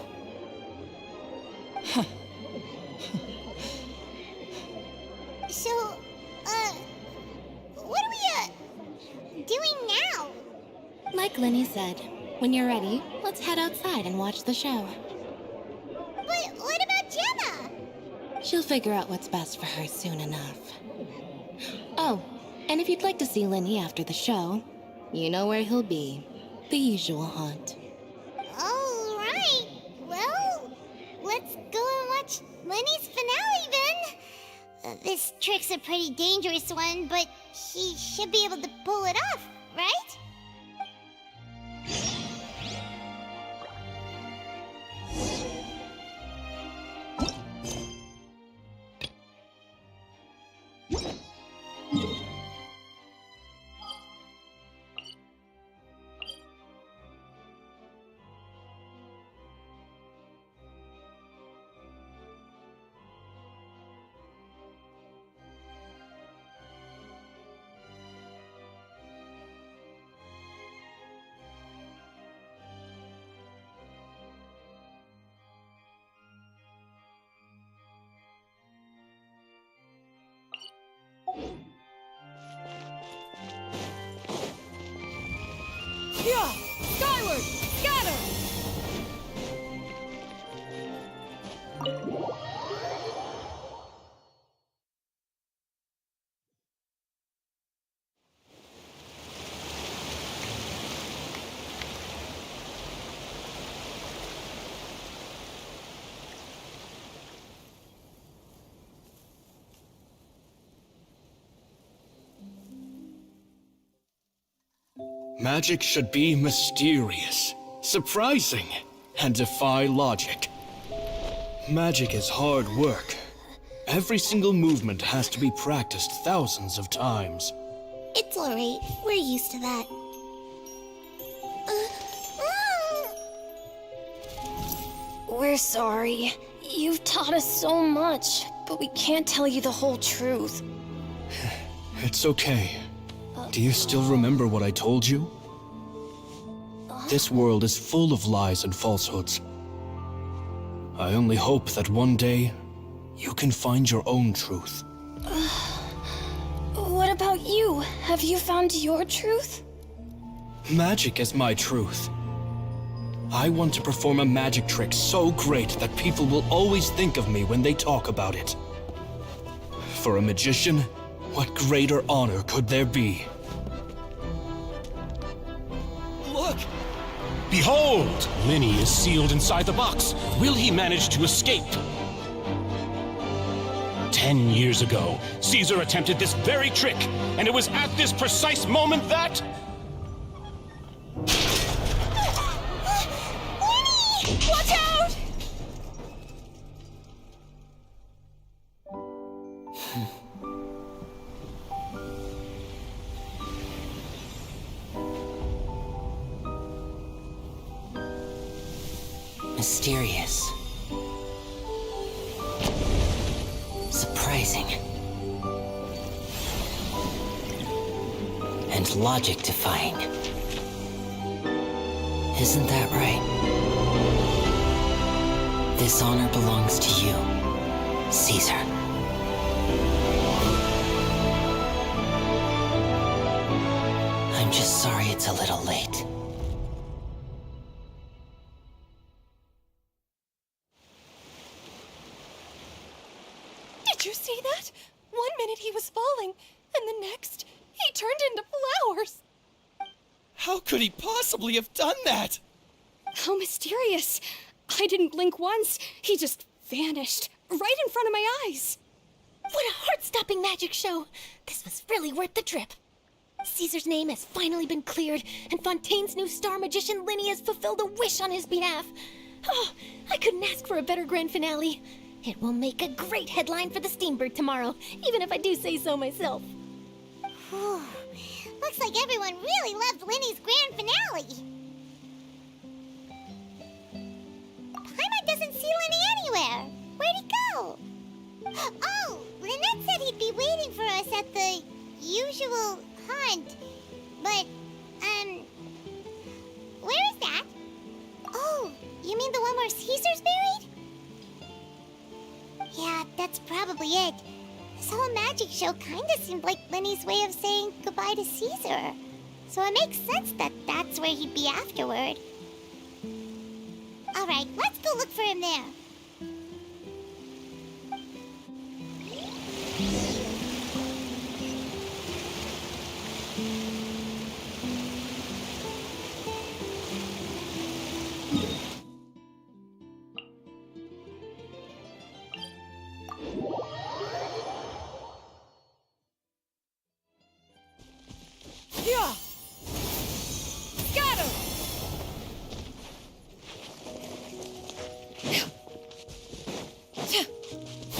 So, what are we, doing now? Like Linny said, when you're ready, let's head outside and watch the show. But what about Gemma? She'll figure out what's best for her soon enough. Oh, and if you'd like to see Linny after the show, you know where he'll be. The usual haunt. All right. Well, let's go and watch Linny's finale then. This trick's a pretty dangerous one, but he should be able to pull it off, right? Yeah! Skyward! Scatter! Magic should be mysterious, surprising, and defy logic. Magic is hard work. Every single movement has to be practiced thousands of times. It's alright. We're used to that. We're sorry. You've taught us so much, but we can't tell you the whole truth. It's okay. Do you still remember what I told you? This world is full of lies and falsehoods. I only hope that one day you can find your own truth. What about you? Have you found your truth? magic as my truth. I want to perform a magic trick so great that people will always think of me when they talk about it. For a magician, what greater honor could there be? Look! Behold! Linny is sealed inside the box. Will he manage to escape? 10 years ago, Caesar attempted this very trick, and it was at this precise moment that... Watch out! Mysterious. Surprising. And logic-defying. Isn't that right? This honor belongs to you, Caesar. I'm just sorry it's a little late. Did you see that? 1 minute he was falling, and the next, he turned into flowers. How could he possibly have done that? How mysterious. I didn't blink once. He just vanished right in front of my eyes. What a heart-stopping magic show! This was really worth the trip. Caesar's name has finally been cleared, and Fontaine's new star magician Linny has fulfilled a wish on his behalf. Oh, I couldn't ask for a better grand finale. It will make a great headline for the Steambird tomorrow, even if I do say so myself. Whew. Looks like everyone really loved Linny's grand finale. Paimon doesn't see Linny anywhere. Where'd he go? Oh, Lynette said he'd be waiting for us at the usual haunt. But, where is that? Oh, you mean the one where Caesar's buried? Yeah, that's probably it. This whole magic show kinda seemed like Linny's way of saying goodbye to Caesar. So it makes sense that that's where he'd be afterward. Alright, let's go look for him there. Yeah! Got him!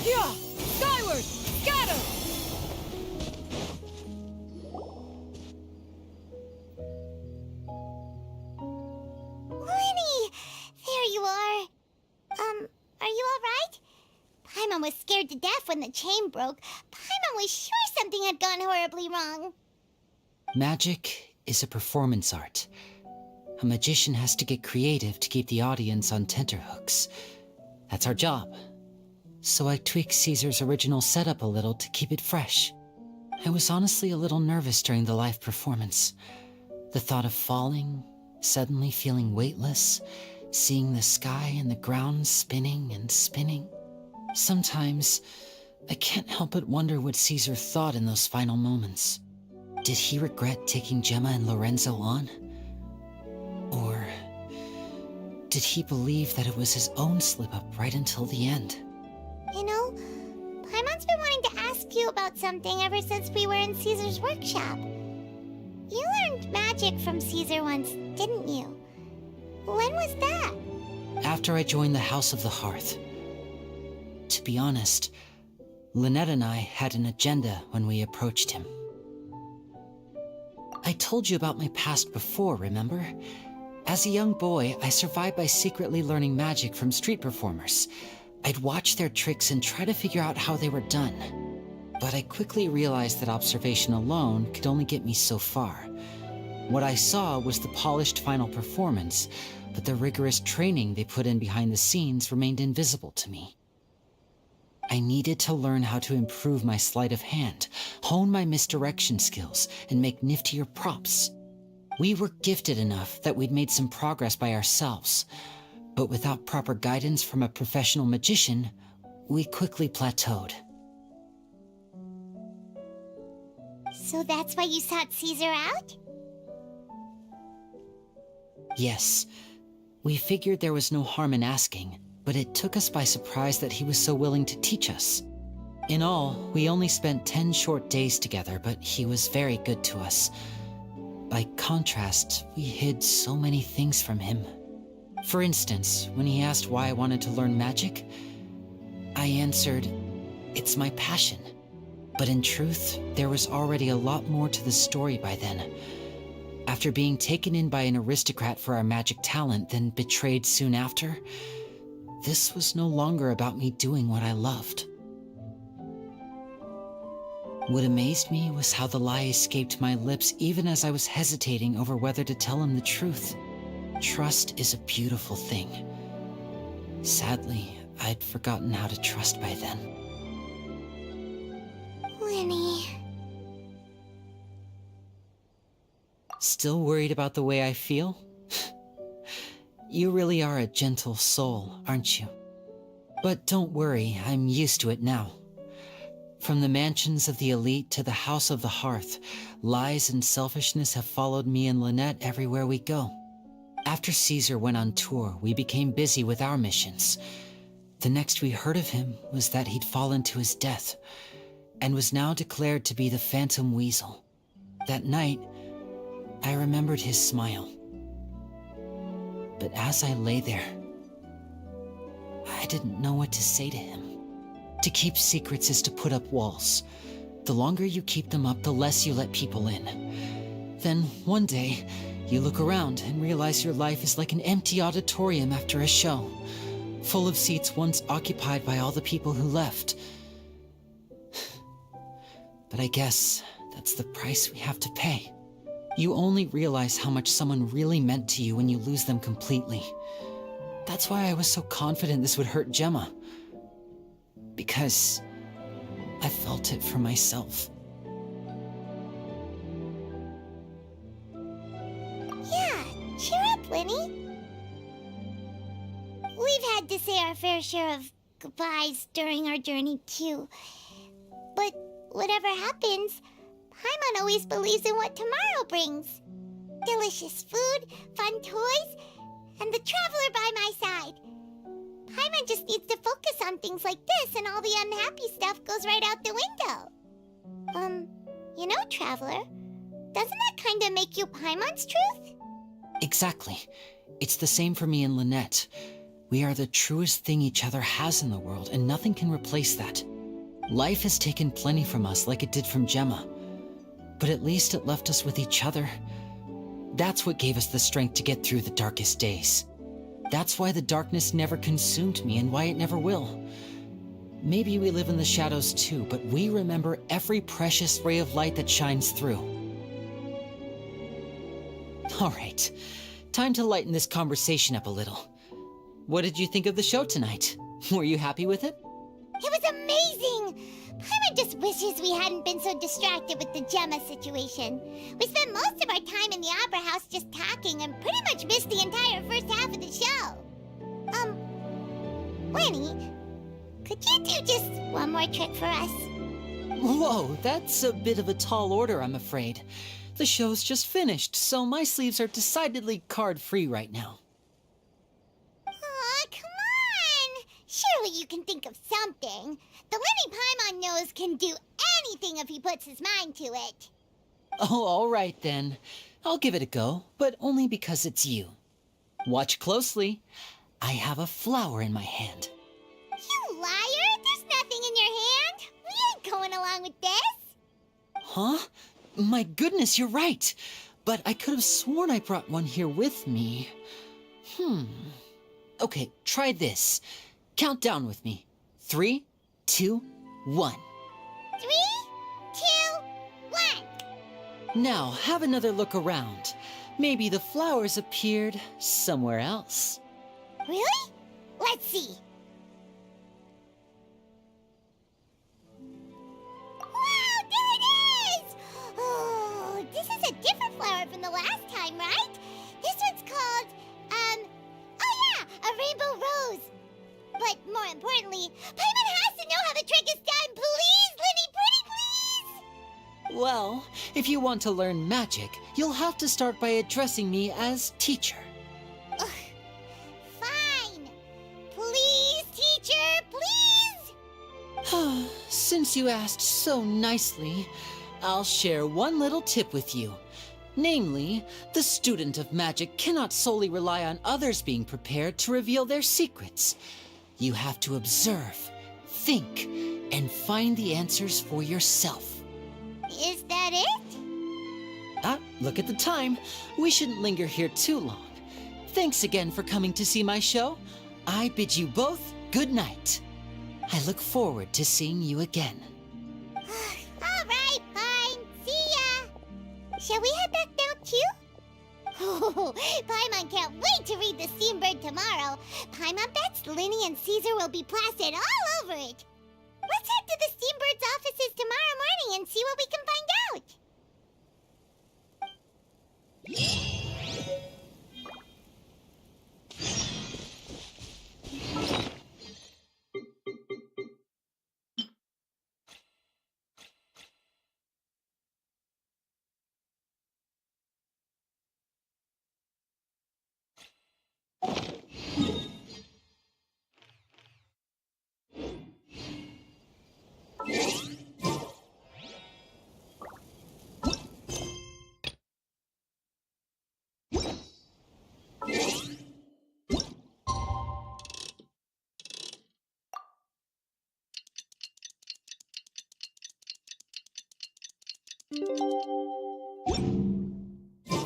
Yeah! Skyward! Got him! Linny! There you are. Are you alright? Paimon was scared to death when the chain broke. Paimon was sure something had gone horribly wrong. Magic is a performance art. A magician has to get creative to keep the audience on tenterhooks. That's our job. So I tweaked Caesar's original setup a little to keep it fresh. I was honestly a little nervous during the live performance. The thought of falling, suddenly feeling weightless, seeing the sky and the ground spinning and spinning. Sometimes, I can't help but wonder what Caesar thought in those final moments. Did he regret taking Gemma and Lorenzo on? Or did he believe that it was his own slip-up right until the end? You know, Paimon's been wanting to ask you about something ever since we were in Caesar's workshop. You learned magic from Caesar once, didn't you? When was that? After I joined the House of the Hearth. To be honest, Lynette and I had an agenda when we approached him. I told you about my past before, remember? As a young boy, I survived by secretly learning magic from street performers. I'd watch their tricks and try to figure out how they were done. But I quickly realized that observation alone could only get me so far. What I saw was the polished final performance, but the rigorous training they put in behind the scenes remained invisible to me. I needed to learn how to improve my sleight of hand, hone my misdirection skills, and make niftier props. We were gifted enough that we'd made some progress by ourselves, but without proper guidance from a professional magician, we quickly plateaued. So that's why you sought Caesar out? Yes. We figured there was no harm in asking, but it took us by surprise that he was so willing to teach us. In all, we only spent 10 short days together, but he was very good to us. By contrast, we hid so many things from him. For instance, when he asked why I wanted to learn magic, I answered, "It's my passion." But in truth, there was already a lot more to the story by then. After being taken in by an aristocrat for our magic talent, then betrayed soon after, this was no longer about me doing what I loved. What amazed me was how the lie escaped my lips even as I was hesitating over whether to tell him the truth. Trust is a beautiful thing. Sadly, I'd forgotten how to trust by then. Lenny. Still worried about the way I feel? You really are a gentle soul, aren't you? But don't worry, I'm used to it now. From the mansions of the elite to the house of the hearth, lies and selfishness have followed me and Lynette everywhere we go. After Caesar went on tour, we became busy with our missions. The next we heard of him was that he'd fallen to his death, and was now declared to be the Phantom Weasel. That night, I remembered his smile. But as I lay there, I didn't know what to say to him. To keep secrets is to put up walls. The longer you keep them up, the less you let people in. Then, one day, you look around and realize your life is like an empty auditorium after a show, full of seats once occupied by all the people who left. But I guess that's the price we have to pay. You only realize how much someone really meant to you when you lose them completely. That's why I was so confident this would hurt Gemma. Because I felt it for myself. Yeah, cheer up, Lenny. We've had to say our fair share of goodbyes during our journey, too. But whatever happens, Paimon always believes in what tomorrow brings. Delicious food, fun toys, and the traveler by my side. Paimon just needs to focus on things like this, and all the unhappy stuff goes right out the window. You know, Traveler, doesn't that kind of make you Paimon's truth? Exactly. It's the same for me and Lynette. We are the truest thing each other has in the world, and nothing can replace that. Life has taken plenty from us, like it did from Gemma. But at least it left us with each other. That's what gave us the strength to get through the darkest days. That's why the darkness never consumed me, and why it never will. Maybe we live in the shadows too, but we remember every precious ray of light that shines through. All right, time to lighten this conversation up a little. What did you think of the show tonight? Were you happy with it? It was amazing! Paimon just wishes we hadn't been so distracted with the Gemma situation. We spent most of our time in the Opera House just talking and pretty much missed the entire first half of the show. Lenny, could you do just one more trick for us? Whoa, that's a bit of a tall order, I'm afraid. The show's just finished, so my sleeves are decidedly card-free right now. Aw, come on! Surely you can think of something. The Lenny Paimon knows can do anything if he puts his mind to it. Oh, all right then. I'll give it a go, but only because it's you. Watch closely. I have a flower in my hand. You liar! There's nothing in your hand! We ain't going along with this! Huh? My goodness, you're right. But I could have sworn I brought one here with me. Okay, try this. Count down with me. 3, 2, 1. 3, 2, 1. Now, have another look around. Maybe the flowers appeared somewhere else. Really? Let's see. Wow, there it is! Oh, this is a different flower apart from the last time, right? This one's called, oh yeah, a rainbow rose. But more importantly, Paimon has to know how the trick is done. Please, Linny, pretty please! Well, if you want to learn magic, you'll have to start by addressing me as teacher. Ugh. Fine. Please, teacher, please! Since you asked so nicely, I'll share one little tip with you. Namely, the student of magic cannot solely rely on others being prepared to reveal their secrets. You have to observe, think, and find the answers for yourself. Is that it? Look at the time. We shouldn't linger here too long. Thanks again for coming to see my show. I bid you both good night. I look forward to seeing you again. All right, fine. See ya. Shall we head back now, too? Oh, Paimon can't wait to read The Steambird tomorrow. Paimon bets Linny and Caesar will be plastered all over it. Let's head to the Steambird's offices tomorrow morning and see what we can find out.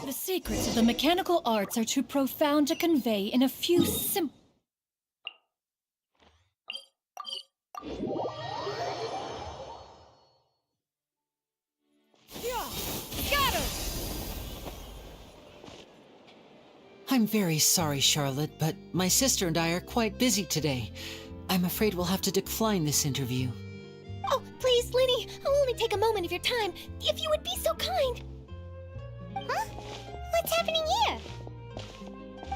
The secrets of the mechanical arts are too profound to convey in a few simple... I'm very sorry, Charlotte, but my sister and I are quite busy today. I'm afraid we'll have to decline this interview. Oh, please, Linny, I'll only take a moment of your time, if you would be so kind. Huh? What's happening here?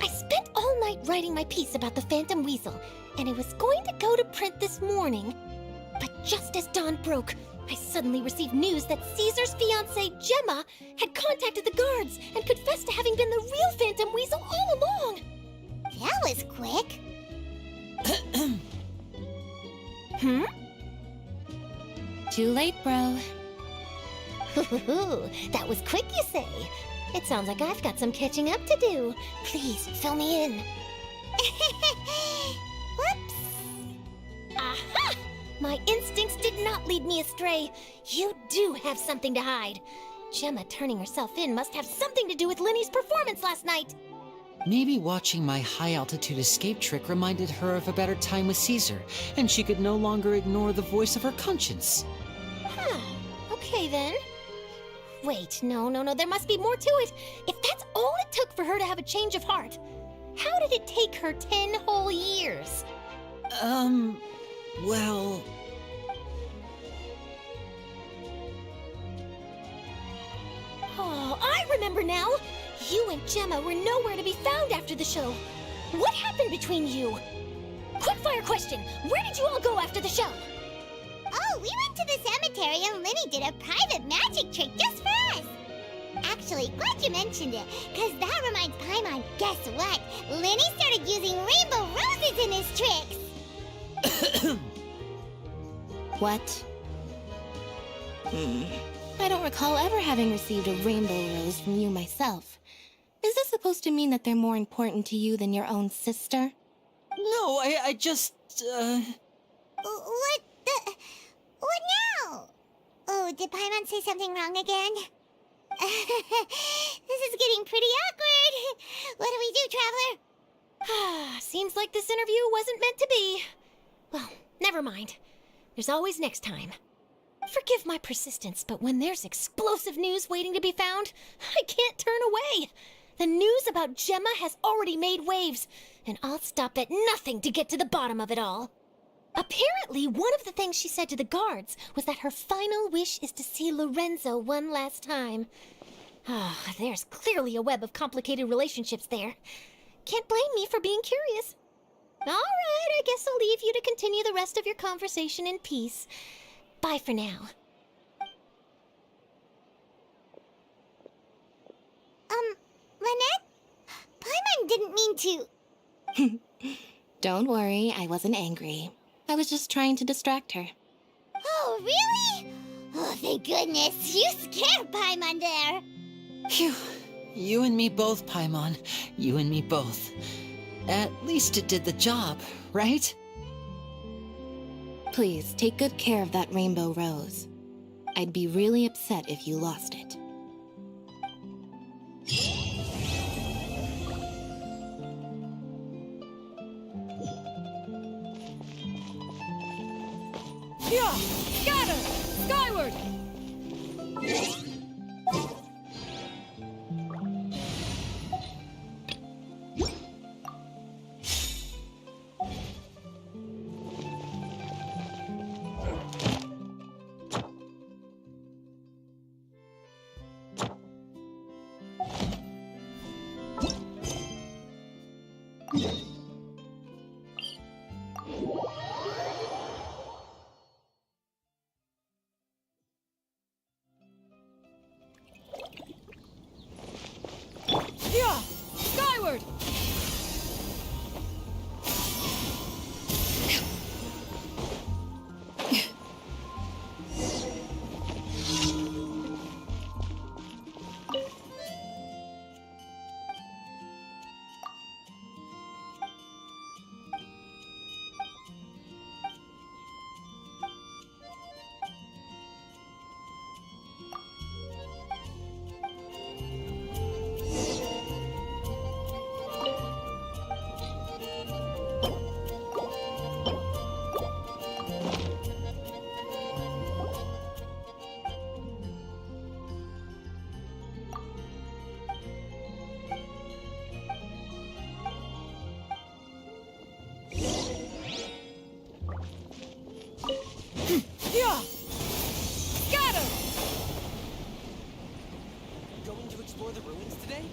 I spent all night writing my piece about the Phantom Weasel, and it was going to go to print this morning. But just as dawn broke, I suddenly received news that Caesar's fiancée, Gemma, had contacted the guards and confessed to having been the real Phantom Weasel all along. That was quick. Hmm? Too late, bro. That was quick, you say? It sounds like I've got some catching up to do. Please, fill me in. Whoops. Aha! My instincts did not lead me astray. You do have something to hide. Gemma turning herself in must have something to do with Linny's performance last night. Maybe watching my high-altitude escape trick reminded her of a better time with Caesar, and she could no longer ignore the voice of her conscience. Huh. Okay, then. Wait, no, there must be more to it. If that's all it took for her to have a change of heart, how did it take her 10 whole years? Well... Oh, I remember now! You and Gemma were nowhere to be found after the show. What happened between you? Quickfire question! Where did you all go after the show? Oh, we went to the cemetery and Linny did a private magic trick just for us. Actually, glad you mentioned it, because that reminds Paimon, guess what? Linny started using rainbow roses in his tricks. What? I don't recall ever having received a rainbow rose from you myself. Is this supposed to mean that they're more important to you than your own sister? No, I just, What now? Oh, did Paimon say something wrong again? This is getting pretty awkward. What do we do, Traveler? Seems like this interview wasn't meant to be. Well, never mind. There's always next time. Forgive my persistence, but when there's explosive news waiting to be found, I can't turn away. The news about Gemma has already made waves, and I'll stop at nothing to get to the bottom of it all. Apparently, one of the things she said to the guards was that her final wish is to see Lorenzo one last time. Ah, there's clearly a web of complicated relationships there. Can't blame me for being curious. All right, I guess I'll leave you to continue the rest of your conversation in peace. Bye for now. Lynette? Paimon didn't mean to... Don't worry, I wasn't angry. I was just trying to distract her. Oh, really? Oh, thank goodness. You scared Paimon there. Phew. You and me both, Paimon. You and me both. At least it did the job, right? Please, take good care of that rainbow rose. I'd be really upset if you lost it. Yeah! Scatter! Skyward! Yeah! Skyward! Yeah! Scatter! Going to explore the ruins today?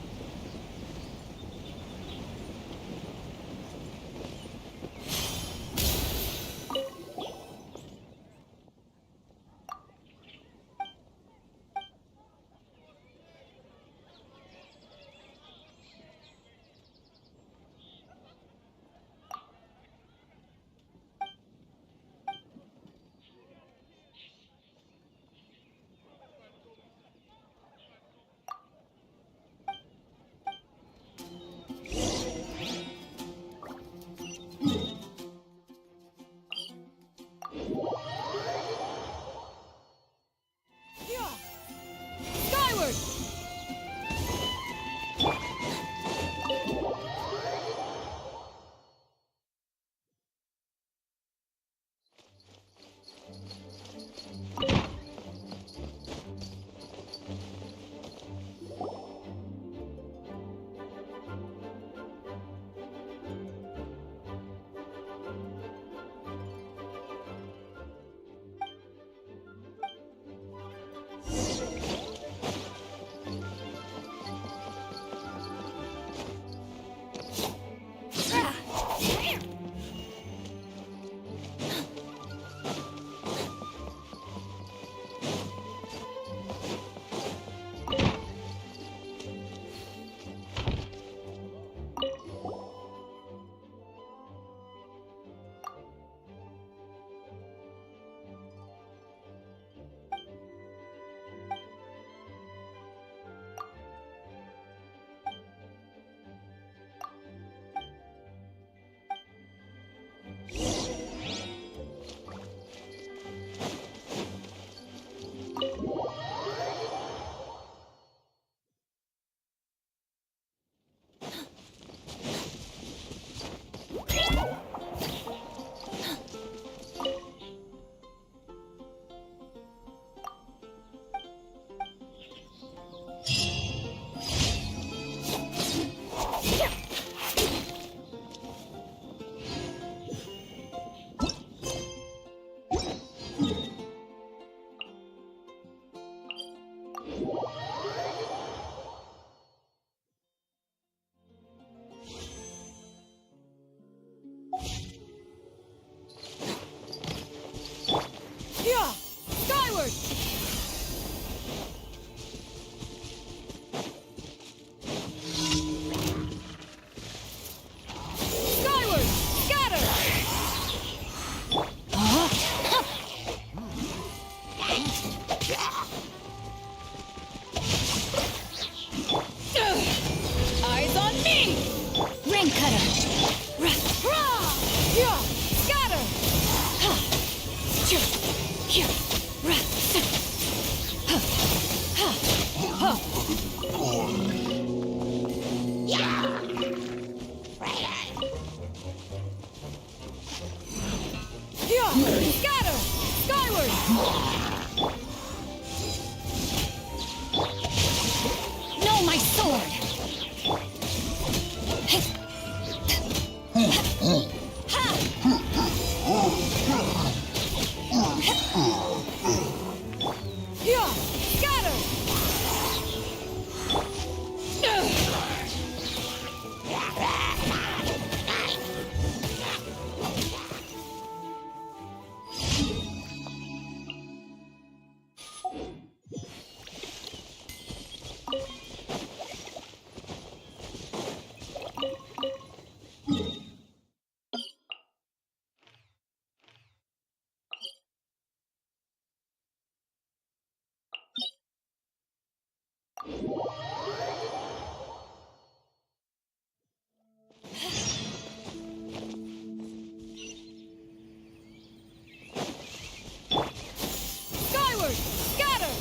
Yeah! Skyward! Scatter! Skyward! No, my sword! Yeah! Scatter! Skyward! Scatter!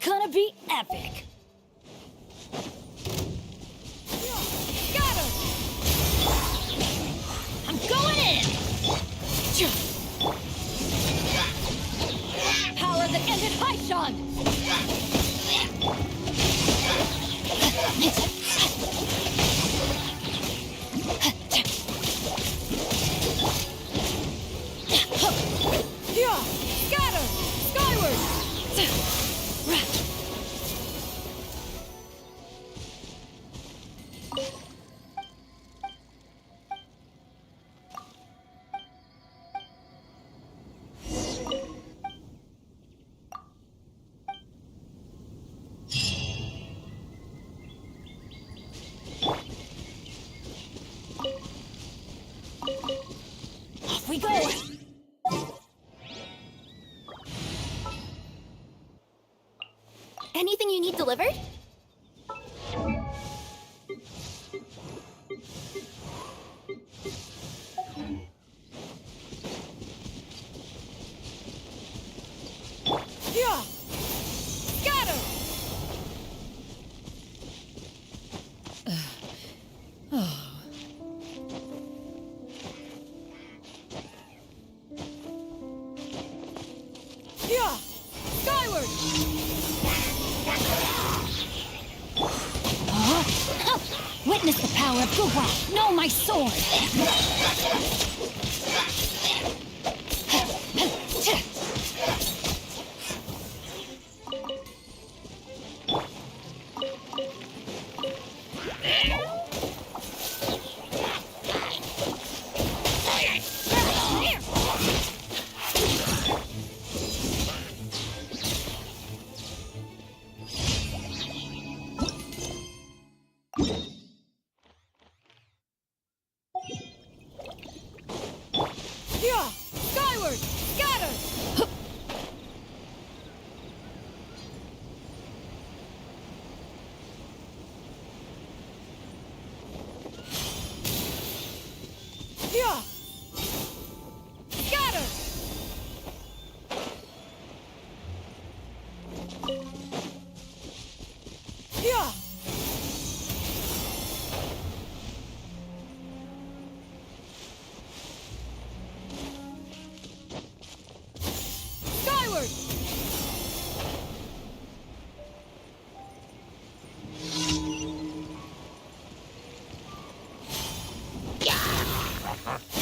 Gonna be epic! Scatter! I'm going in! Power that ended Haishan! Yeah! Scatter! Skyward! Off we go! Anything you need delivered? Yeah! Scatter! Yeah! Skyward! Witness the power of Guhua! Know my sword! Yeah! Skyward! Scatter! Yeah! Scatter! Yeah! Skyward!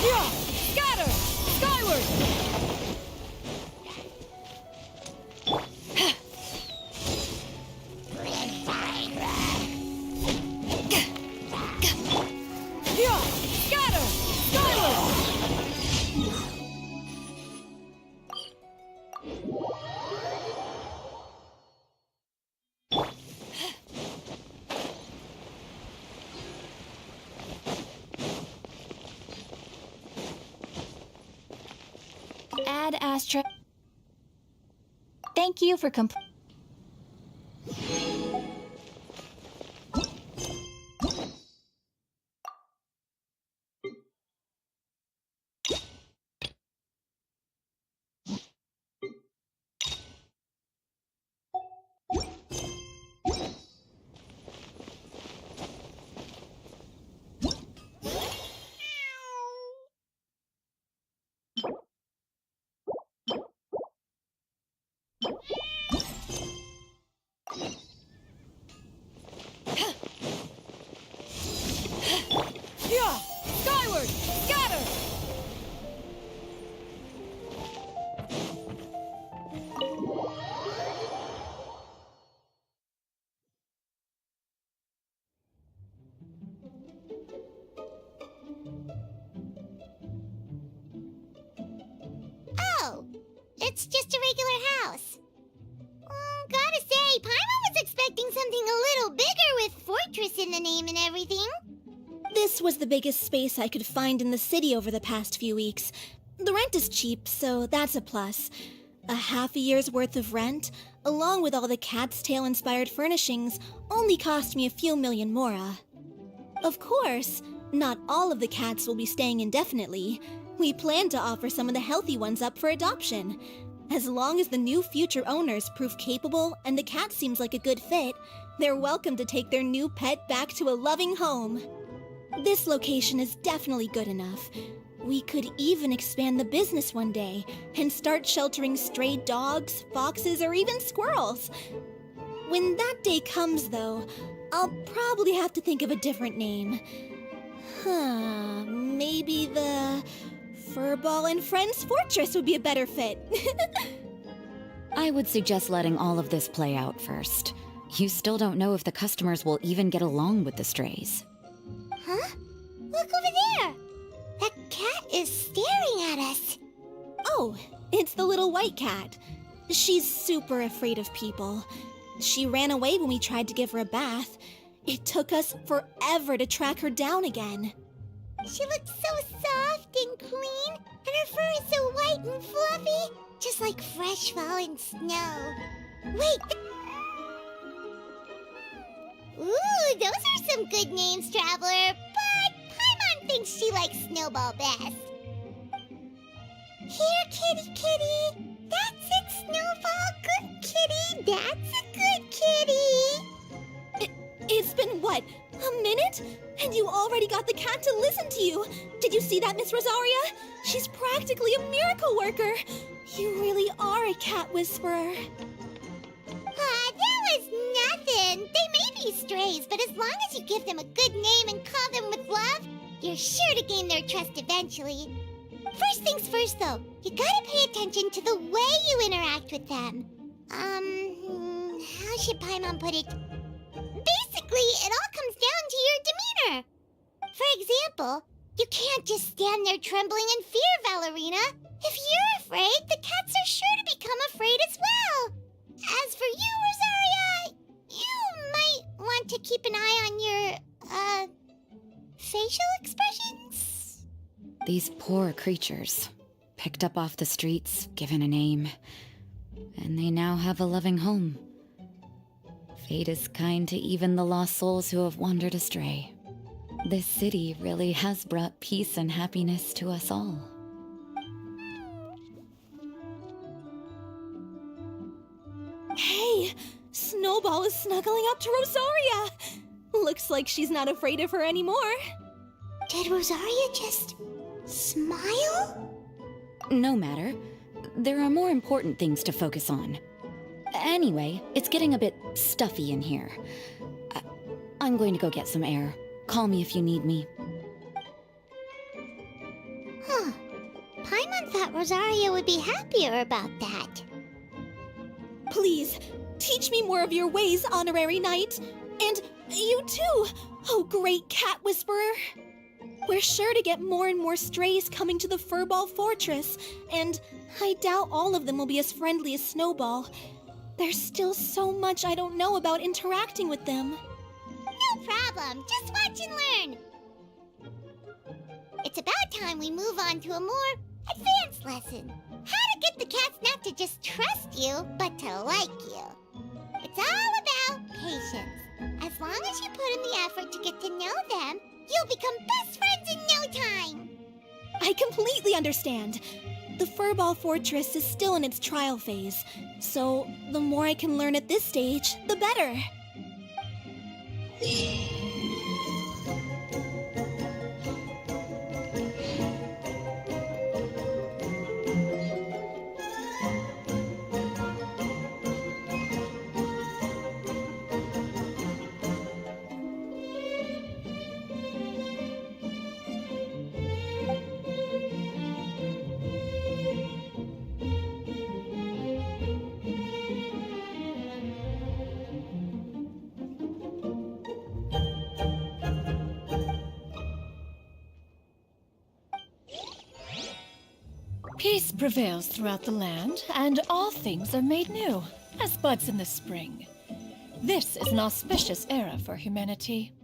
Yeah! Scatter! Skyward! Yeah! Scatter! Skyward! Add Astra. Thank you for Yeah! Skyward! Scatter! Oh, it's just a regular house. Gotta say, Paimon was expecting something a little bigger with Fortress in the name and everything. This was the biggest space I could find in the city over the past few weeks. The rent is cheap, so that's a plus. A half a year's worth of rent, along with all the Cat's Tail-inspired furnishings, only cost me a few million mora. Of course, not all of the cats will be staying indefinitely. We plan to offer some of the healthy ones up for adoption. As long as the new future owners prove capable and the cat seems like a good fit, they're welcome to take their new pet back to a loving home. This location is definitely good enough. We could even expand the business one day and start sheltering stray dogs, foxes, or even squirrels. When that day comes, though, I'll probably have to think of a different name. Maybe the Furball and Friends Fortress would be a better fit. I would suggest letting all of this play out first. You still don't know if the customers will even get along with the strays. Huh? Look over there! That cat is staring at us. Oh, it's the little white cat. She's super afraid of people. She ran away when we tried to give her a bath. It took us forever to track her down again. She looks so soft and clean, and her fur is so white and fluffy, just like fresh fallen snow. Wait! Ooh, those are some good names, Traveler, but Paimon thinks she likes Snowball best. Here, kitty kitty! That's it, Snowball! Good kitty! That's a good kitty! It's been, what, a minute? And you already got the cat to listen to you! Did you see that, Miss Rosaria? She's practically a miracle worker! You really are a cat whisperer. That was nothing! They may be strays, but as long as you give them a good name and call them with love, you're sure to gain their trust eventually. First things first, though, you gotta pay attention to the way you interact with them. How should Paimon put it? Basically, it all comes down to your demeanor. For example, you can't just stand there trembling in fear, Valerina. If you're afraid, the cats are sure to become afraid as well. As for you, Rosaria, you might want to keep an eye on your, facial expressions. These poor creatures, picked up off the streets, given a name, and they now have a loving home. Fate is kind to even the lost souls who have wandered astray. This city really has brought peace and happiness to us all. Hey, Snowball is snuggling up to Rosaria. Looks like she's not afraid of her anymore. Did Rosaria just smile? No matter. There are more important things to focus on. Anyway, it's getting a bit stuffy in here. I'm going to go get some air. Call me if you need me. Huh. Paimon thought Rosaria would be happier about that. Please, teach me more of your ways, Honorary Knight. And you too, oh great cat whisperer. We're sure to get more and more strays coming to the Furball Fortress, and I doubt all of them will be as friendly as Snowball. There's still so much I don't know about interacting with them. No problem. Just watch and learn. It's about time we move on to a more advanced lesson. how to get the cats not to just trust you, but to like you. It's all about patience. As long as you put in the effort to get to know them, you'll become best friends in no time. I completely understand. The Furball Fortress is still in its trial phase, so the more I can learn at this stage, the better. Peace prevails throughout the land, and all things are made new, as buds in the spring. This is an auspicious era for humanity.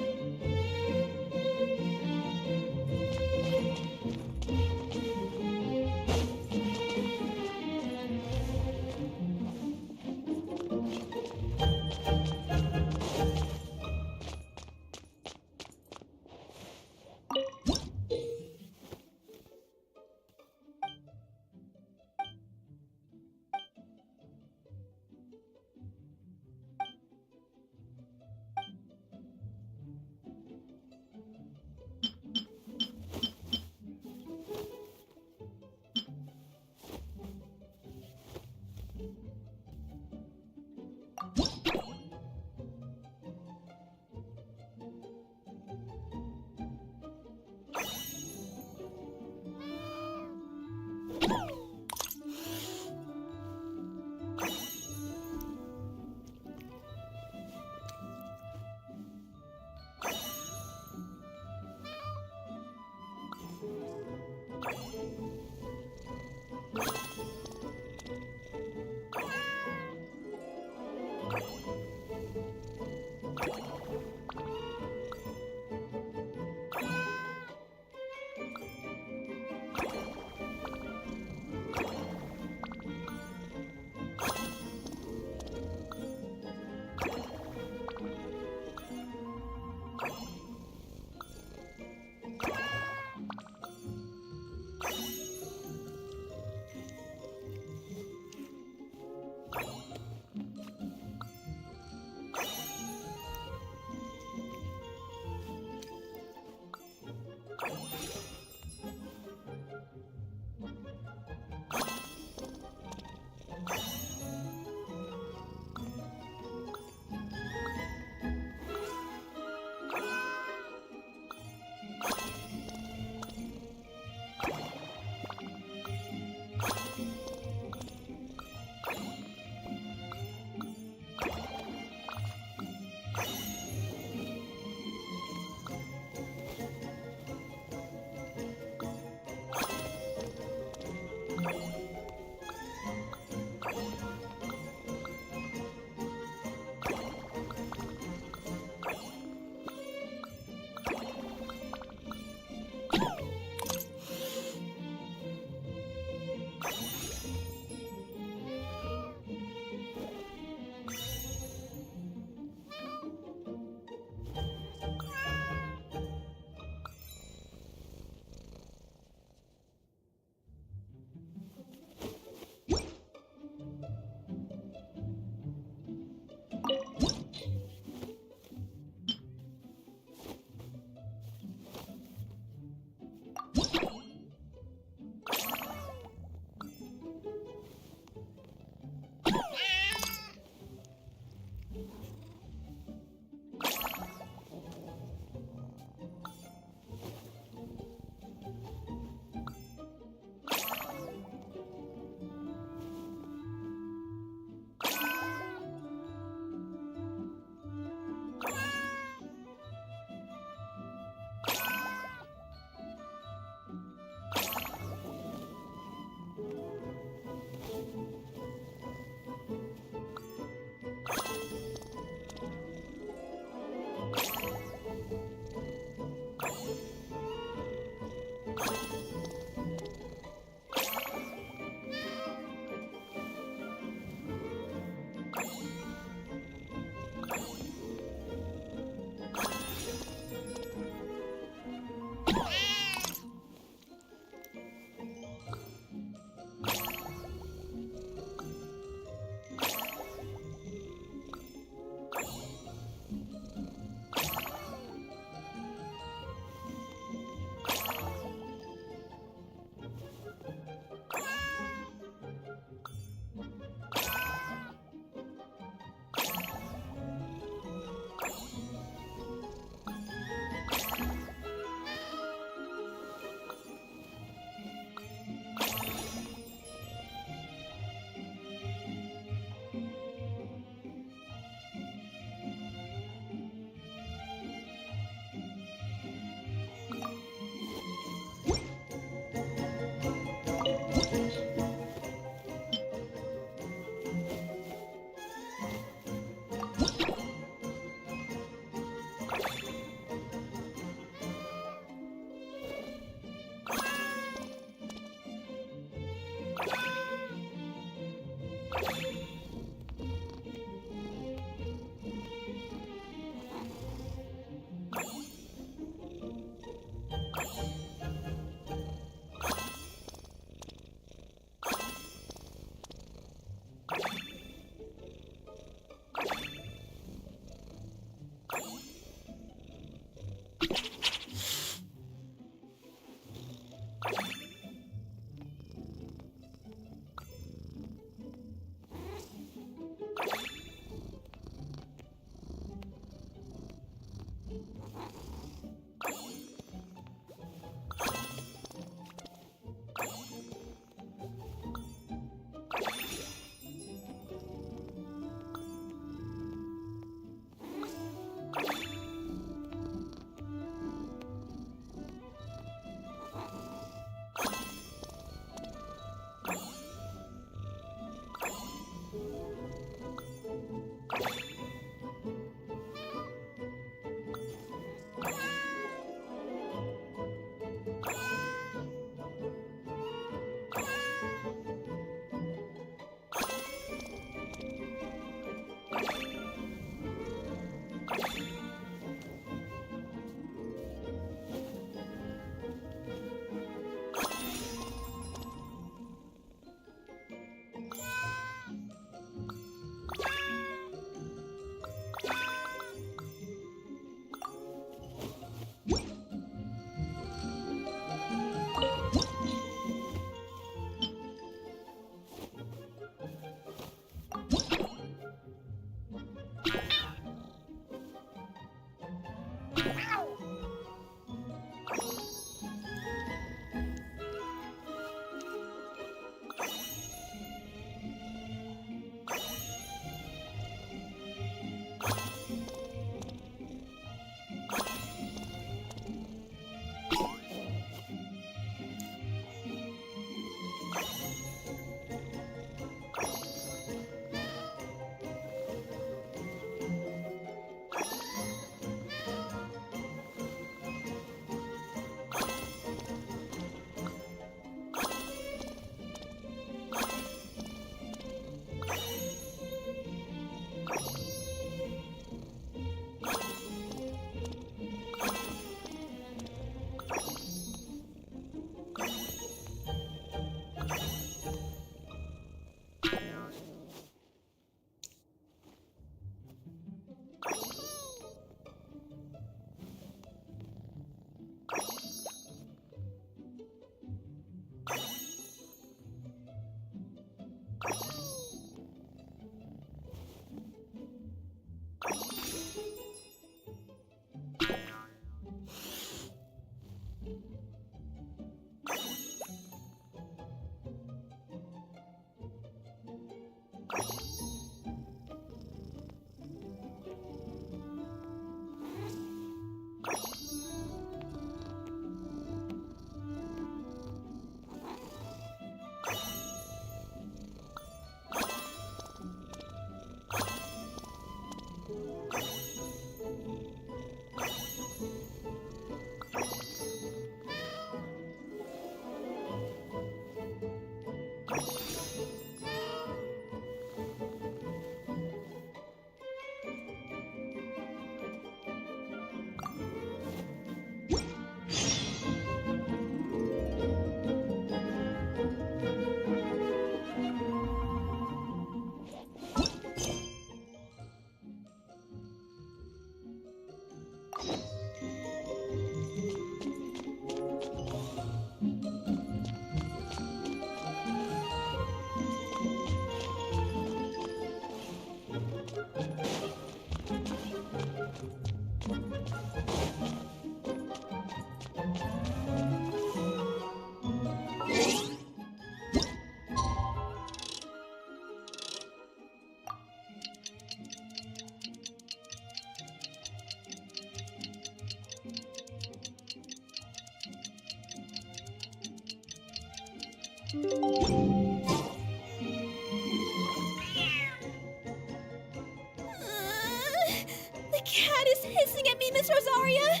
The cat is hissing at me, Miss Rosaria.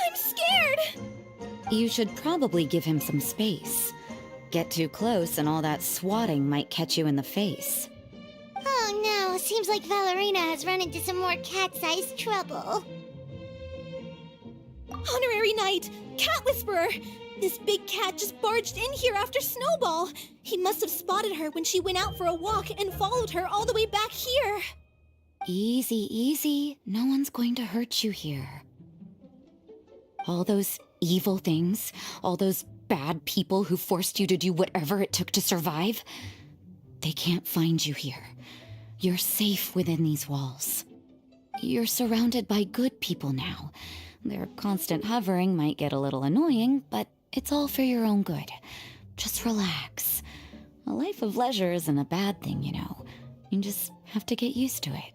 I'm scared. You should probably give him some space. Get too close and all that swatting might catch you in the face. Oh no, seems like Valerina has run into some more cat-sized trouble. Honorary Knight, Cat Whisperer. This big cat just barged in here after Snowball. He must have spotted her when she went out for a walk and followed her all the way back here. Easy, easy. No one's going to hurt you here. All those evil things, all those bad people who forced you to do whatever it took to survive, they can't find you here. You're safe within these walls. You're surrounded by good people now. Their constant hovering might get a little annoying, but it's all for your own good. Just relax. A life of leisure isn't a bad thing, you know. You just have to get used to it.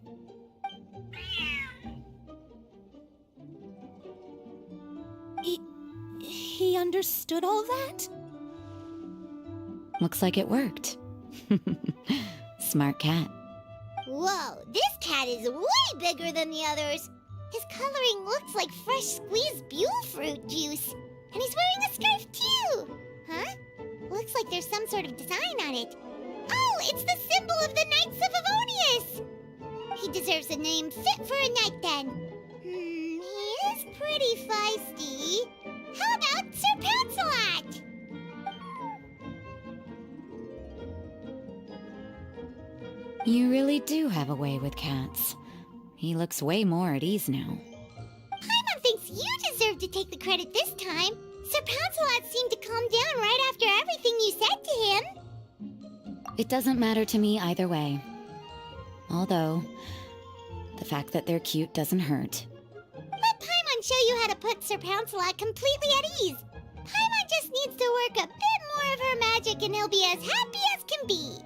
He understood all that? Looks like it worked. Smart cat. Whoa, this cat is way bigger than the others. His coloring looks like fresh squeezed Buell fruit juice. And he's wearing a scarf too! Huh? Looks like there's some sort of design on it. Oh, it's the symbol of the Knights of Avonius! He deserves a name fit for a knight then. He is pretty feisty. How about Sir Pouncelot? You really do have a way with cats. He looks way more at ease now. Paimon thinks you deserve to take the credit this time. Sir Pouncelot seemed to calm down right after everything you said to him. It doesn't matter to me either way. Although, the fact that they're cute doesn't hurt. Let Paimon show you how to put Sir Pouncelot completely at ease. Paimon just needs to work a bit more of her magic and he'll be as happy as can be.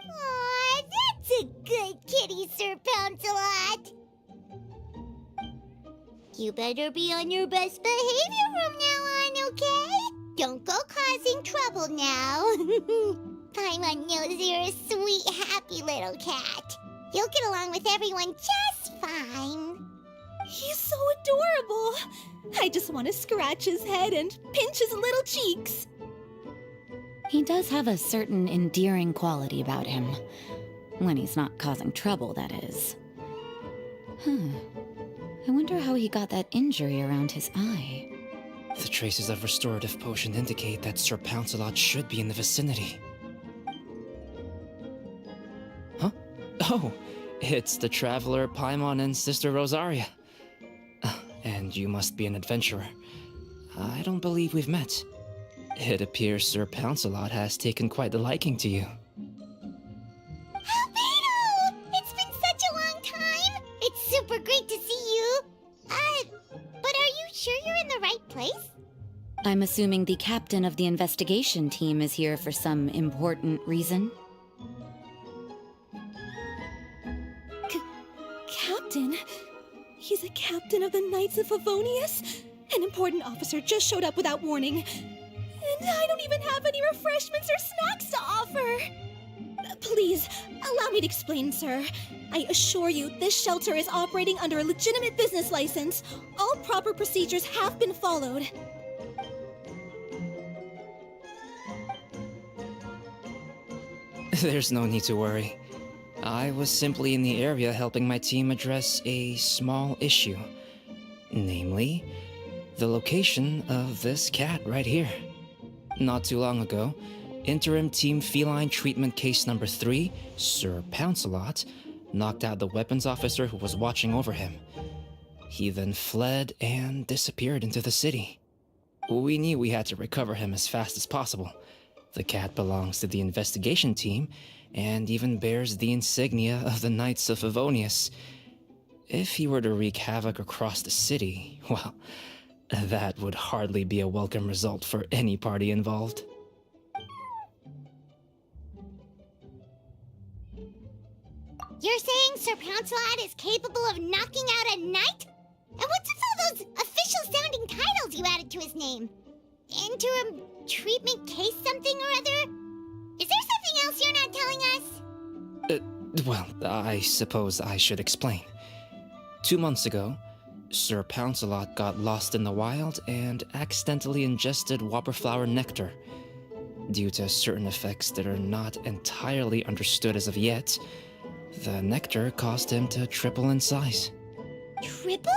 Aw, that's a good kitty, Sir Pouncelot. You better be on your best behavior from now on, okay? Don't go causing trouble now. Paimon knows you're a sweet, happy little cat. You'll get along with everyone just fine. He's so adorable. I just want to scratch his head and pinch his little cheeks. He does have a certain endearing quality about him. When he's not causing trouble, that is. I wonder how he got that injury around his eye. The traces of restorative potion indicate that Sir Pouncelot should be in the vicinity. Huh? Oh, it's the traveler Paimon and Sister Rosaria. And you must be an adventurer. I don't believe we've met. It appears Sir Pouncelot has taken quite the liking to you. Albedo! It's been such a long time! It's super great to see you! But are you sure you're in the right place? I'm assuming the captain of the investigation team is here for some important reason. Captain? He's a captain of the Knights of Favonius? An important officer just showed up without warning. And I don't even have any refreshments or snacks to offer. Please, allow me to explain, sir. I assure you, this shelter is operating under a legitimate business license. All proper procedures have been followed. There's no need to worry. I was simply in the area helping my team address a small issue. Namely, the location of this cat right here. Not too long ago, Interim Team Feline Treatment Case Number 3, Sir Pouncelot, knocked out the weapons officer who was watching over him. He then fled and disappeared into the city. We knew we had to recover him as fast as possible. The cat belongs to the investigation team and even bears the insignia of the Knights of Favonius. If he were to wreak havoc across the city, well, that would hardly be a welcome result for any party involved. You're saying Sir Pouncelot is capable of knocking out a knight? And what's with all those official-sounding titles you added to his name? Interim treatment case something or other? Is there something else you're not telling us? Well, I suppose I should explain. 2 months ago, Sir Pouncelot got lost in the wild and accidentally ingested whopperflower nectar. Due to certain effects that are not entirely understood as of yet, the nectar caused him to triple in size. Triple?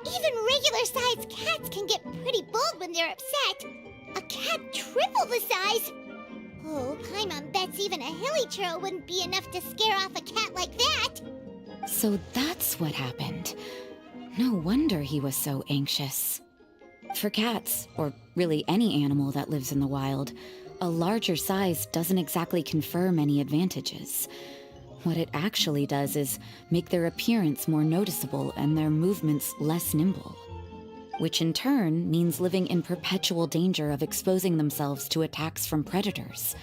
Even regular-sized cats can get pretty bold when they're upset. A cat triple the size? Oh, Paimon bets even a hilichurl wouldn't be enough to scare off a cat like that. So that's what happened. No wonder he was so anxious. For cats, or really any animal that lives in the wild, a larger size doesn't exactly confer many advantages. What it actually does is make their appearance more noticeable and their movements less nimble. Which in turn means living in perpetual danger of exposing themselves to attacks from predators.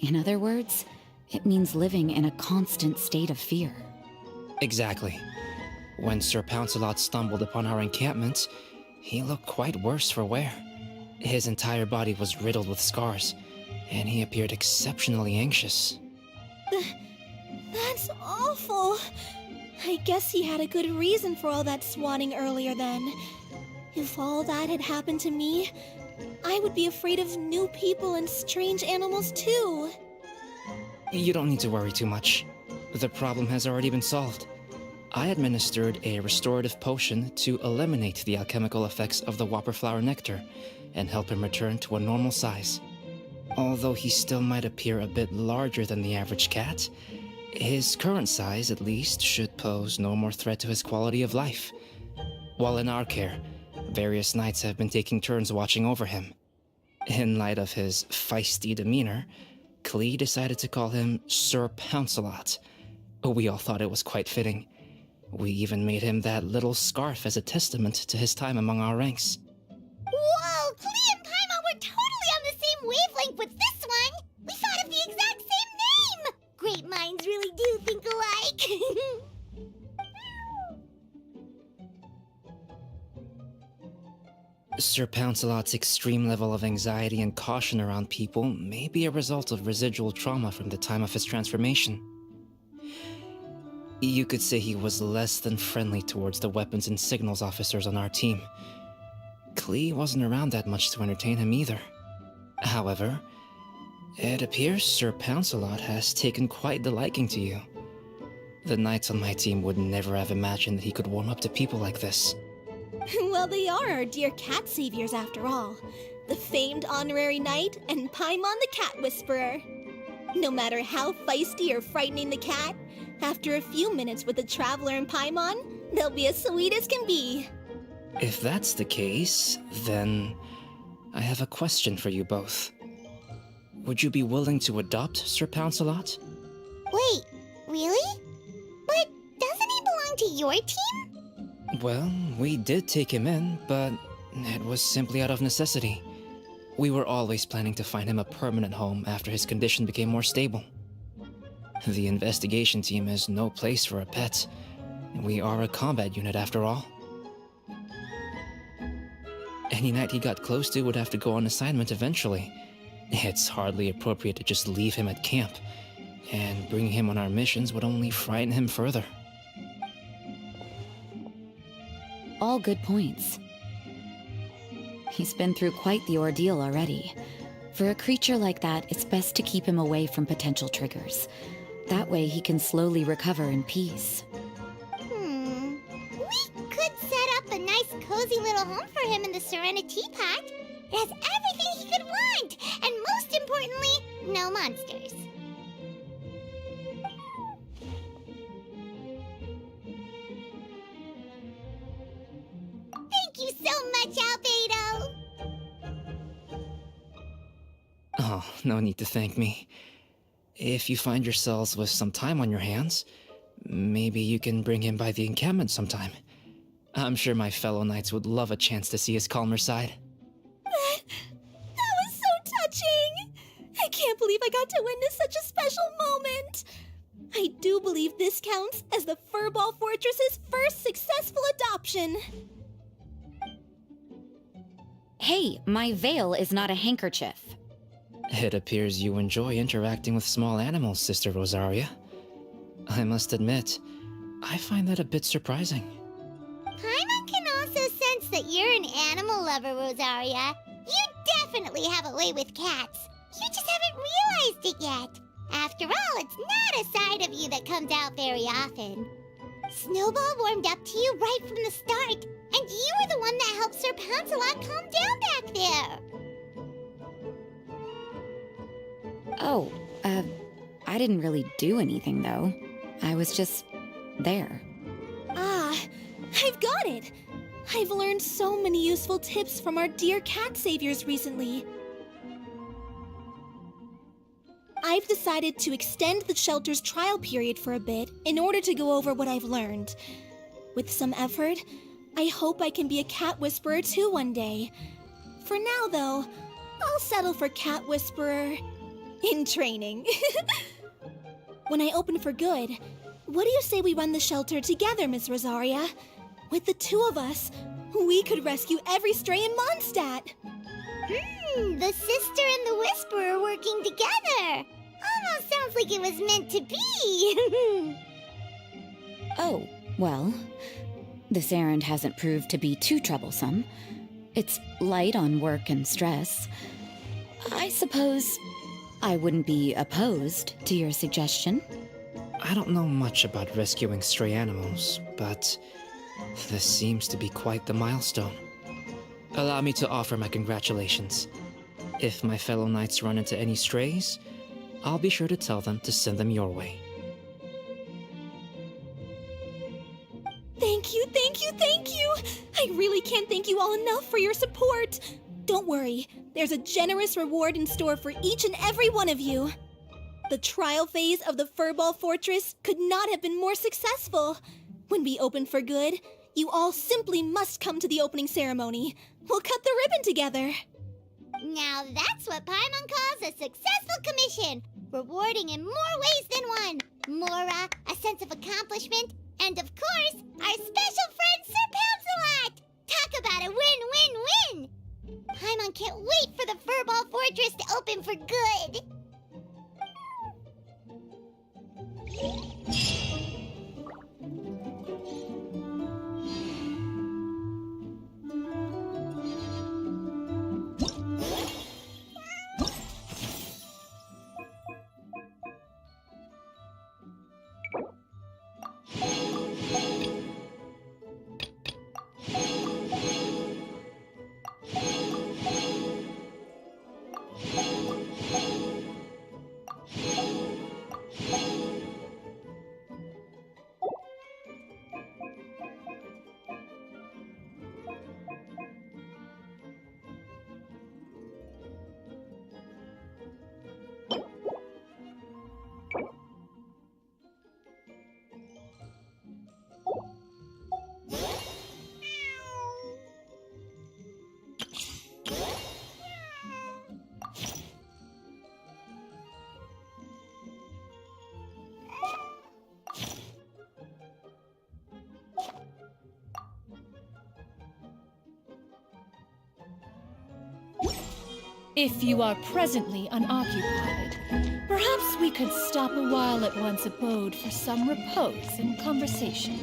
In other words, it means living in a constant state of fear. Exactly. When Sir Pouncelot stumbled upon our encampment, he looked quite worse for wear. His entire body was riddled with scars, and he appeared exceptionally anxious. That's awful. I guess he had a good reason for all that swatting earlier then. If all that had happened to me, I would be afraid of new people and strange animals too. You don't need to worry too much. The problem has already been solved. I administered a restorative potion to eliminate the alchemical effects of the whopperflower nectar, and help him return to a normal size. Although he still might appear a bit larger than the average cat, his current size, at least, should pose no more threat to his quality of life. While in our care, various knights have been taking turns watching over him. In light of his feisty demeanor, Klee decided to call him Sir Pouncelot. We all thought it was quite fitting. We even made him that little scarf as a testament to his time among our ranks. Whoa, Klee and Paimon were totally on the same wavelength with this one! We thought of the exact same name! Great minds really do think alike! Sir Pouncelot's extreme level of anxiety and caution around people may be a result of residual trauma from the time of his transformation. You could say he was less than friendly towards the weapons and signals officers on our team. Klee wasn't around that much to entertain him either. However, it appears Sir Pouncelot has taken quite the liking to you. The knights on my team would never have imagined that he could warm up to people like this. Well, they are our dear cat saviors after all. The famed honorary knight and Paimon the Cat Whisperer. No matter how feisty or frightening the cat, after a few minutes with the Traveler and Paimon, they'll be as sweet as can be. If that's the case, then I have a question for you both. Would you be willing to adopt Sir Pouncelot? Wait, really? But doesn't he belong to your team? Well, we did take him in, but it was simply out of necessity. We were always planning to find him a permanent home after his condition became more stable. The investigation team is no place for a pet. We are a combat unit after all. Any knight he got close to would have to go on assignment eventually. It's hardly appropriate to just leave him at camp, and bringing him on our missions would only frighten him further. All good points. He's been through quite the ordeal already. For a creature like that, it's best to keep him away from potential triggers. That way he can slowly recover in peace. We could set up a nice cozy little home for him in the Serenity Pot. It has everything he could want, and most importantly, no monsters. Thank you so much, Albedo! Oh, no need to thank me. If you find yourselves with some time on your hands, maybe you can bring him by the encampment sometime. I'm sure my fellow knights would love a chance to see his calmer side. That was so touching! I can't believe I got to witness such a special moment! I do believe this counts as the Furball Fortress's first successful adoption! Hey, my veil is not a handkerchief. It appears you enjoy interacting with small animals, Sister Rosaria. I must admit, I find that a bit surprising. Paimon can also sense that you're an animal lover, Rosaria. You definitely have a way with cats. You just haven't realized it yet. After all, it's not a side of you that comes out very often. Snowball warmed up to you right from the start, and you were the one that helped Sir Pouncelot calm down back there. Oh, I didn't really do anything though. I was just there. Ah, I've got it! I've learned so many useful tips from our dear cat saviors recently. I've decided to extend the shelter's trial period for a bit in order to go over what I've learned. With some effort, I hope I can be a cat whisperer too one day. For now, though, I'll settle for cat whisperer in training. When I open for good, what do you say we run the shelter together, Miss Rosaria? With the two of us, we could rescue every stray in Mondstadt. The sister and the whisperer working together. Almost sounds like it was meant to be. Oh, well, this errand hasn't proved to be too troublesome. It's light on work and stress. I suppose I wouldn't be opposed to your suggestion. I don't know much about rescuing stray animals, but this seems to be quite the milestone. Allow me to offer my congratulations. If my fellow knights run into any strays, I'll be sure to tell them to send them your way. Thank you, thank you, thank you! I really can't thank you all enough for your support. Don't worry, there's a generous reward in store for each and every one of you. The trial phase of the Furball Fortress could not have been more successful. When we open for good, you all simply must come to the opening ceremony. We'll cut the ribbon together. Now that's what Paimon calls a successful commission, rewarding in more ways than one. Mora, a sense of accomplishment, and of course, our special friend Sir Pouncelot! Talk about a win-win-win! Paimon can't wait for the Furball Fortress to open for good! If you are presently unoccupied, perhaps we could stop a while at one's abode for some repose and conversation.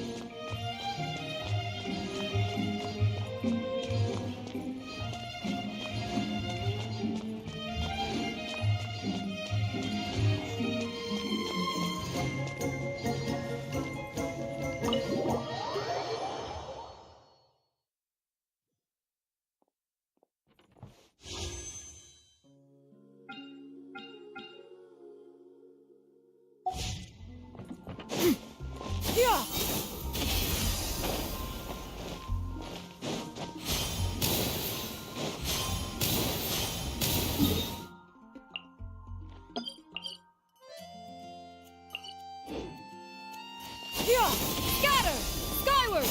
Scatter! Skyward!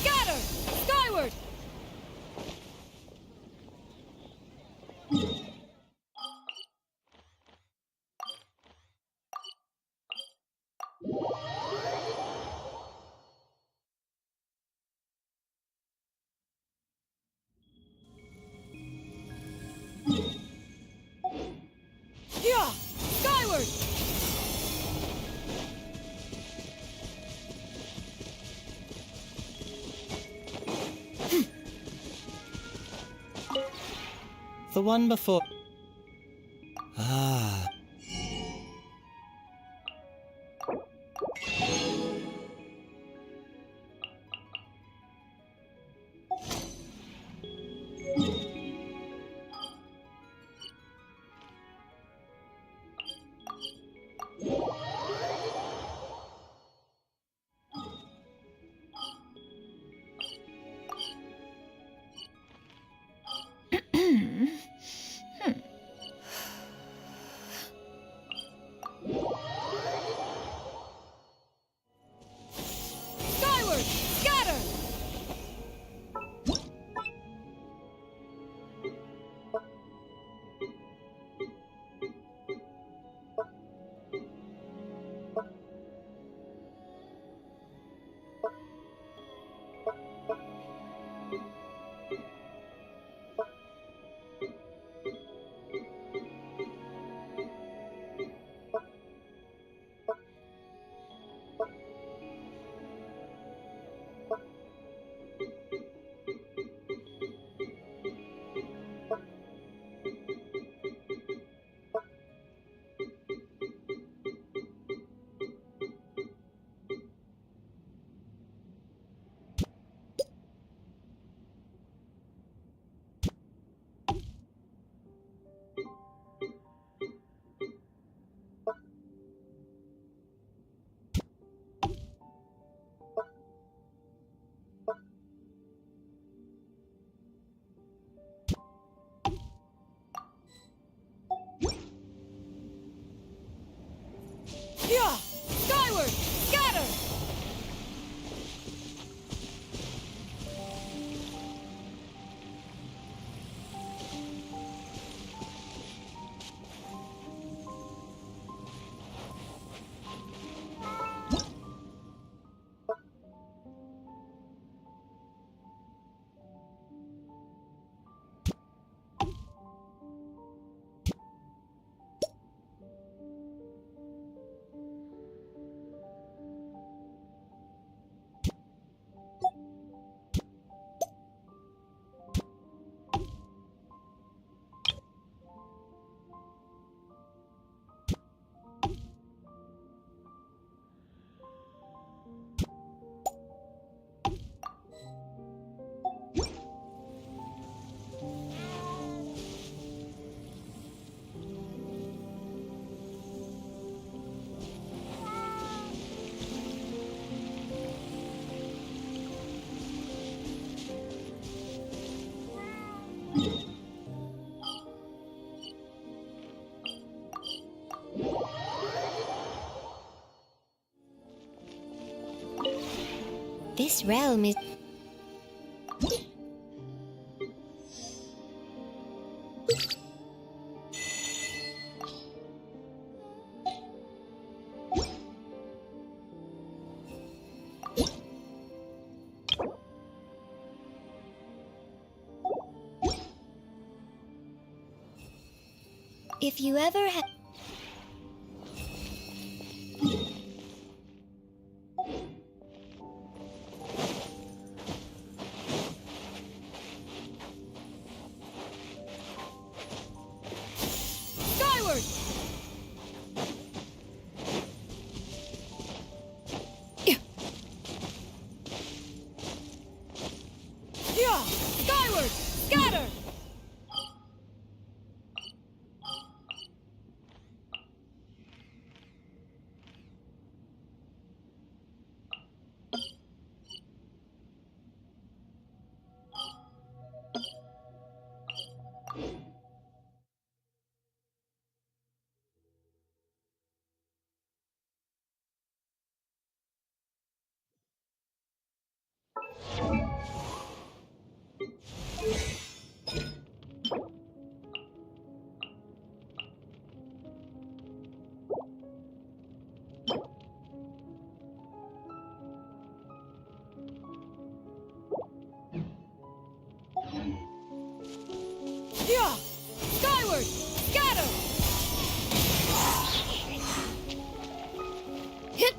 Scatter! Skyward! Skyward! The one before. Ah. Yeah! Skyward! Scatter! This realm is... If you ever have... Skyward! Yeah! Skyward! Scatter! Yeah! Skyward! Scatter! Hit!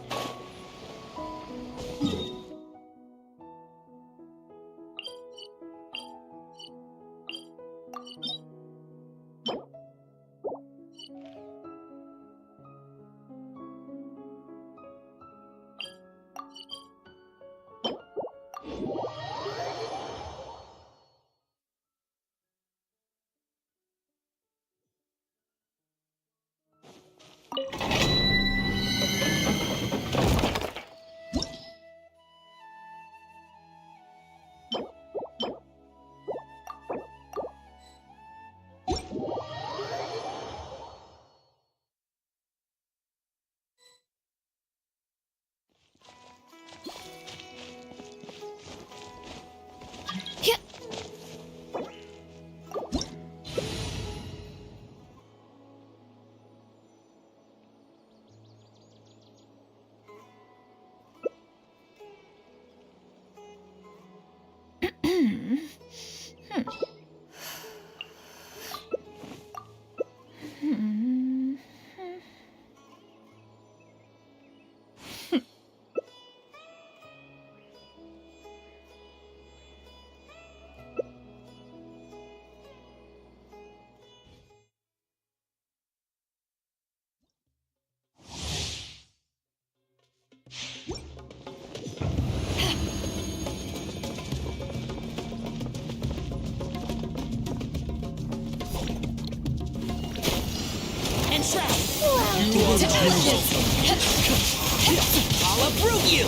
I'll uproot you!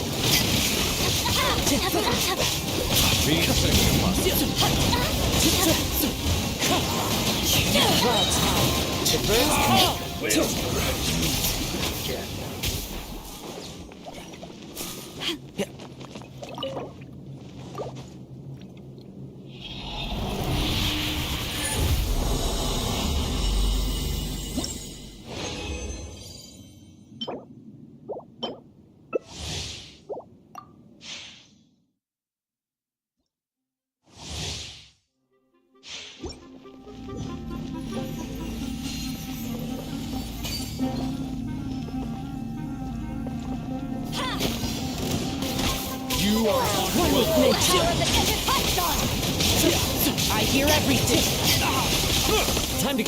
You are One with nature. I hear everything. Time to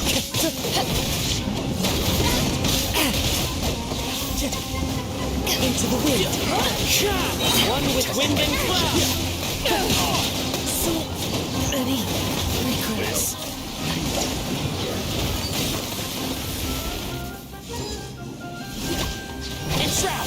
Into the wind. One with wind and cloud. So many regrets. enshroud!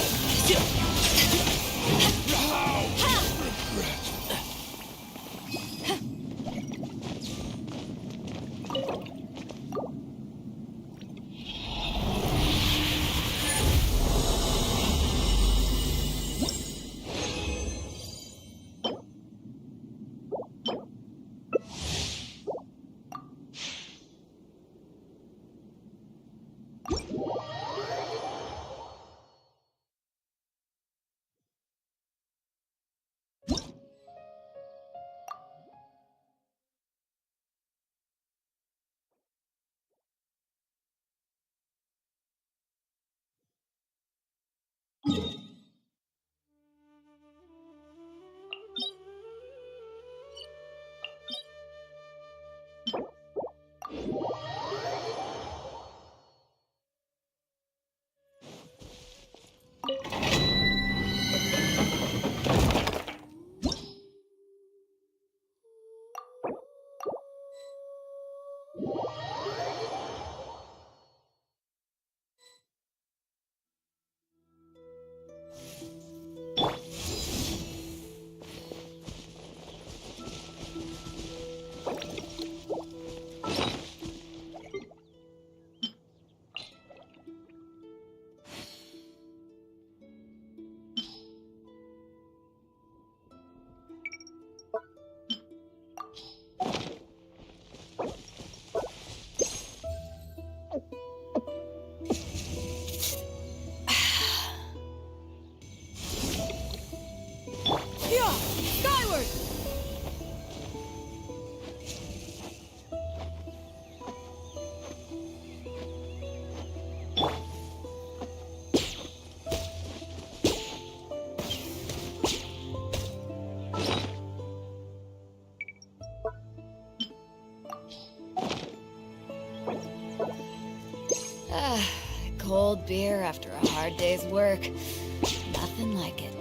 Skyward! Cold beer after a hard day's work. Nothing like it.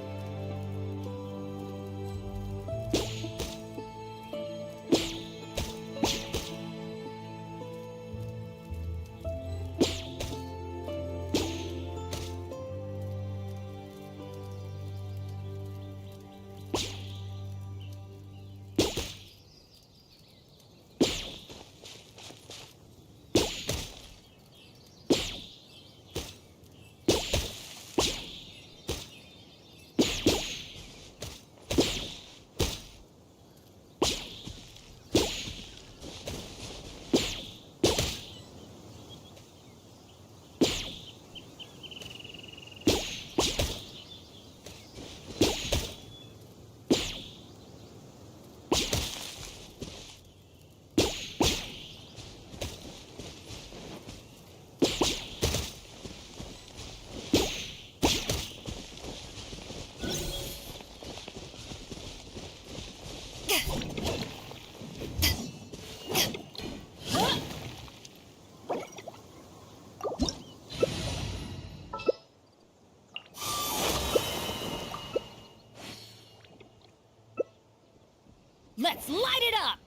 Let's light it up!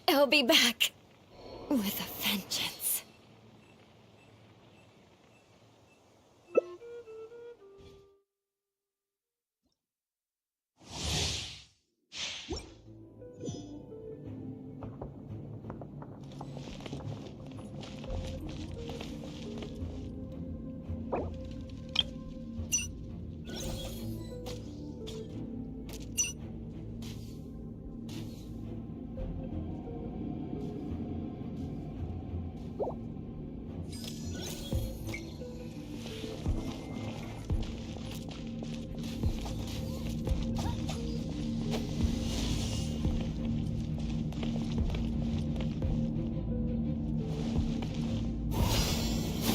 I'll be back with a vengeance.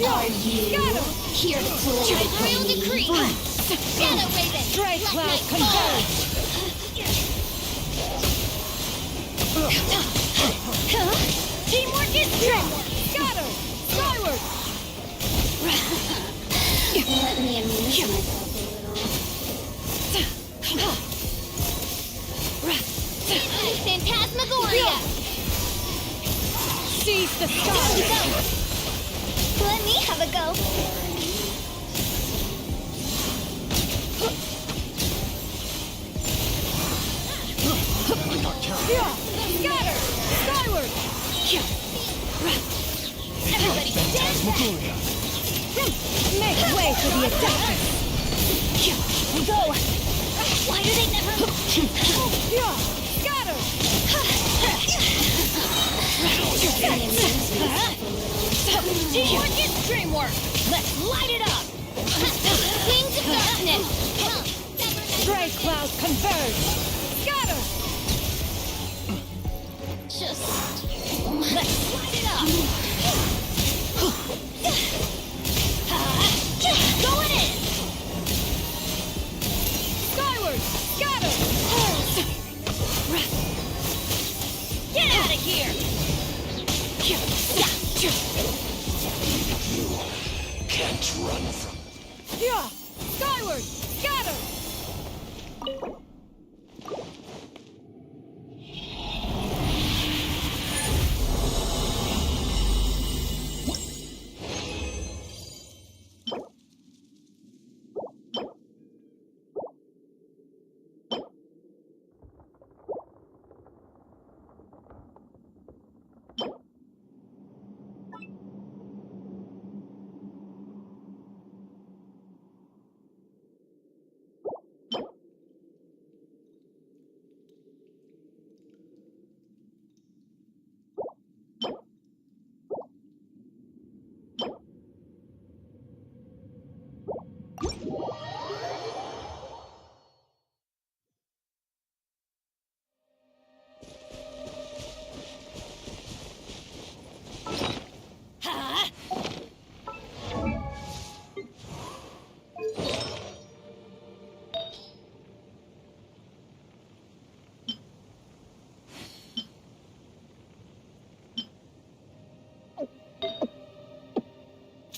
Are you here to fulfill the decree? Shadow Raven! Strike Black Cloud Knight converge! Teamwork is teamwork! Scatter! Skyward! Let me amuse myself a little. Phantasmagoria! Seize the sky! Let me have a go. Scatter! Skyward! Everybody stand back! Make way for the attackers! Go! Why do they never... Scatter! Teamwork is dreamwork! Let's light it up! Wings of darkness! Strike Cloud converge! Scatter! Just... let's light it up! Going in! Skyward! Scatter! Get out of here! You can't run from Skyward! Scatter!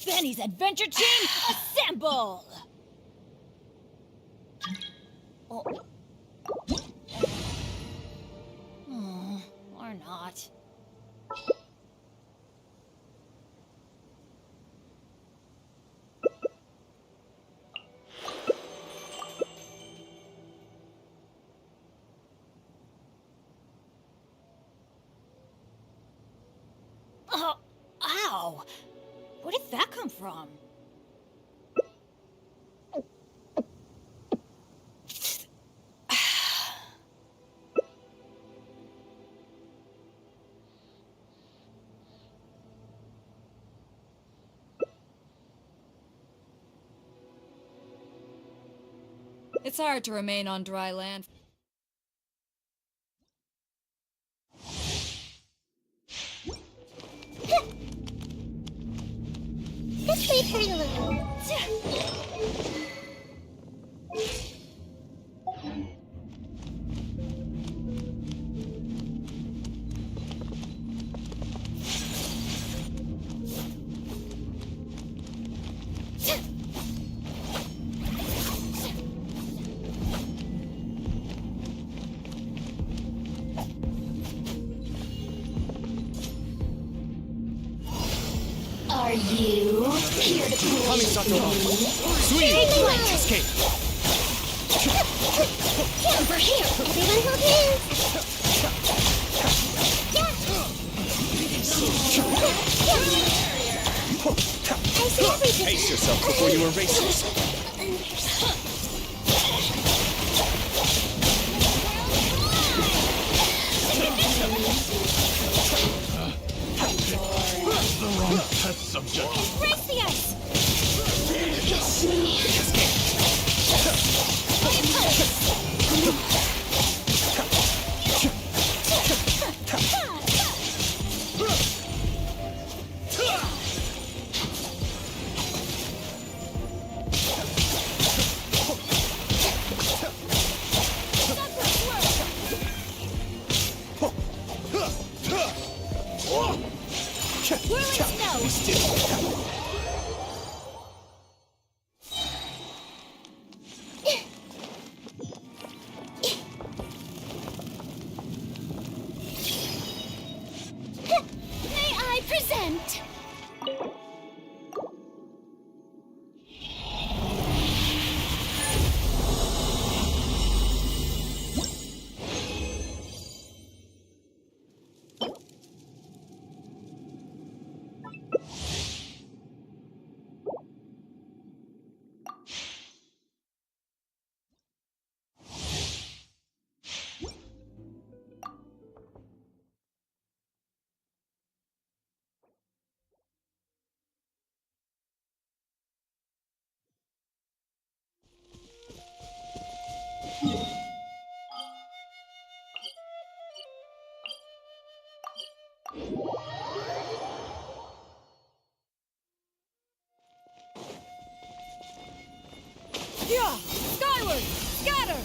Benny's Adventure Team, assemble! Or not. Ow! Where did that come from? It's hard to remain on dry land. Let's leave her alone. Are you here to Coming, Sakura! Sweet! Escape! Over here! Everyone hold hands. I see everything. Pace yourself before you erase this. the wrong test subject. Break the ice! Whirling snow! May I present? Yeah! Skyward! Scatter!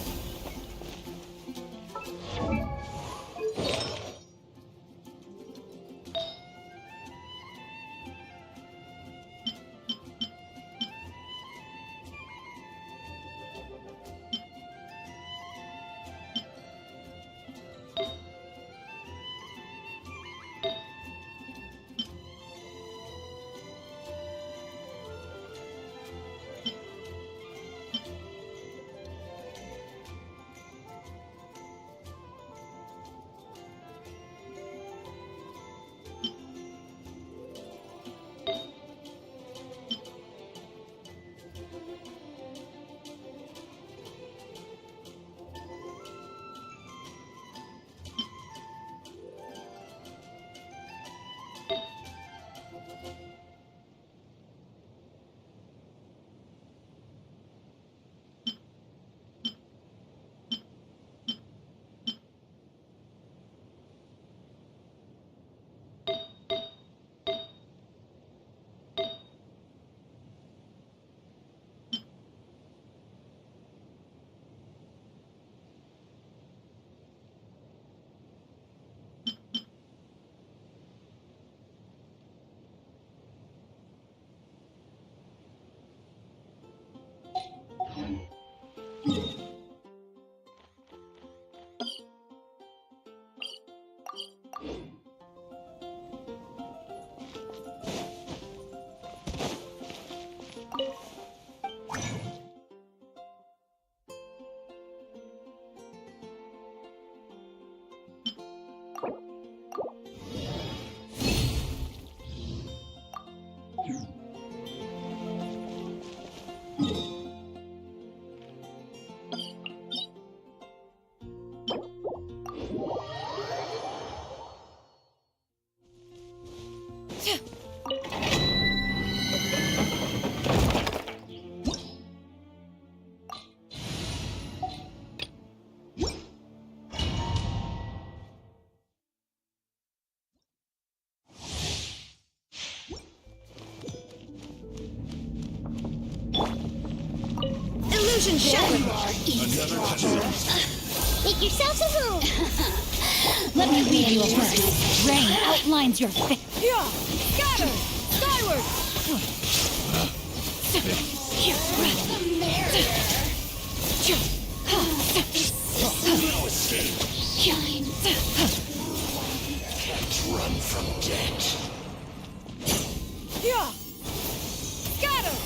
Illusion shattered! Make yourselves a home! Let me read you a verse. Rain outlines your fate. Yeah! Scatter! Skyward! No escape. Can't run from death. Yeah! Scatter!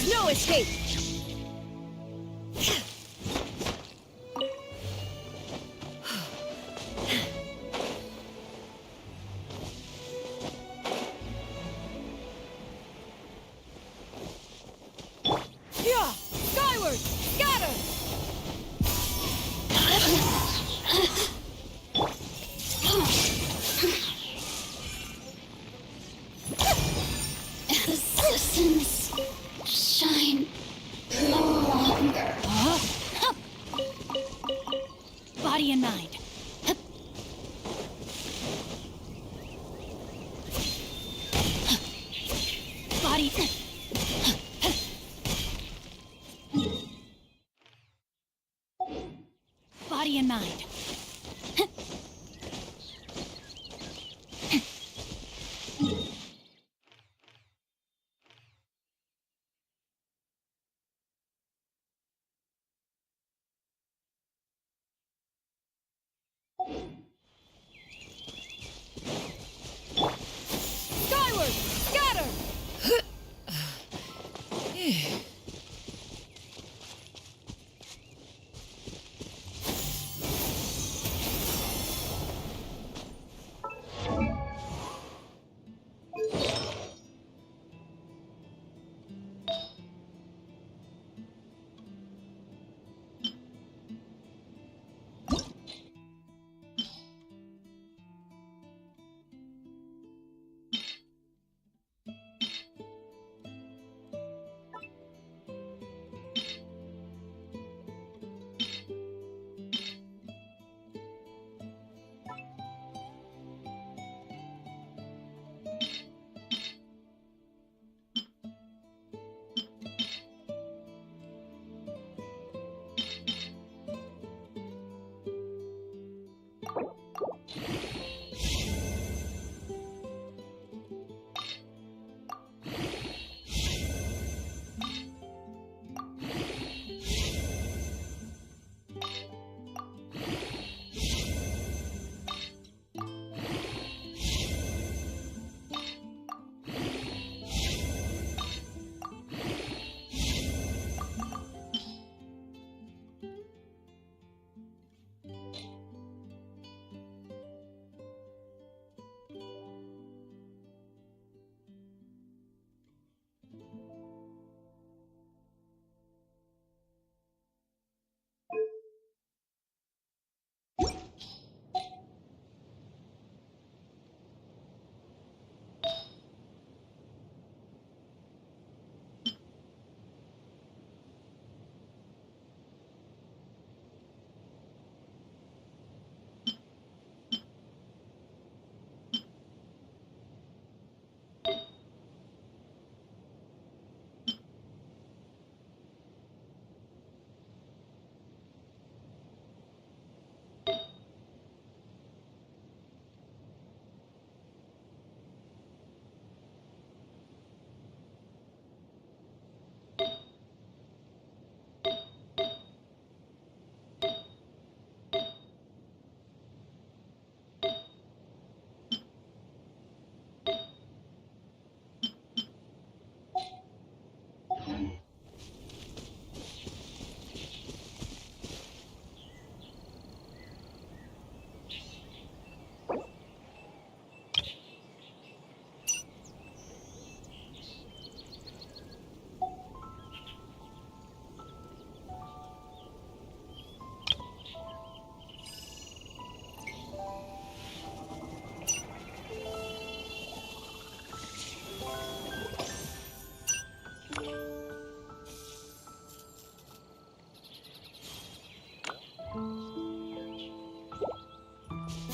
There's no escape! Yeah! Skyward! Scatter! Assassins shine no longer. Body and mind. Body. Body and mind. Skyward! Scatter!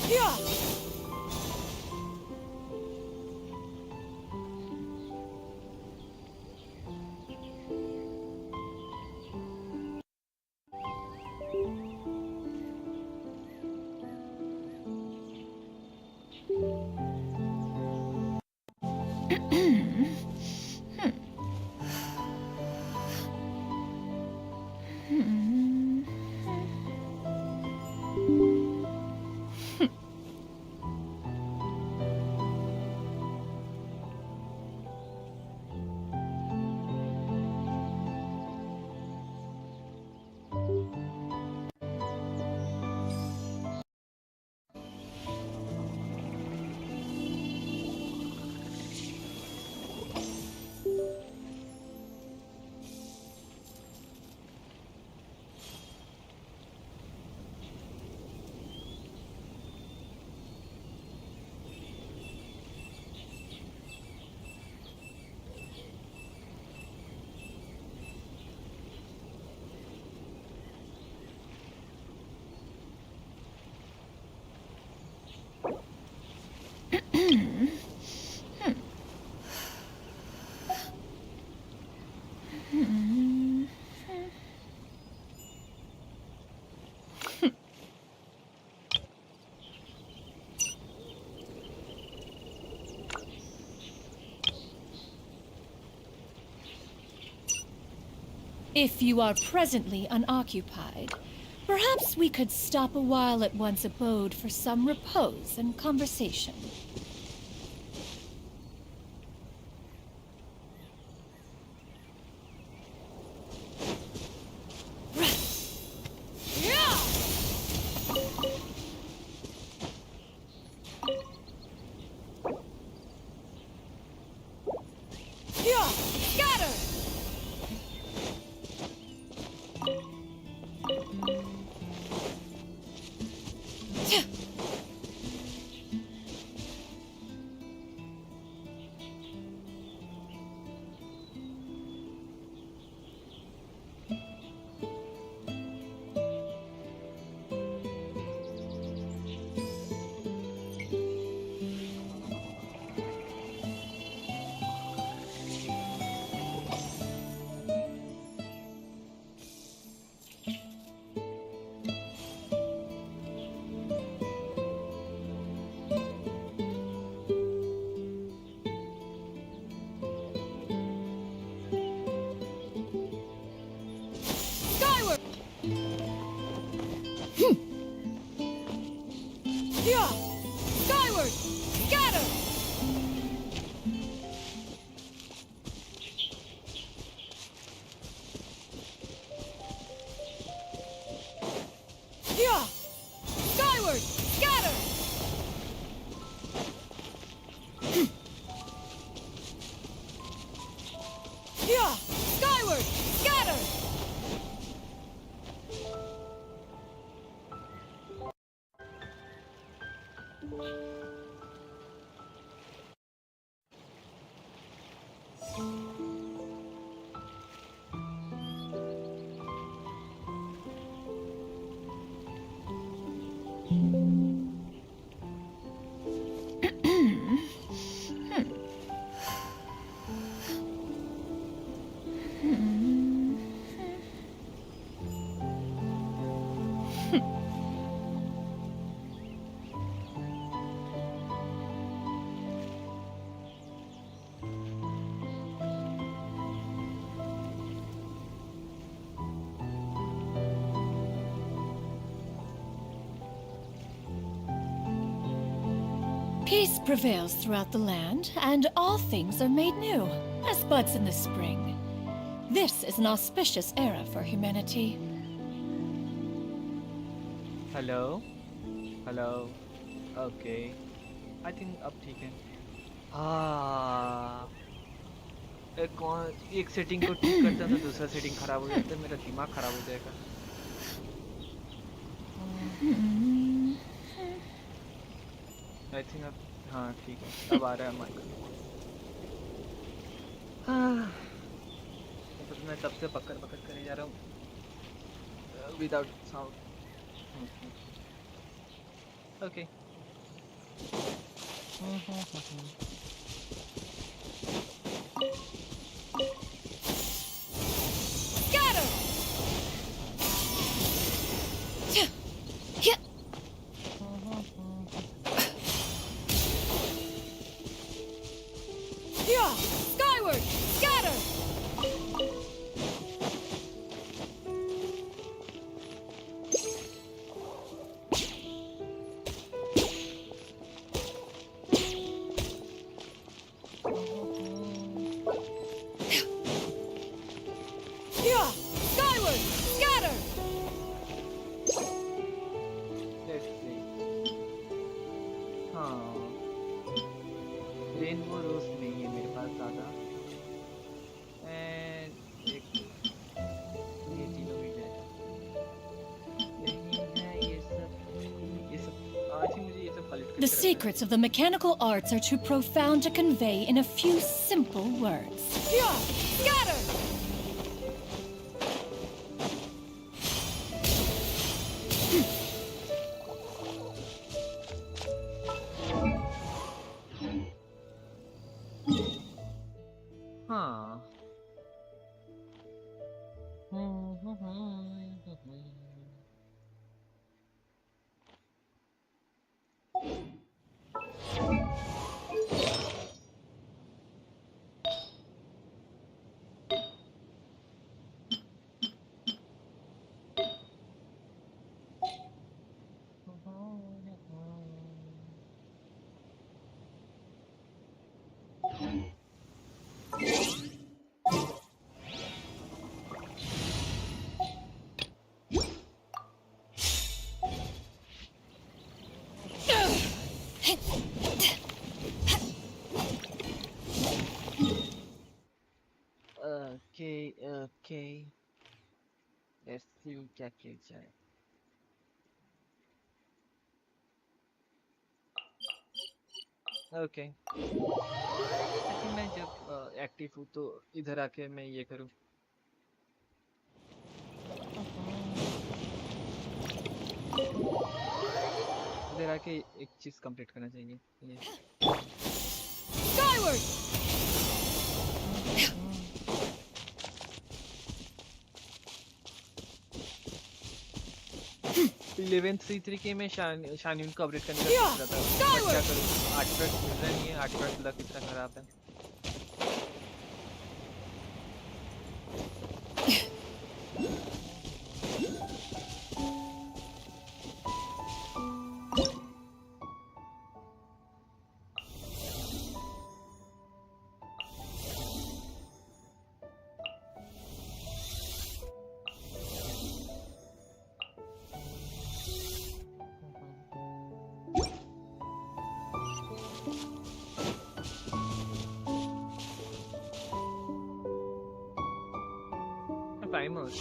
Yeah! If you are presently unoccupied, perhaps we could stop a while at one's abode for some repose and conversation. Scatter! Skyward! Yeah! Skyward! Scatter! Yeah! Skyward! Scatter! Yeah! Skyward! Scatter! Peace prevails throughout the land, and all things are made new, as buds in the spring. This is an auspicious era for humanity. Hello hello okay I think अब ठीक है एक setting को ठीक करता तो दूसरा setting खराब हो जाता मेरा दिमाग खराब हो जाएगा आई थिंक अब हाँ ठीक है अब आ रहा है माइक तो मैं तब से पकड़ करे जा रहा हूँ without sound Okay. Scatter! Yeah! Skyward! Scatter! Yeah! Skyward! Scatter! Let's see. हाँ रेनबो रोज नहीं है मेरे पास ज़्यादा एंड एक ये तीनों भी नहीं है ये सब आज ही मुझे ये सब collect The secrets of the mechanical arts are too profound to convey in a few simple words. Yeah! Scatter! हाँ ओके लेट्स सी क्या किया जाए। ओके मैं जब एक्टिव हूँ तो इधर आके मैं ये करूँ। इधर आके एक चीज कंप्लीट करना चाहिए ये। Skyward! 11th C3 के में शान्युन को अपडेट करने का सोच रहा था, बट क्या करूँ, आर्टिफैक्ट मिल रहा नहीं है, आर्टिफैक्ट लक इतना खराब है। Timers.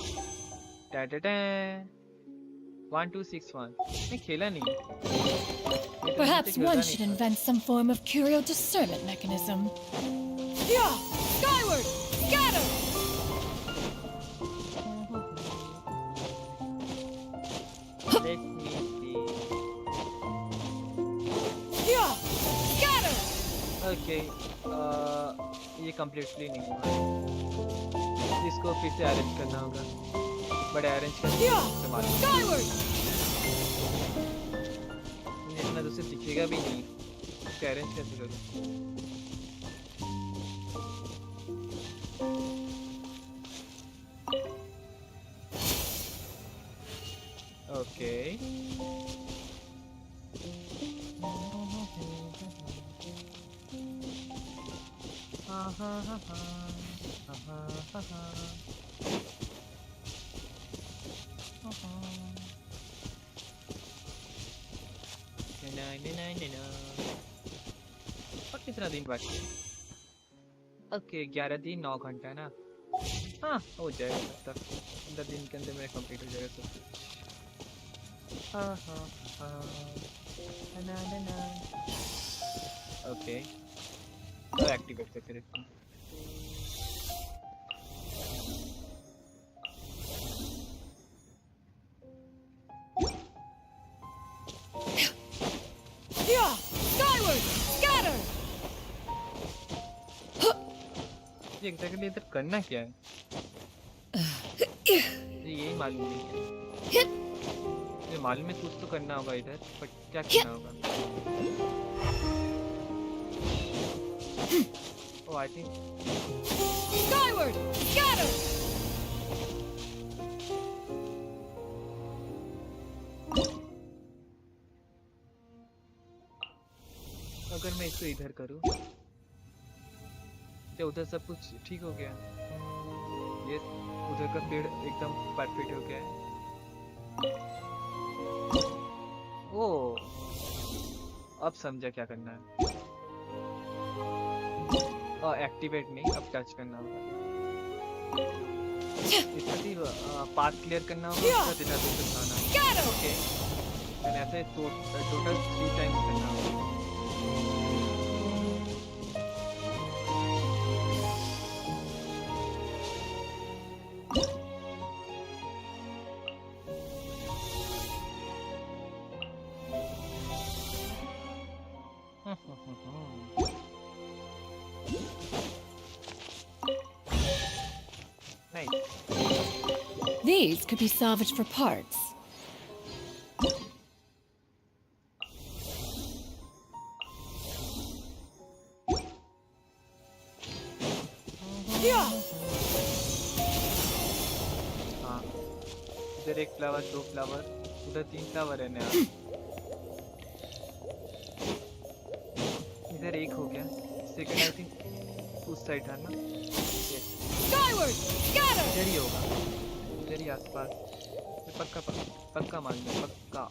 1261. मैं खेला नहीं। Perhaps one should invent some form of curio discernment mechanism. Yeah! Skyward! Scatter! Let me see. Yeah! Scatter! Okay. ये completely नहीं हुआ। इसको फिर से अरेंज करना होगा, बड़े अरेंज करके इस्तेमाल। इतना तो सिर्फ दिखेगा भी नहीं, इसको अरेंज कैसे करूँ? ओके हाँ हाँ हाँ हाँ और कितना दिन बाकी? ओके 11 दिन 9 घंटा है ना। हाँ हो जाएगा तब तक, 15 दिन के अंदर मेरा कंप्लीट हो जाएगा सब कुछ। हाँ हाँ हाँ ना ना ना। ओके तो एक्टिवेट करके देखते हैं। एग्जैक्टली इधर करना क्या है यही मालूम नहीं है। ये मालूम है कुछ तो करना होगा इधर, बट क्या करना होगा? ओह आई थिंक Skyward! Scatter! अगर मैं इसको इधर करूँ क्या उधर सब कुछ ठीक हो गया? ये उधर का पेड़ एकदम परफेक्ट हो गया है। ओ अब समझा क्या करना है। एक्टिवेट नहीं, अब टच करना होगा। इसका सिर्फ पाथ क्लियर करना होगा, उसका डेटाबेस बनाना। ओके ऐसे टोटल 3 टाइम्स करना होगा। These could be salvaged for parts. हाँ इधर एक फ्लावर, 2 फ्लावर, उधर 3 फ्लावर है नया। इधर एक हो गया, सेकंड आई थिंक उस साइड था ना। इधर ही होगा, इधर ही आसपास। पक्का पक्का मान लो, पक्का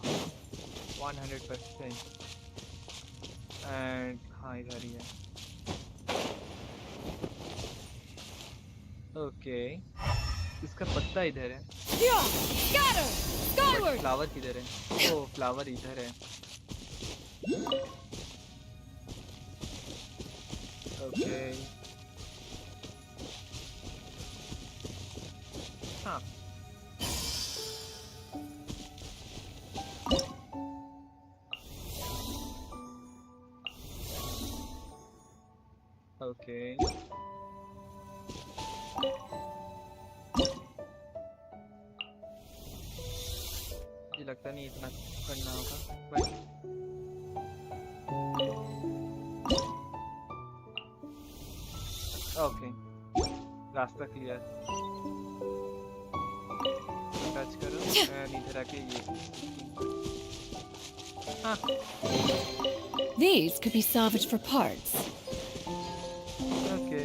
100%। एंड हाँ इधर ही है। ओके इसका पत्ता इधर है Yeah! Scatter! Skyward! फ्लावर किधर है ओ फ्लावर इधर है ओके हाँ ओके मुझे लगता नहीं इतना करना होगा बट ओके रास्ता क्लियर टच करो एंड इधर आके ये हाँ These could be salvaged for parts. Okay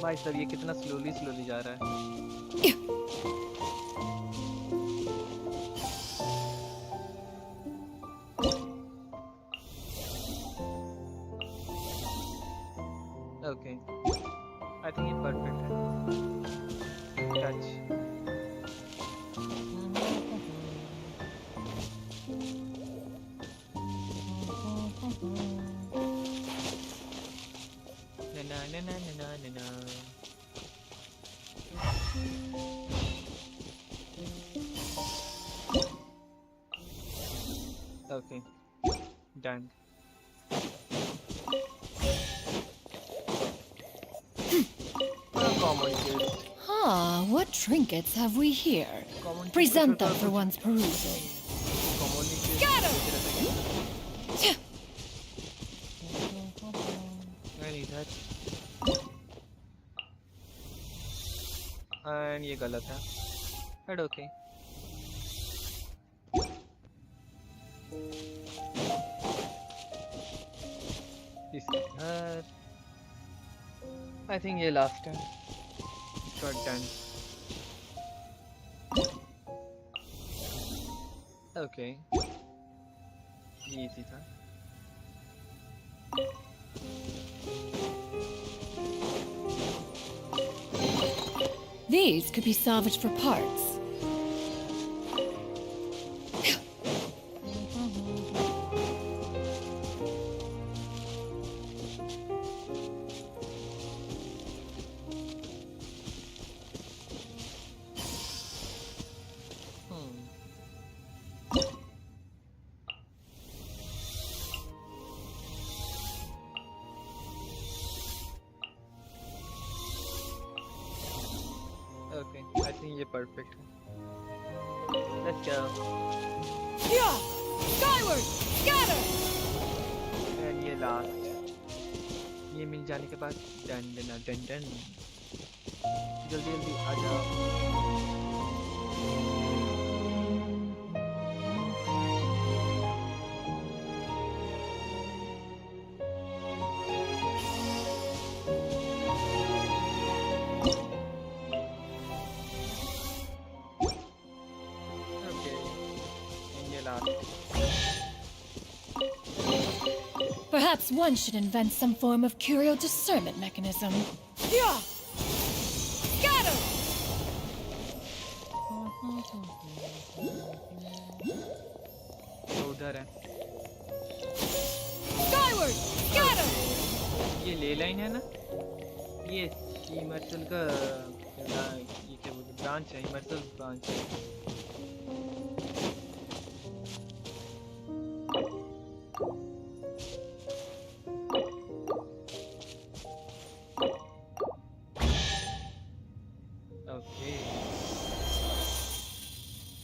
भाई साहब ये कितना स्लोली जा रहा है ओके आई थिंक ये परफेक्ट है touch na na na na na na na okay done common kids What trinkets have we here? Present them for one's perusal. Scatter! I need that and ये गलत है but okay इसके घर I think ये last है got done okay ये easy था These could be salvaged for parts. Okay, I think ये perfect है. Let's go. Yeah! Skyward! Scatter! And ये last. ये मिल जाने के बाद डन डन डन डन. जल्दी जल्दी आ जाओ. Perhaps one should invent some form of curio discernment mechanism. Yeah! Scatter! तो उधर है. Skyward! Scatter! ये ले लाइन है ना? ये इमर्सल का ये क्या बोलते ब्रांच है इमर्सल ब्रांच है.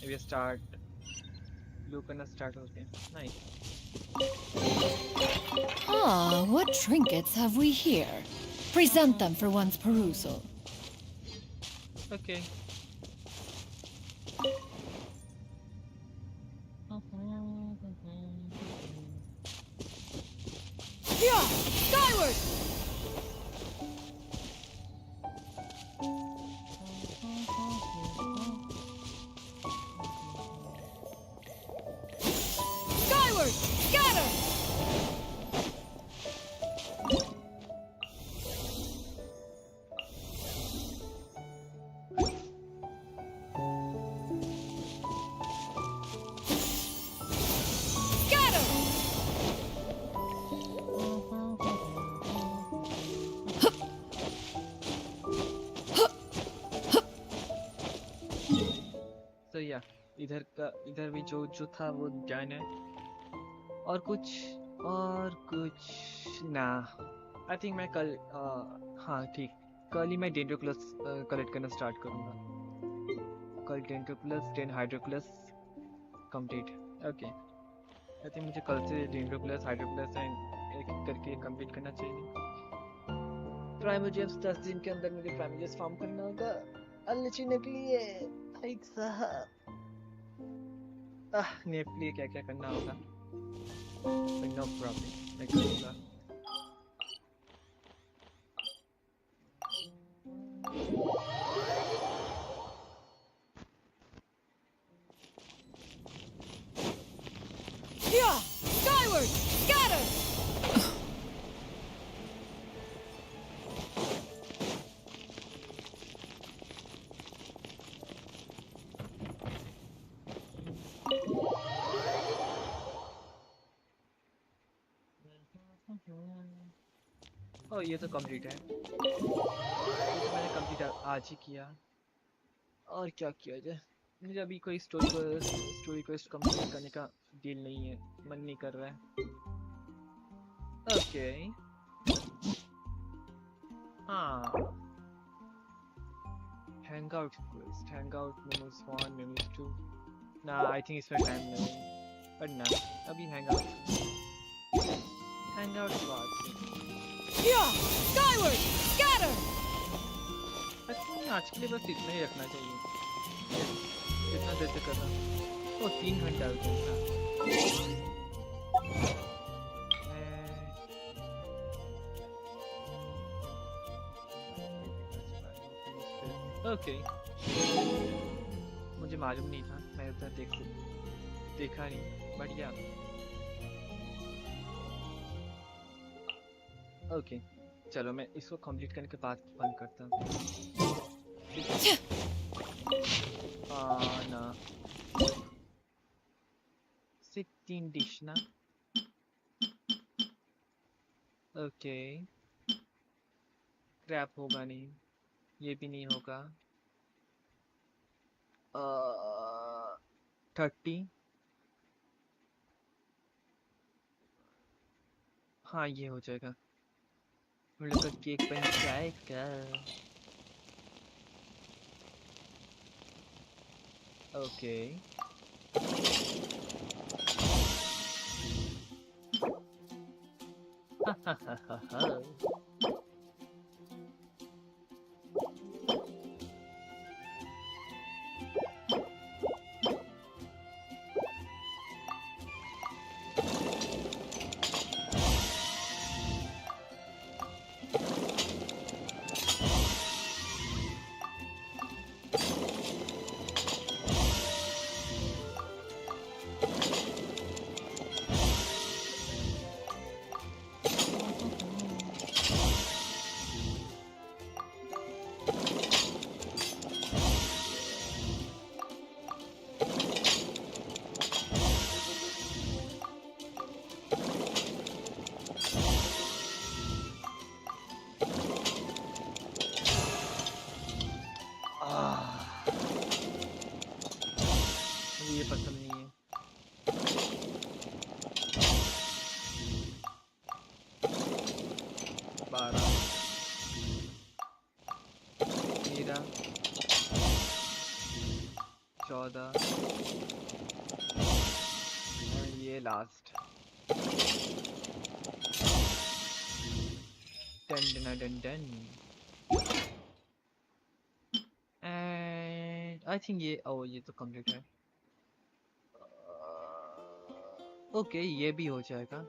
Maybe start. Blue करना start हो गया. Nice. What trinkets have we here? Present them for one's perusal. Okay. Yeah! Skyward! Skyward! Scatter! तो या इधर भी जो था वो डन है। और कुछ ना। आई थिंक मैं कल हाँ ठीक, कल ही मैं डेंड्रोक्लस कलेक्ट करना स्टार्ट करूँगा। कल डेंड्रोक्लस 10 हाइड्रोक्लस कंप्लीट। ओके, आई थिंक मुझे कल से डेंड्रोक्लस हाइड्रोक्लस एक एक करके कंप्लीट करना चाहिए। प्राइमोजेम्स 10 दिन के अंदर मुझे प्राइमोजेम्स फार्म करना होगा। अलची नकली है भाई साहब। नेप लिए क्या क्या करना होगा, नो प्रॉब्लम, मैं करूँगा। Yeah! Skyward! Scatter! ओह ये तो कंप्लीट है, ये तो मैंने कंप्लीट आज ही किया। और क्या किया जाए, मुझे अभी कोई स्टोरी क्वेस्ट कंप्लीट करने का दिल नहीं है, मन नहीं कर रहा है। ओके हाँ, hang out quest, hang out memories 1 memories 2 ना, आई थिंक इसमें टाइम लगेगा, पर ना अभी हैंग आउट बात। Yeah! Skyward! Scatter! आज के लिए बस इतना ही रखना चाहिए, इतना देर से कर रहा हूँ। वो 3 घंटा ओके, मुझे मालूम नहीं था, मैं उतना देखा नहीं, बढ़िया। ओके चलो मैं इसको कंप्लीट करने के बाद बंद करता हूँ। ना 16 डिश ना, ओके क्रैप होगा नहीं, ये भी नहीं होगा। 30 हाँ ये हो जाएगा, हम लोग का केक बन जाएगा। ओके ये पसंद नहीं है। बारह 13 14 और ये लास्ट 10 एंड आई थिंक ये ये तो कंप्लीट है। ओके ये भी हो जाएगा।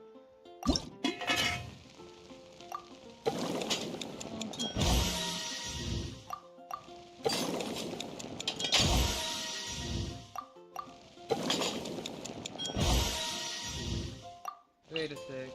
Wait a sec.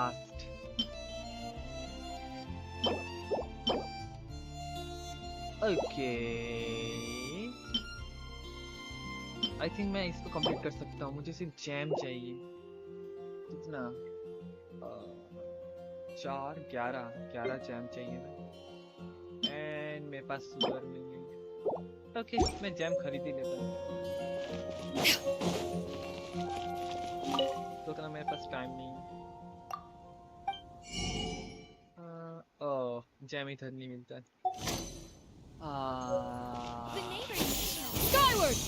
Last okay I think मैं इसको कंप्लीट कर सकता हूँ। मुझे सिर्फ जैम चाहिए। कितना 4 11 जैम चाहिए मैं। एंड मेरे पास सुगर मिल गई। ओके मैं जैम खरीद ही लेता हूँ। तो मेरे पास टाइम नहीं है। ओह जैम इधर नहीं मिलता है। Skyward!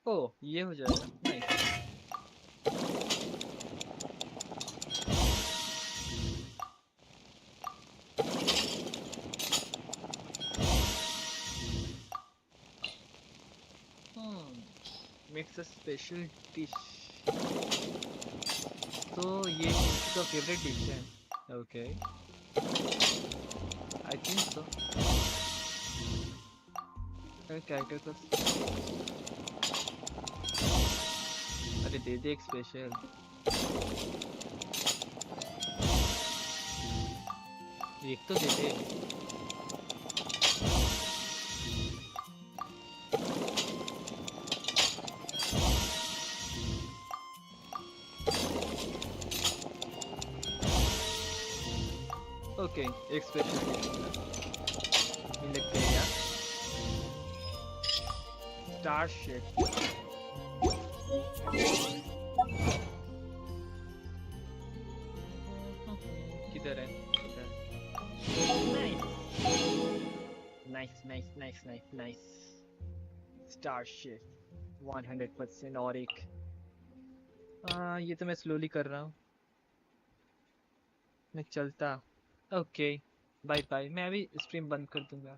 ओह ये हो जाएगा। Nice. Makes a special dish. तो ये इसका फेवरेट डिश है। Okay I think so. Character को अरे दे दे एक स्पेशल। एक तो दे दे। ओके एक स्पेशल मिल गया। स्टार शेप किधर है? Nice nice nice nice nice. Star shape 100% और एक। ये तो मैं स्लोली कर रहा हूँ। मैं चलता। Okay bye bye. मैं अभी स्ट्रीम बंद कर दूंगा।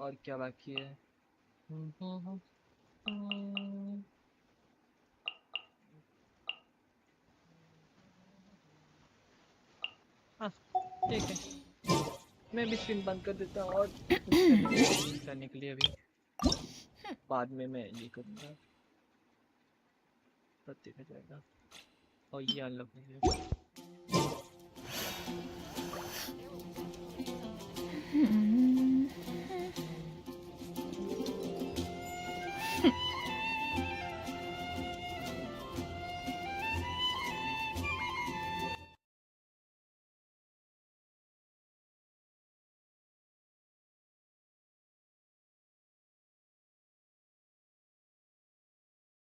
और क्या बाकी है? हाँ ठीक है मैं भी स्ट्रीम बंद कर देता हूँ और करने के लिए अभी बाद में मैं ये करूँगा। तब देखा जाएगा। और ये अनलॉक हो गया।